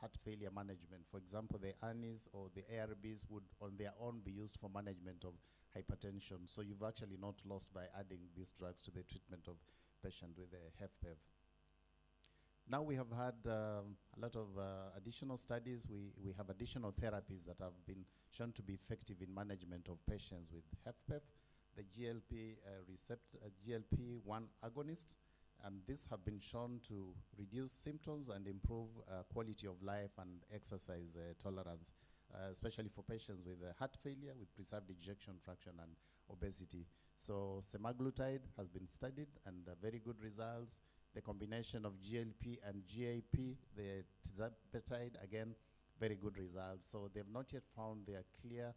heart failure management. For example, the ANIs or the ARBs would on their own be used for management of hypertension. So you've actually not lost by adding these drugs to the treatment of patient with a HFpEF. Now we have had a lot of additional studies. We have additional therapies that have been shown to be effective in management of patients with HFpEF, the GLP-1 agonists, and these have been shown to reduce symptoms and improve quality of life and exercise tolerance, especially for patients with heart failure, with preserved ejection fraction and obesity. So semaglutide has been studied and very good results. The combination of GLP and GAP, the tirzepatide, again, very good results. So they've not yet found their clear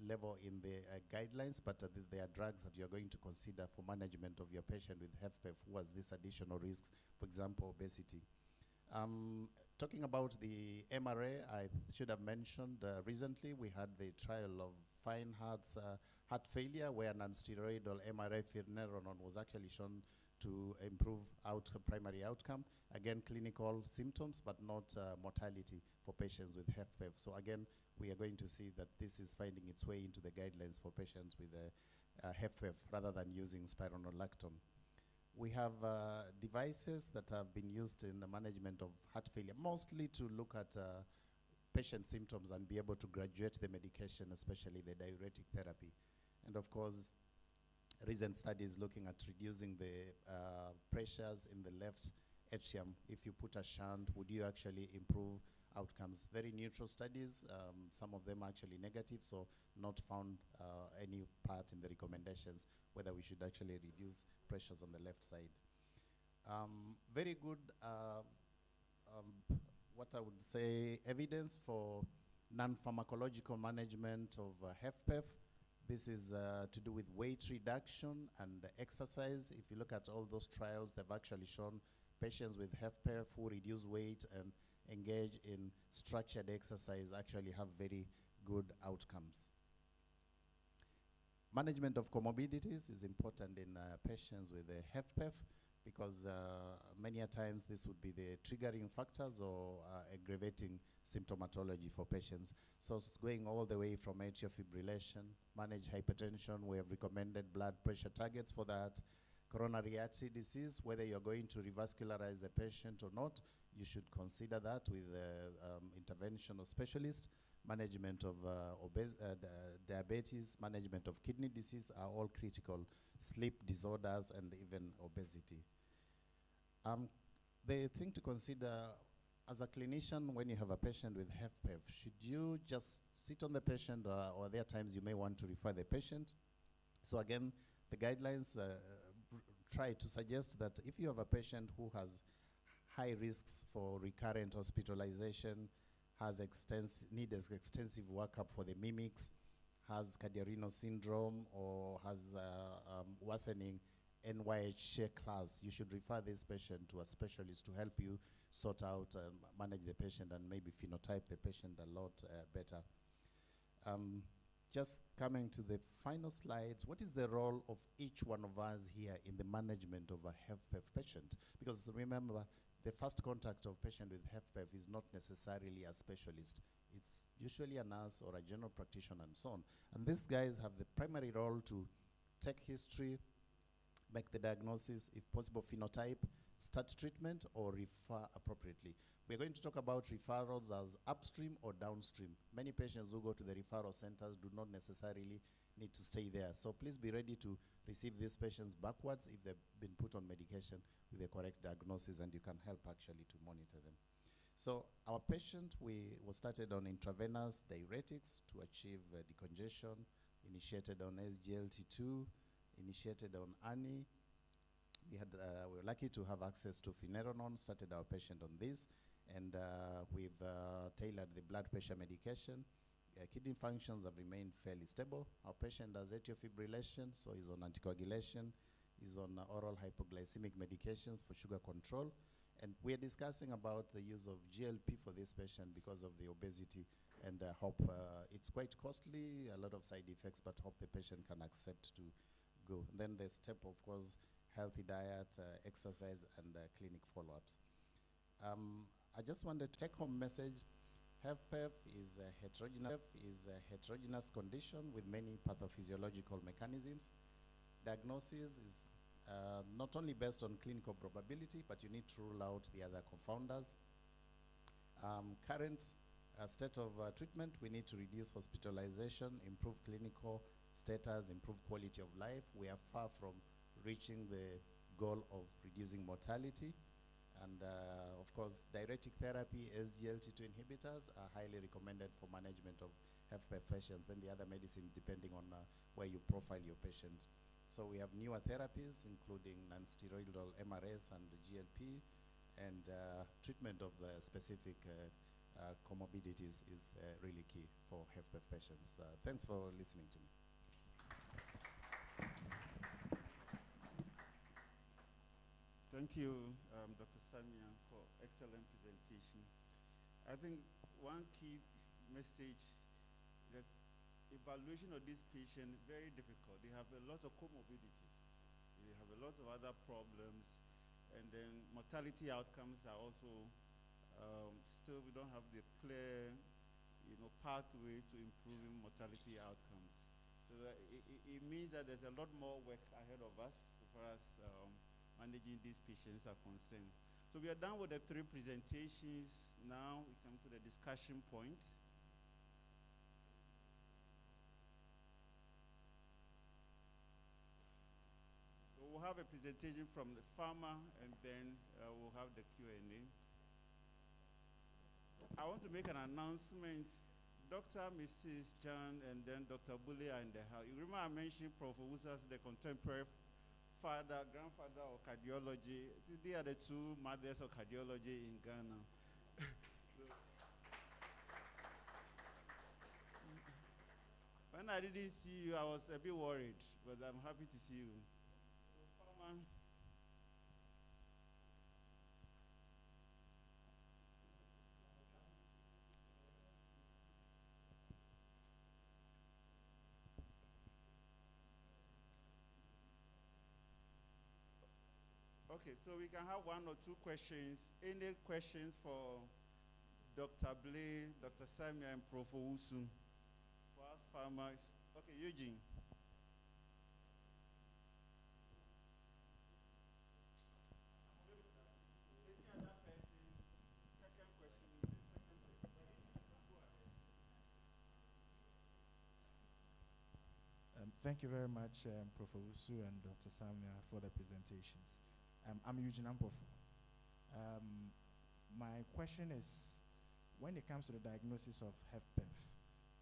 level in the guidelines, but they are drugs that you're going to consider for management of your patient with HFpEF who has these additional risks, for example, obesity. Talking about the MRA, I should have mentioned recently we had the trial of Fine Heart's heart failure, where non-steroidal MRA finerenone was actually shown to improve primary outcome. Again, clinical symptoms, but not mortality for patients with HFpEF. So again, we are going to see that this is finding its way into the guidelines for patients with HFpEF rather than using spironolactone. We have devices that have been used in the management of heart failure, mostly to look at patient symptoms and be able to graduate the medication, especially the diuretic therapy. And of course, recent studies looking at reducing the pressures in the left atrium. If you put a shunt, would you actually improve outcomes? Very neutral studies, some of them actually negative, so not found any part in the recommendations whether we should actually reduce pressures on the left side. Very good, what I would say, evidence for non-pharmacological management of HFpEF. This is to do with weight reduction and exercise. If you look at all those trials, they've actually shown patients with HFpEF who reduce weight and engage in structured exercise actually have very good outcomes. Management of comorbidities is important in patients with HFpEF because many a times this would be the triggering factors or aggravating symptomatology for patients. So it's going all the way from atrial fibrillation, manage hypertension. We have recommended blood pressure targets for that. Coronary artery disease, whether you're going to revascularize the patient or not, you should consider that with interventional specialist. Management of diabetes, management of kidney disease are all critical. Sleep disorders and even obesity. The thing to consider as a clinician when you have a patient with HFpEF, should you just sit on the patient or there are times you may want to refer the patient? So again, the guidelines try to suggest that if you have a patient who has high risks for recurrent hospitalization, needs extensive workup for the mimics, has cardiorenal syndrome, or has worsening NYH share class, you should refer this patient to a specialist to help you sort out and manage the patient and maybe phenotype the patient a lot better. Just coming to the final slides, what is the role of each one of us here in the management of a HFpEF patient? Because remember, the first contact of patient with HFpEF is not necessarily a specialist. It's usually a nurse or a general practitioner and so on. And these guys have the primary role to take history, make the diagnosis, if possible phenotype, start treatment, or refer appropriately. We're going to talk about referrals as upstream or downstream. Many patients who go to the referral centers do not necessarily need to stay there. So please be ready to receive these patients backwards if they've been put on medication with the correct diagnosis, and you can help actually to monitor them. So our patient, was started on intravenous diuretics to achieve decongestion, initiated on SGLT2, initiated on ANI. We were lucky to have access to finerenone, started our patient on this, and we've tailored the blood pressure medication. Kidney functions have remained fairly stable. Our patient has atrial fibrillation, so he's on anticoagulation, he's on oral hypoglycemic medications for sugar control, and we're discussing about the use of GLP for this patient because of the obesity, and hope it's quite costly, a lot of side effects, but hope the patient can accept to go. And then the step, of course, healthy diet, exercise, and clinic follow-ups. I just wanted to take home message. HFpEF is a heterogeneous condition with many pathophysiological mechanisms. Diagnosis is not only based on clinical probability, but you need to rule out the other confounders. Current state of treatment, we need to reduce hospitalization, improve clinical status, improve quality of life. We are far from reaching the goal of reducing mortality. And of course, diuretic therapy, SGLT2 inhibitors are highly recommended for management of HFpEF patients than the other medicine, depending on where you profile your patient. So we have newer therapies, including non-steroidal MRS and GLP, and treatment of the specific comorbidities is really key for HFpEF patients. Thanks for listening to me. Thank you, Dr. Samia, for excellent presentation. I think one key message that evaluation of this patient is very difficult. They have a lot of comorbidities. They have a lot of other problems, and then mortality outcomes are also still we don't have the clear, pathway to improving mortality outcomes. So it means that there's a lot more work ahead of us as far as managing these patients are concerned. So we are done with the 3 presentations. Now we come to the discussion point. So we'll have a presentation from the farmer, and then we'll have the Q&A. I want to make an announcement. Dr. Mrs. John and then Dr. Bule are in the house. You remember I mentioned Prof. Wusa's the contemporary grandfather of cardiology. See, they are the 2 mothers of cardiology in Ghana. When I didn't see you, I was a bit worried, but I'm happy to see you. So, Farmer. Okay, so we can have 1 or 2 questions. Any questions for Dr. Blay, Dr. Samia, and Prof. Owusu? For us farmers. Okay, Eugene. Thank you very much, Prof. Owusu and Dr. Samia, for the presentations. I'm Eugene Ampofu. My question is, when it comes to the diagnosis of HFpEF,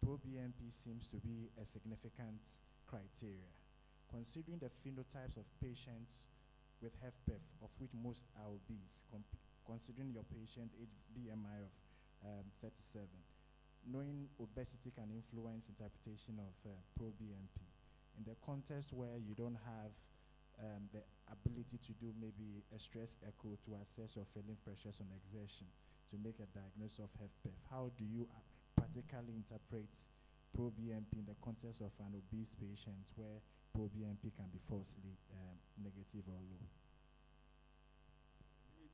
pro-BNP seems to be a significant criteria. Considering the phenotypes of patients with HFpEF, of which most are obese, considering your patient age BMI of 37, knowing obesity can influence interpretation of pro-BNP, in the context where you don't have the ability to do maybe a stress echo to assess your failing pressures on exertion to make a diagnosis of HFpEF. How do you practically interpret pro-BNP in the context of an obese patient where pro-BNP can be falsely negative or low?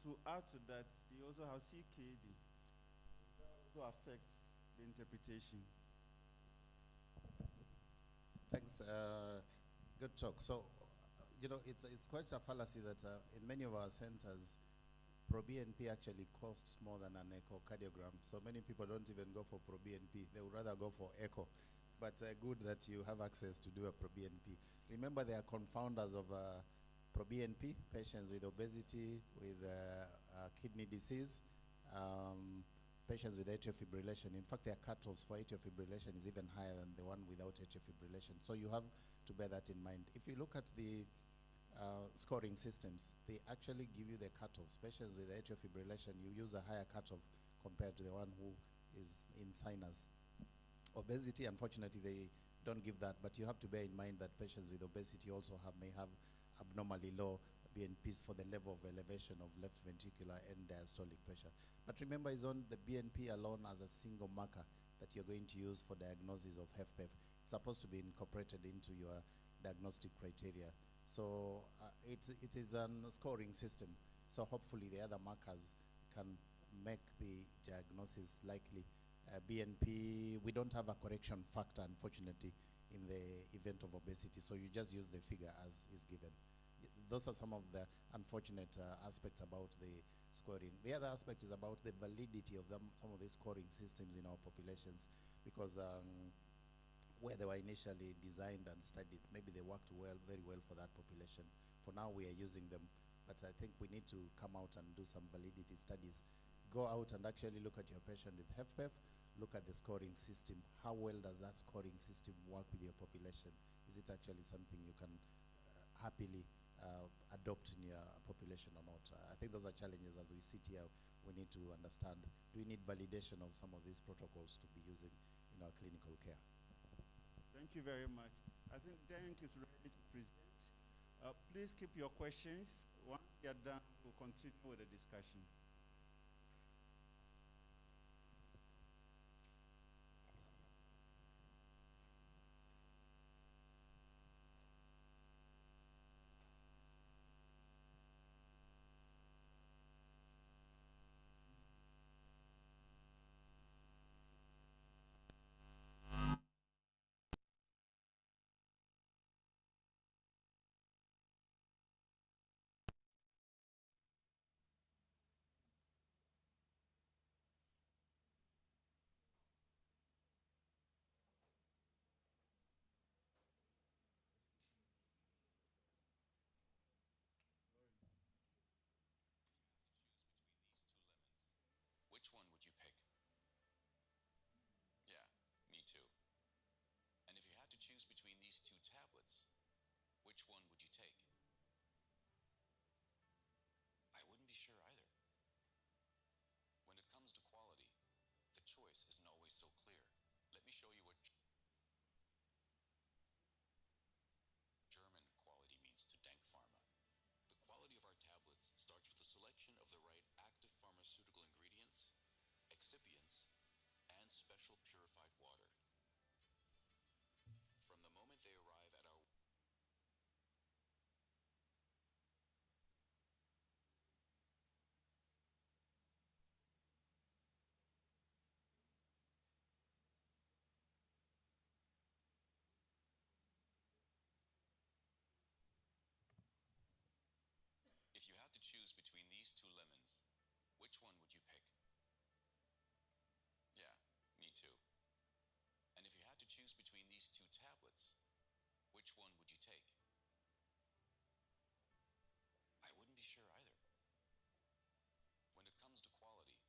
To add to that, we also have CKD. That also affects the interpretation. Thanks. Good talk. So, it's quite a fallacy that in many of our centers, pro-BNP actually costs more than an echocardiogram. So many people don't even go for pro-BNP. They would rather go for echo. But good that you have access to do a pro-BNP. Remember, there are confounders of pro-BNP, patients with obesity, with kidney disease, patients with atrial fibrillation. In fact, their cutoffs for atrial fibrillation is even higher than the one without atrial fibrillation. So you have to bear that in mind. If you look at the scoring systems, they actually give you the cutoffs. Patients with atrial fibrillation, you use a higher cutoff compared to the one who is in sinus. Obesity, unfortunately, they don't give that, but you have to bear in mind that patients with obesity also may have abnormally low BNPs for the level of elevation of left ventricular and diastolic pressure. But remember, it's on the BNP alone as a single marker that you're going to use for diagnosis of HFpEF. It's supposed to be incorporated into your diagnostic criteria. So it is a scoring system. So hopefully the other markers can make the diagnosis likely. BNP, we don't have a correction factor, unfortunately, in the event of obesity. So you just use the figure as is given. Those are some of the unfortunate aspects about the scoring. The other aspect is about the validity of some of the scoring systems in our populations, because where they were initially designed and studied, maybe they worked very well for that population. For now, we are using them, but I think we need to come out and do some validity studies. Go out and actually look at your patient with HFpEF, look at the scoring system. How well does that scoring system work with your population? Is it actually something you can happily adopt in your population or not? I think those are challenges as we sit here. We need to understand, do we need validation of some of these protocols to be using in our clinical care? Thank you very much. I think Denk is ready to present. Please keep your questions. Once we are done, we'll continue with the discussion. Which one would you pick? Yeah, me too. And if you had to choose between these two tablets, which one would you take? I wouldn't be sure either. When it comes to quality, the choice isn't always so clear. Let me show you what German quality means to Denk Pharma. The quality of our tablets starts with the selection of the right active pharmaceutical ingredients, excipients, and special purified water. From the moment they arrive at our If you had to choose between these two lemons, which one would you pick? Yeah, me too. And if you had to choose between these two tablets, which one would you take? I wouldn't be sure either. When it comes to quality,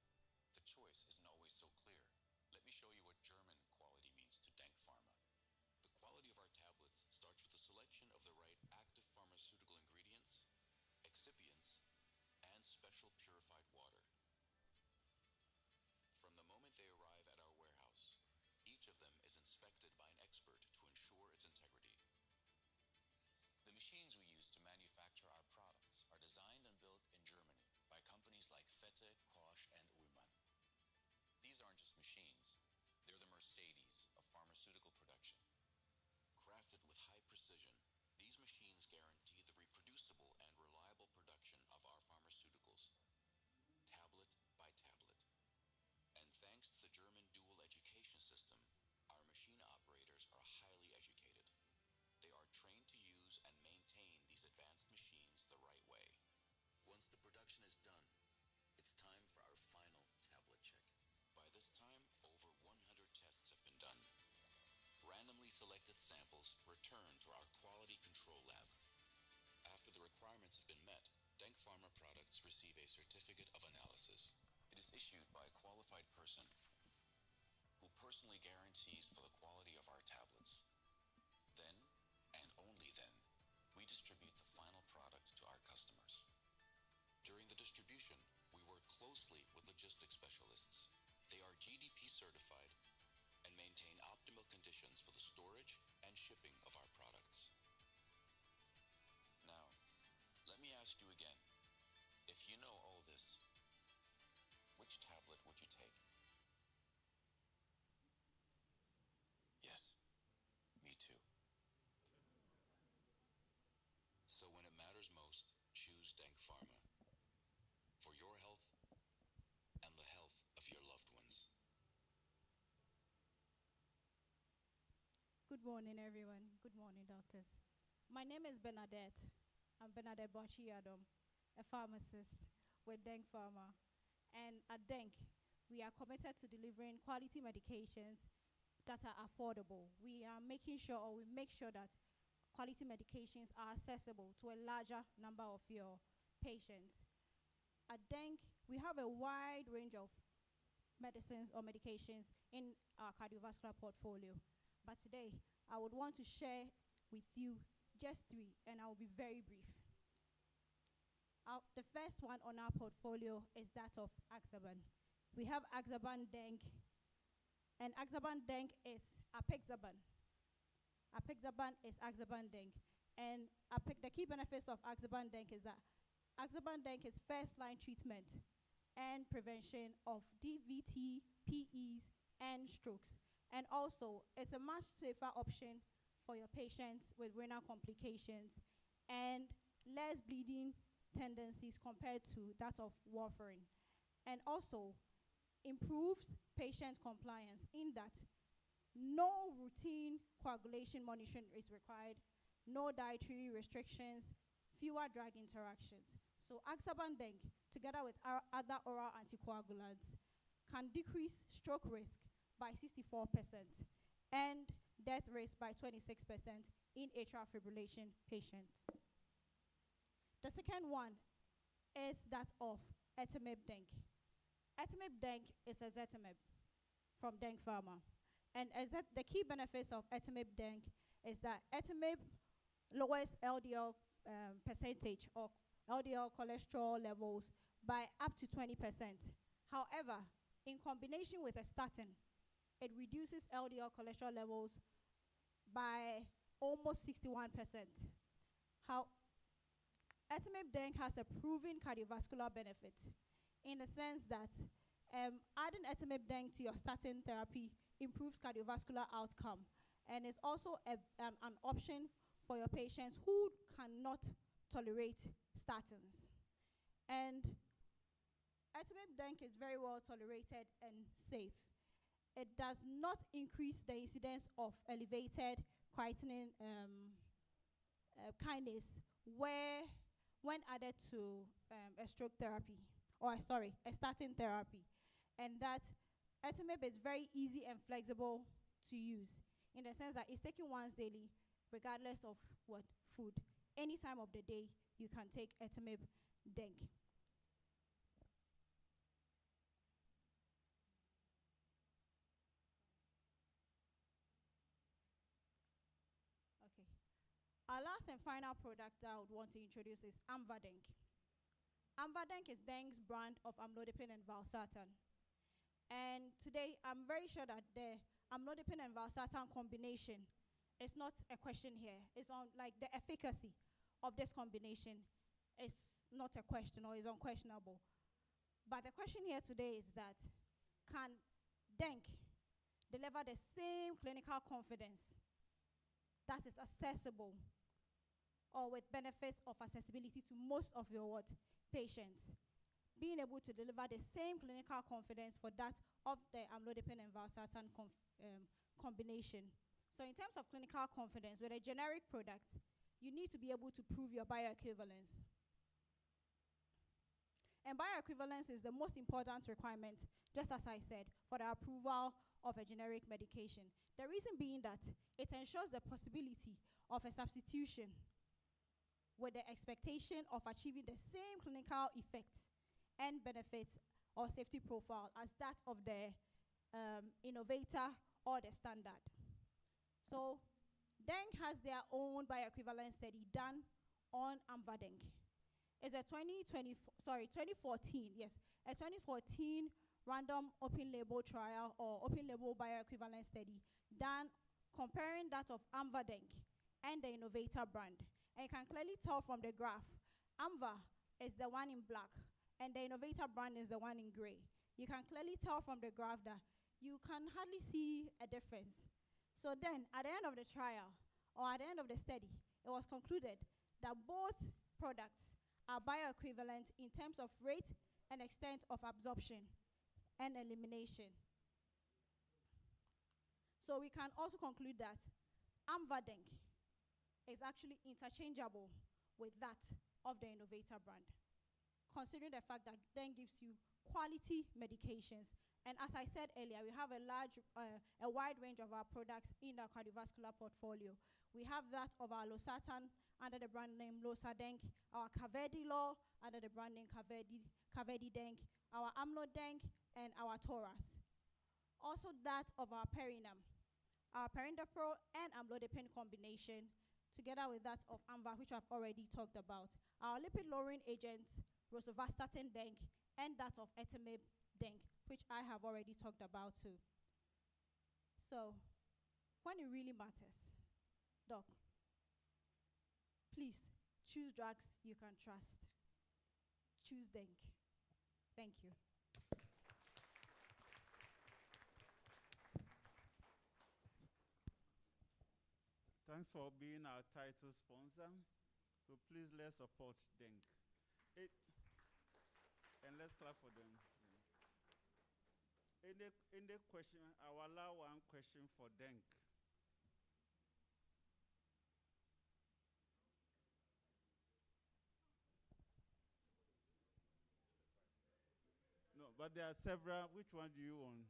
the choice isn't always so clear. Let me show you what German quality means to Denk Pharma. The quality of our tablets starts with the selection of the right active pharmaceutical ingredients, excipients, and special purified water. From the moment they arrive at our warehouse, each of them is inspected by an expert to ensure its integrity. The machines we use to manufacture our products are designed and built in Germany by companies like Fette, Koch, and Ullmann. These aren't just machines, they're the Mercedes of pharmaceutical production. Crafted with high precision, these machines guarantee the reproducible and reliable production of our pharmaceuticals, tablet by tablet. And thanks to the German dual education system, our machine operators are highly educated. They are trained to use and maintain these advanced machines the right way. Once the production is done, it's time for our final tablet check. By this time, over 100 tests have been done. Randomly selected samples return to our quality control lab. After the requirements have been met, Denk Pharma products receive a certificate of analysis. It is issued by a qualified person who personally guarantees for the quality of our tablets. Then, and only then, we distribute the final product to our customers. During the distribution, we work closely with logistics specialists. They are GDP certified and maintain optimal conditions for the storage and shipping of our products. Now, let me ask you again, if you know all this, which tablet would you take? Good morning, everyone. Good morning, doctors. My name is Bernadette. I'm Bernadette Bochi-Adom, a pharmacist with Denk Pharma. And at Denk, we are committed to delivering quality medications that are affordable. We are making sure, or we make sure that quality medications are accessible to a larger number of your patients. At Denk, we have a wide range of medicines or medications in our cardiovascular portfolio. But today, I would want to share with you just 3, and I will be very brief. The first one on our portfolio is that of Axaban. We have Axaban Denk, and Axaban Denk is Apixaban. Apixaban is Axaban Denk. And the key benefits of Axaban Denk is that Axaban Denk is first-line treatment and prevention of DVT, PEs, and strokes. And also, it's a much safer option for your patients with renal complications and less bleeding tendencies compared to that of warfarin. And also, improves patient compliance in that no routine coagulation monitoring is required, no dietary restrictions, fewer drug interactions. So Axaban Denk, together with our other oral anticoagulants, can decrease stroke risk by 64% and death risk by 26% in atrial fibrillation patients. The second one is that of Etimib Denk. Etimib Denk is ezetimibe from Denk Pharma. And the key benefits of Etimib Denk is that Etimib lowers LDL percentage or LDL cholesterol levels by up to 20%. However, in combination with a statin, it reduces LDL cholesterol levels by almost 61%. Etimib Denk has a proven cardiovascular benefit in the sense that adding Etimib Denk to your statin therapy improves cardiovascular outcome, and is also an option for your patients who cannot tolerate statins. And Etimib Denk is very well tolerated and safe. It does not increase the incidence of elevated creatinine kinase when added to a stroke therapy, a statin therapy. And that Etimib is very easy and flexible to use in the sense that it's taken once daily, regardless of what food. Any time of the day, you can take Etimib Denk. Okay. Our last and final product I would want to introduce is Amvadenk. Amvadenk is Denk's brand of amlodipine and valsartan. And today, I'm very sure that the amlodipine and valsartan combination is not a question here. It's on like the efficacy of this combination is not a question or is unquestionable. But the question here today is that can Denk deliver the same clinical confidence that is accessible or with benefits of accessibility to most of your patients? Being able to deliver the same clinical confidence for that of the amlodipine and valsartan combination. So in terms of clinical confidence, with a generic product, you need to be able to prove your bioequivalence. And bioequivalence is the most important requirement, just as I said, for the approval of a generic medication. The reason being that it ensures the possibility of a substitution with the expectation of achieving the same clinical effects and benefits or safety profile as that of the innovator or the standard. So Denk has their own bioequivalence study done on Amvadenk. It's a 2014, yes, a 2014 random open label trial or open label bioequivalence study done comparing that of Amvadenk and the innovator brand. And you can clearly tell from the graph, Amva is the one in black, and the innovator brand is the one in gray. You can clearly tell from the graph that you can hardly see a difference. So then, at the end of the trial, or at the end of the study, it was concluded that both products are bioequivalent in terms of rate and extent of absorption and elimination. So we can also conclude that Amvadenk is actually interchangeable with that of the innovator brand, considering the fact that then gives you quality medications. And as I said earlier, we have a wide range of our products in our cardiovascular portfolio. We have that of our losartan under the brand name Losadenk, our Carvedilol under the brand name Carvedidenk, our Amlodenk, and our Taurus. Also that of our Perinam, our Perindapro and Amlodipine combination, together with that of Amva, which I've already talked about. Our lipid-lowering agents, rosuvastatin Denk, and that of etimib Denk, which I have already talked about too. So, when it really matters, doc, please choose drugs you can trust. Choose Denk. Thank you. Thanks for being our title sponsor. So please let's support Denk. And let's clap for them. Yeah. In the question, I will allow one question for Denk. No, but there are several. Which one do you want?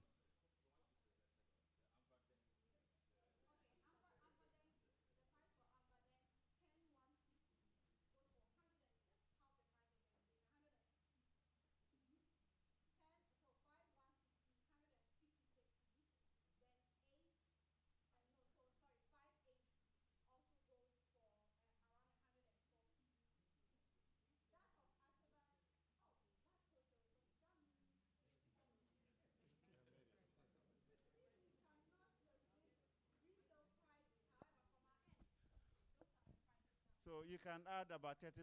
So you can add about 30%.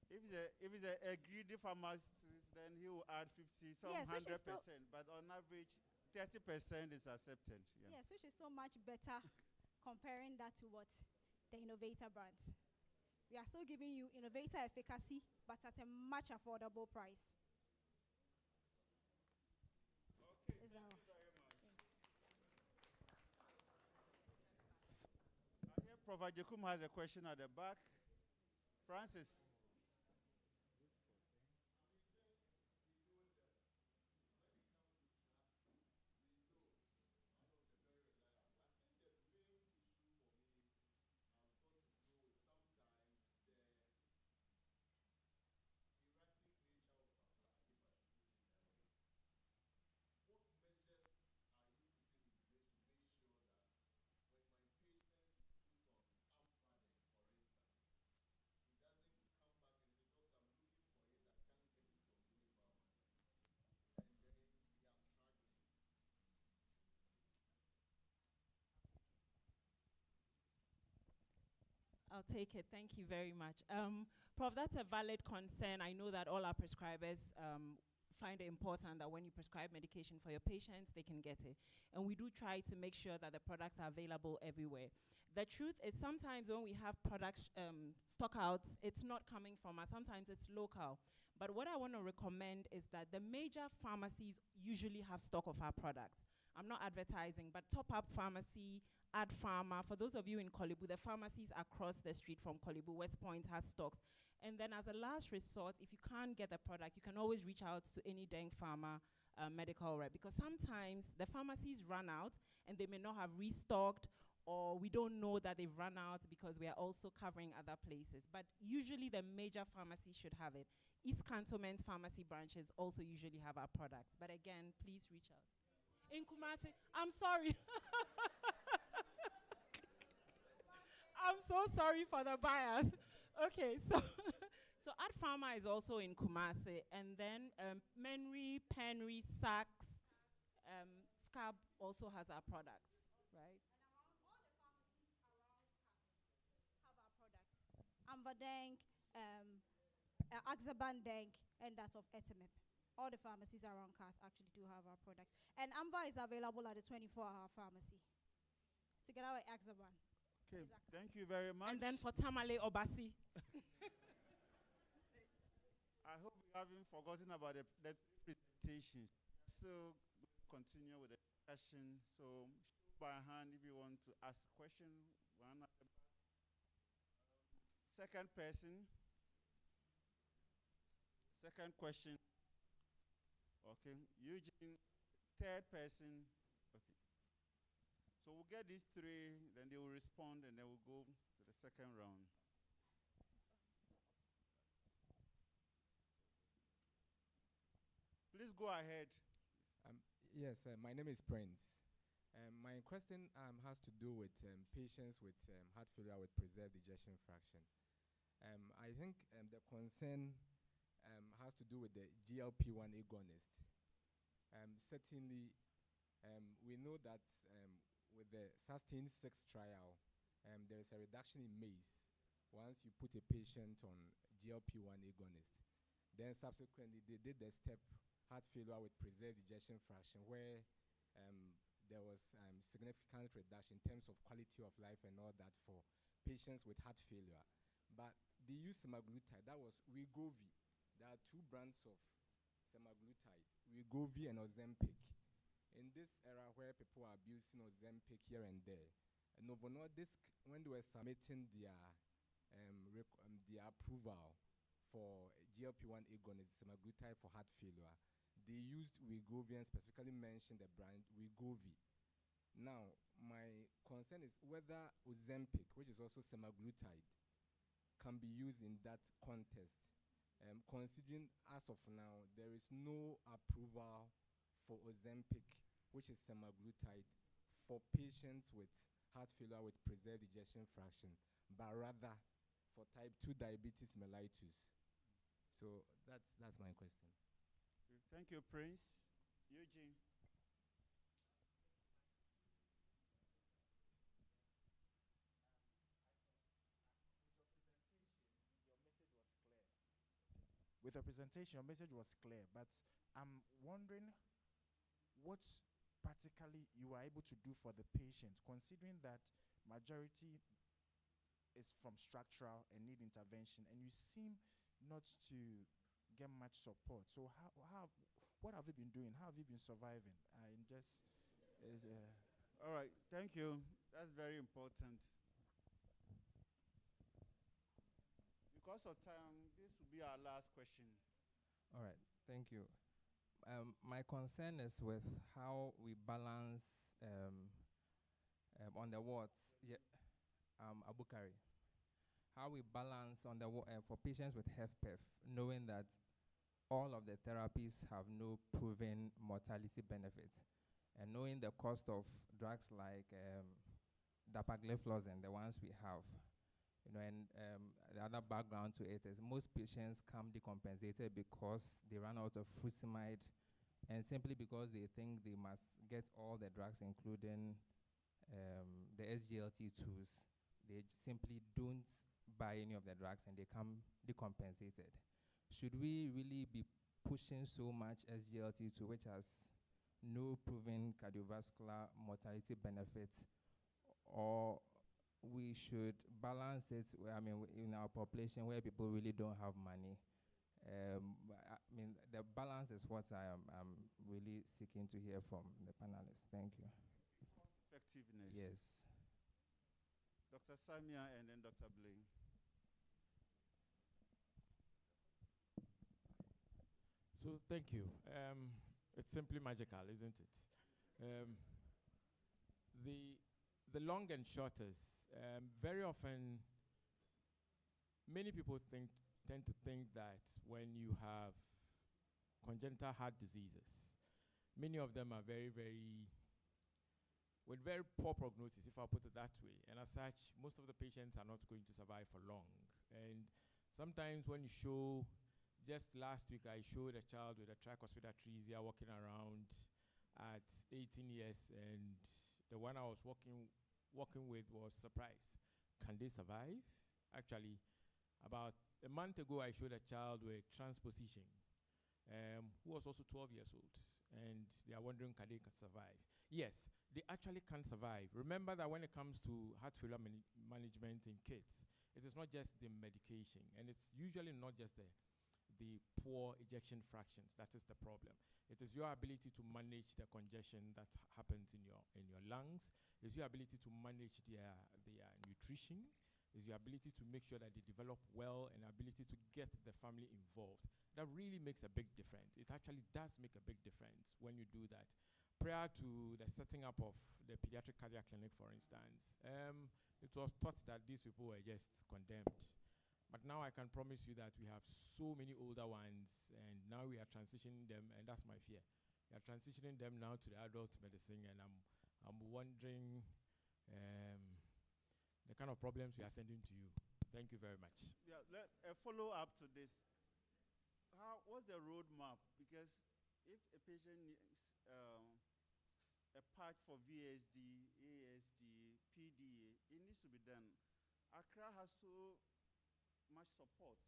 If it's a greedy pharmacist, then he will add 50, some yes, 100%. But on average, 30% is accepted. Yeah. Yes, which is so much better comparing that to what the innovator brands. We are still giving you innovator efficacy, but at a much affordable price. Okay, thank you very much. I hear Prof. Jakum has a question at the back. Francis. I'll take it. Thank you very much. Prof, that's a valid concern. I know that all our prescribers find it important that when you prescribe medication for your patients, they can get it. And we do try to make sure that the products are available everywhere. The truth is sometimes when we have products stock outs, it's not coming from us. Sometimes it's local. But what I want to recommend is that the major pharmacies usually have stock of our products. I'm not advertising, but Top Up Pharmacy, Ad Pharma, for those of you in Kolibu, the pharmacies across the street from Kolibu, West Point has stocks. And then as a last resort, if you can't get the product, you can always reach out to any Denk Pharma medical rep, because sometimes the pharmacies run out and they may not have restocked, or we don't know that they've run out because we are also covering other places. But usually the major pharmacies should have it. East Cantonment's pharmacy branches also usually have our products. But again, please reach out. In Kumasi, I'm sorry. I'm so sorry for the bias. Okay, so so Ad Pharma is also in Kumasi, and then Menry, Penry, Saks, Scab also has our products, right? And around all the pharmacies around have our products. Amvadenk, Axabandenk, and that of etimib. All the pharmacies around Kath actually do have our products. And Amva is available at the 24-hour pharmacy, together with Axaban. Okay, thank you very much. And then for Tamale Obasi. I hope you haven't forgotten about the presentations. So we'll continue with the discussion. So by hand if you want to ask a question. One at the back. Second person. Second question. Okay. Eugene, third person. Okay. So we'll get these three, then they will respond, and then we'll go to the second round. Please go ahead. Yes, my name is Prince. My question has to do with patients with heart failure with preserved ejection fraction. I think the concern has to do with the GLP-1 agonist. Certainly, we know that with the SUSTAIN 6 trial, there is a reduction in MACE once you put a patient on GLP-1 agonist. Then subsequently, they did the step heart failure with preserved ejection fraction, where there was significant reduction in terms of quality of life and all that for patients with heart failure. But they used semaglutide. That was Wegovy. There are two brands of semaglutide, Wegovy and Ozempic. In this era where people are abusing Ozempic here and there, Novo Nordisk, when they were submitting their approval for GLP-1 agonist semaglutide for heart failure, they used Wegovy and specifically mentioned the brand Wegovy. Now, my concern is whether Ozempic, which is also semaglutide, can be used in that context. Considering as of now, there is no approval for Ozempic, which is semaglutide, for patients with heart failure with preserved ejection fraction, but rather for type 2 diabetes mellitus. So that's my question. Thank you, Prince. Eugene. With your presentation, your message was clear, but I'm wondering what practically you are able to do for the patient, considering that majority is from structural and need intervention, and you seem not to get much support. So what have you been doing? How have you been surviving? All right, thank you. That's very important. Because of time, this will be our last question. All right, thank you. My concern is with how we balance on the wards. Yeah, Abukari. How we balance on the for patients with HFpEF, knowing that all of the therapies have no proven mortality benefits, and knowing the cost of drugs like dapagliflozin, the ones we have. And the other background to it is most patients come decompensated because they run out of furosemide, and simply because they think they must get all the drugs, including the SGLT2s, they simply don't buy any of the drugs and they come decompensated. Should we really be pushing so much SGLT2, which has no proven cardiovascular mortality benefits, or we should balance it, in our population where people really don't have money? The balance is what I'm really seeking to hear from the panelists. Thank you. Effectiveness. Yes. Dr. Samia and then Dr. Blaine. So thank you. It's simply magical, isn't it? The long and short is, very often, many people tend to think that when you have congenital heart diseases, many of them are with very poor prognosis, if I put it that way. And as such, most of the patients are not going to survive for long. And sometimes when you show, just last week I showed a child with a tricuspid atresia walking around at 18 years, and the one I was walking with was surprised. Can they survive? Actually, about a month ago, I showed a child with transposition who was also 12 years old, and they are wondering, can they survive? Yes, they actually can survive. Remember that when it comes to heart failure management in kids, it is not just the medication, and it's usually not just the poor ejection fractions. That is the problem. It is your ability to manage the congestion that happens in your lungs. It's your ability to manage their nutrition. It's your ability to make sure that they develop well and ability to get the family involved. That really makes a big difference. It actually does make a big difference when you do that. Prior to the setting up of the pediatric cardiac clinic, for instance, it was thought that these people were just condemned. But now I can promise you that we have so many older ones, and now we are transitioning them, and that's my fear. We are transitioning them now to the adult medicine, and I'm wondering the kind of problems we are sending to you. Thank you very much. Yeah, a follow-up to this. What's the roadmap? Because if a patient needs a patch for VSD, ASD, PDA, it needs to be done. Accra has so much support.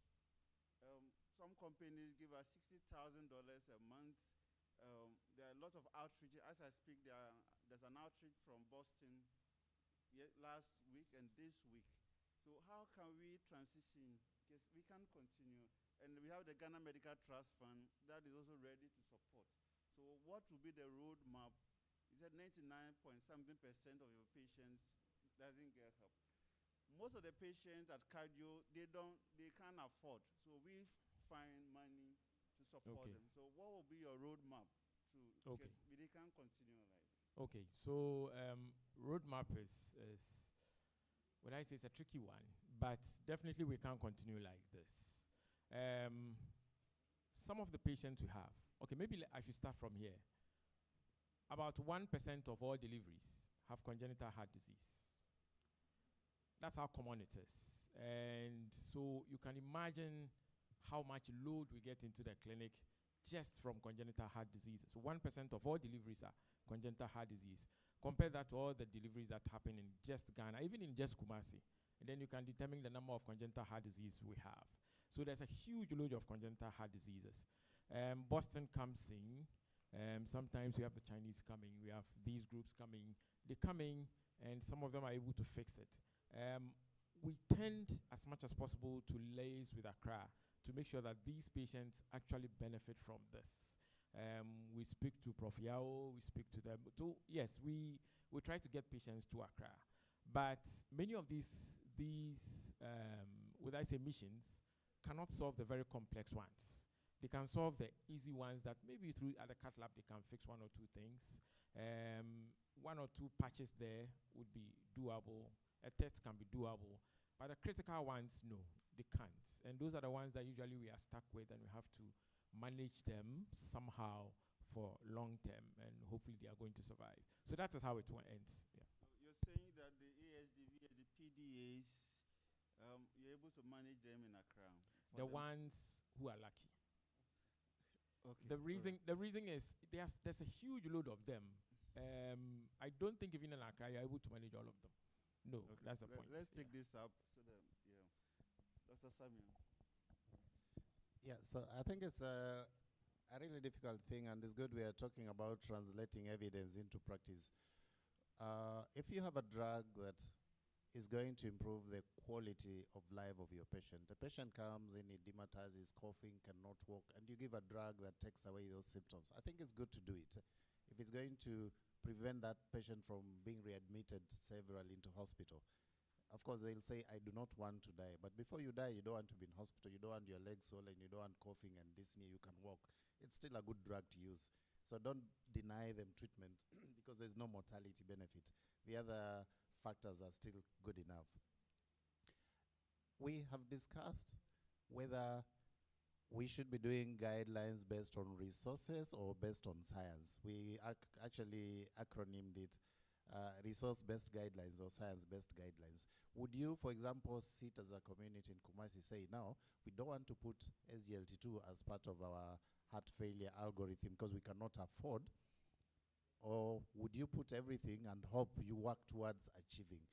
Some companies give us $60,000 a month. There are a lot of outreach. As I speak, there's an outreach from Boston last week and this week. So how can we transition? Because we can continue. And we have the Ghana Medical Trust Fund that is also ready to support. So what will be the roadmap? Is that 99.something% of your patients doesn't get help? Most of the patients at cardio, they can't afford. So we find money to support them. So what will be your roadmap to, because they can't continue like that? Okay, so roadmap is what I say is a tricky one, but definitely we can't continue like this. Some of the patients we have, okay, maybe I should start from here. About 1% of all deliveries have congenital heart disease. That's how common it is. And so you can imagine how much load we get into the clinic just from congenital heart diseases. So 1% of all deliveries are congenital heart disease. Compare that to all the deliveries that happen in just Ghana, even in just Kumasi. And then you can determine the number of congenital heart disease we have. So there's a huge load of congenital heart diseases. Boston comes in. Sometimes we have the Chinese coming. We have these groups coming. They come in, and some of them are able to fix it. We tend, as much as possible, to liaise with Accra to make sure that these patients actually benefit from this. We speak to Prof. Yao, we speak to them. So yes, we try to get patients to Accra. But many of these would I say missions, cannot solve the very complex ones. They can solve the easy ones that maybe through at the cath lab they can fix one or two things. One or two patches there would be doable. A test can be doable. But the critical ones, no, they can't. And those are the ones that usually we are stuck with, and we have to manage them somehow for long term, and hopefully they are going to survive. So that is how it ends. Yeah. So you're saying that the ASD, VSD, PDAs, you're able to manage them in Accra? The ones who are lucky. Okay. The reason is there's a huge load of them. I don't think even in Accra you're able to manage all of them. No, okay. That's the point. Let's take this up so that Dr. Samuel. Yeah, so I think it's a really difficult thing, and it's good we are talking about translating evidence into practice. If you have a drug that is going to improve the quality of life of your patient, the patient comes in, he dematizes, coughing, cannot walk, and you give a drug that takes away those symptoms, I think it's good to do it. If it's going to prevent that patient from being readmitted severally into hospital, of course they'll say, I do not want to die. But before you die, you don't want to be in hospital, you don't want your legs swollen, you don't want coughing and dyspnea, you can walk. It's still a good drug to use. So don't deny them treatment because there's no mortality benefit. The other factors are still good enough. We have discussed whether we should be doing guidelines based on resources or based on science. We actually acronymed it resource-based guidelines or science-based guidelines. Would you, for example, sit as a community in Kumasi, say, now, we don't want to put SGLT2 as part of our heart failure algorithm because we cannot afford? Or would you put everything and hope you work towards achieving?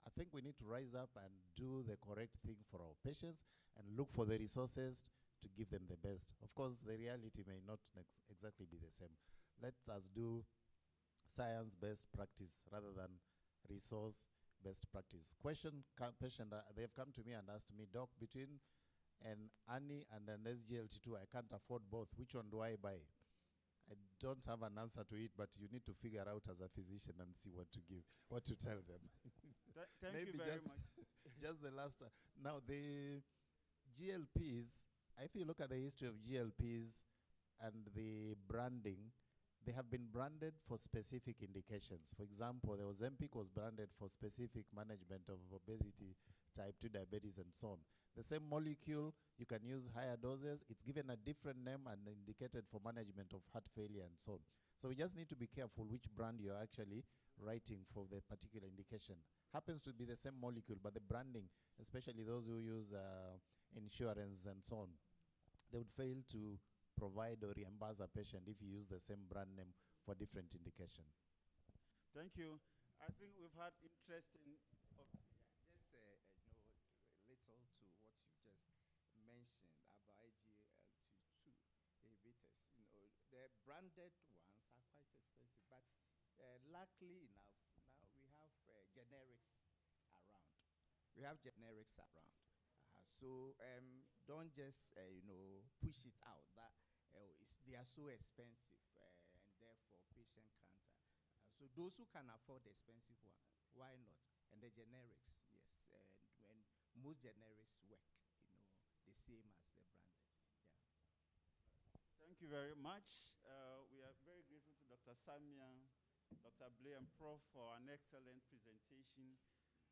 I think we need to rise up and do the correct thing for our patients and look for the resources to give them the best. Of course, the reality may not exactly be the same. Let us do science-based practice rather than resource-based practice. Patient, they've come to me and asked me, Doc, between and Annie and an SGLT2. I can't afford both. Which one do I buy? I don't have an answer to it, but you need to figure out as a physician and see what to give, what to tell them. Thank Maybe you very just, much. just the last. Now, the GLPs, if you look at the history of GLPs and the branding, they have been branded for specific indications. For example, the Ozempic was branded for specific management of obesity, type 2 diabetes, and so on. The same molecule, you can use higher doses. It's given a different name and indicated for management of heart failure and so on. So we just need to be careful which brand you're actually writing for the particular indication. Happens to be the same molecule, but the branding, especially those who use insurance and so on, they would fail to provide or reimburse a patient if you use the same brand name for different indication. Thank you. I think we've had interesting. Just little to what you just mentioned about IGL-22 inhibitors. The branded ones are quite expensive, but luckily enough, now we have generics around. We have generics around. So don't just push it out that they are so expensive and therefore patient can't. So those who can afford the expensive one, why not? And the generics, yes, and when most generics work, the same as the branded. Yeah. Thank you very much. We are very grateful to Dr. Samia, Dr. Blay, and Prof for an excellent presentation.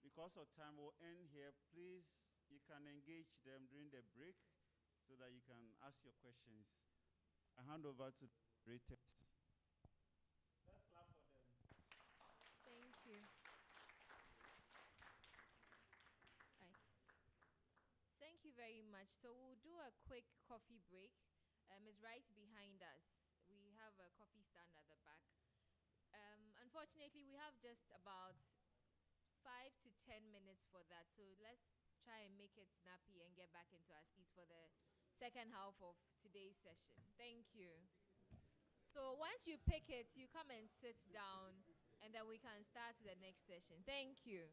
Because of time, we'll end here. Please, you can engage them during the break so that you can ask your questions. I hand over to the moderators. Let's clap for them. Thank you. Right. Thank you very much. So we'll do a quick coffee break. It's right behind us. We have a coffee stand at the back. Unfortunately, we have just about 5 to 10 minutes for that. So let's try and make it snappy and get back into our seats for the second half of today's session. Thank you. So once you pick it, you come and sit down, and then we can start the next session. Thank you.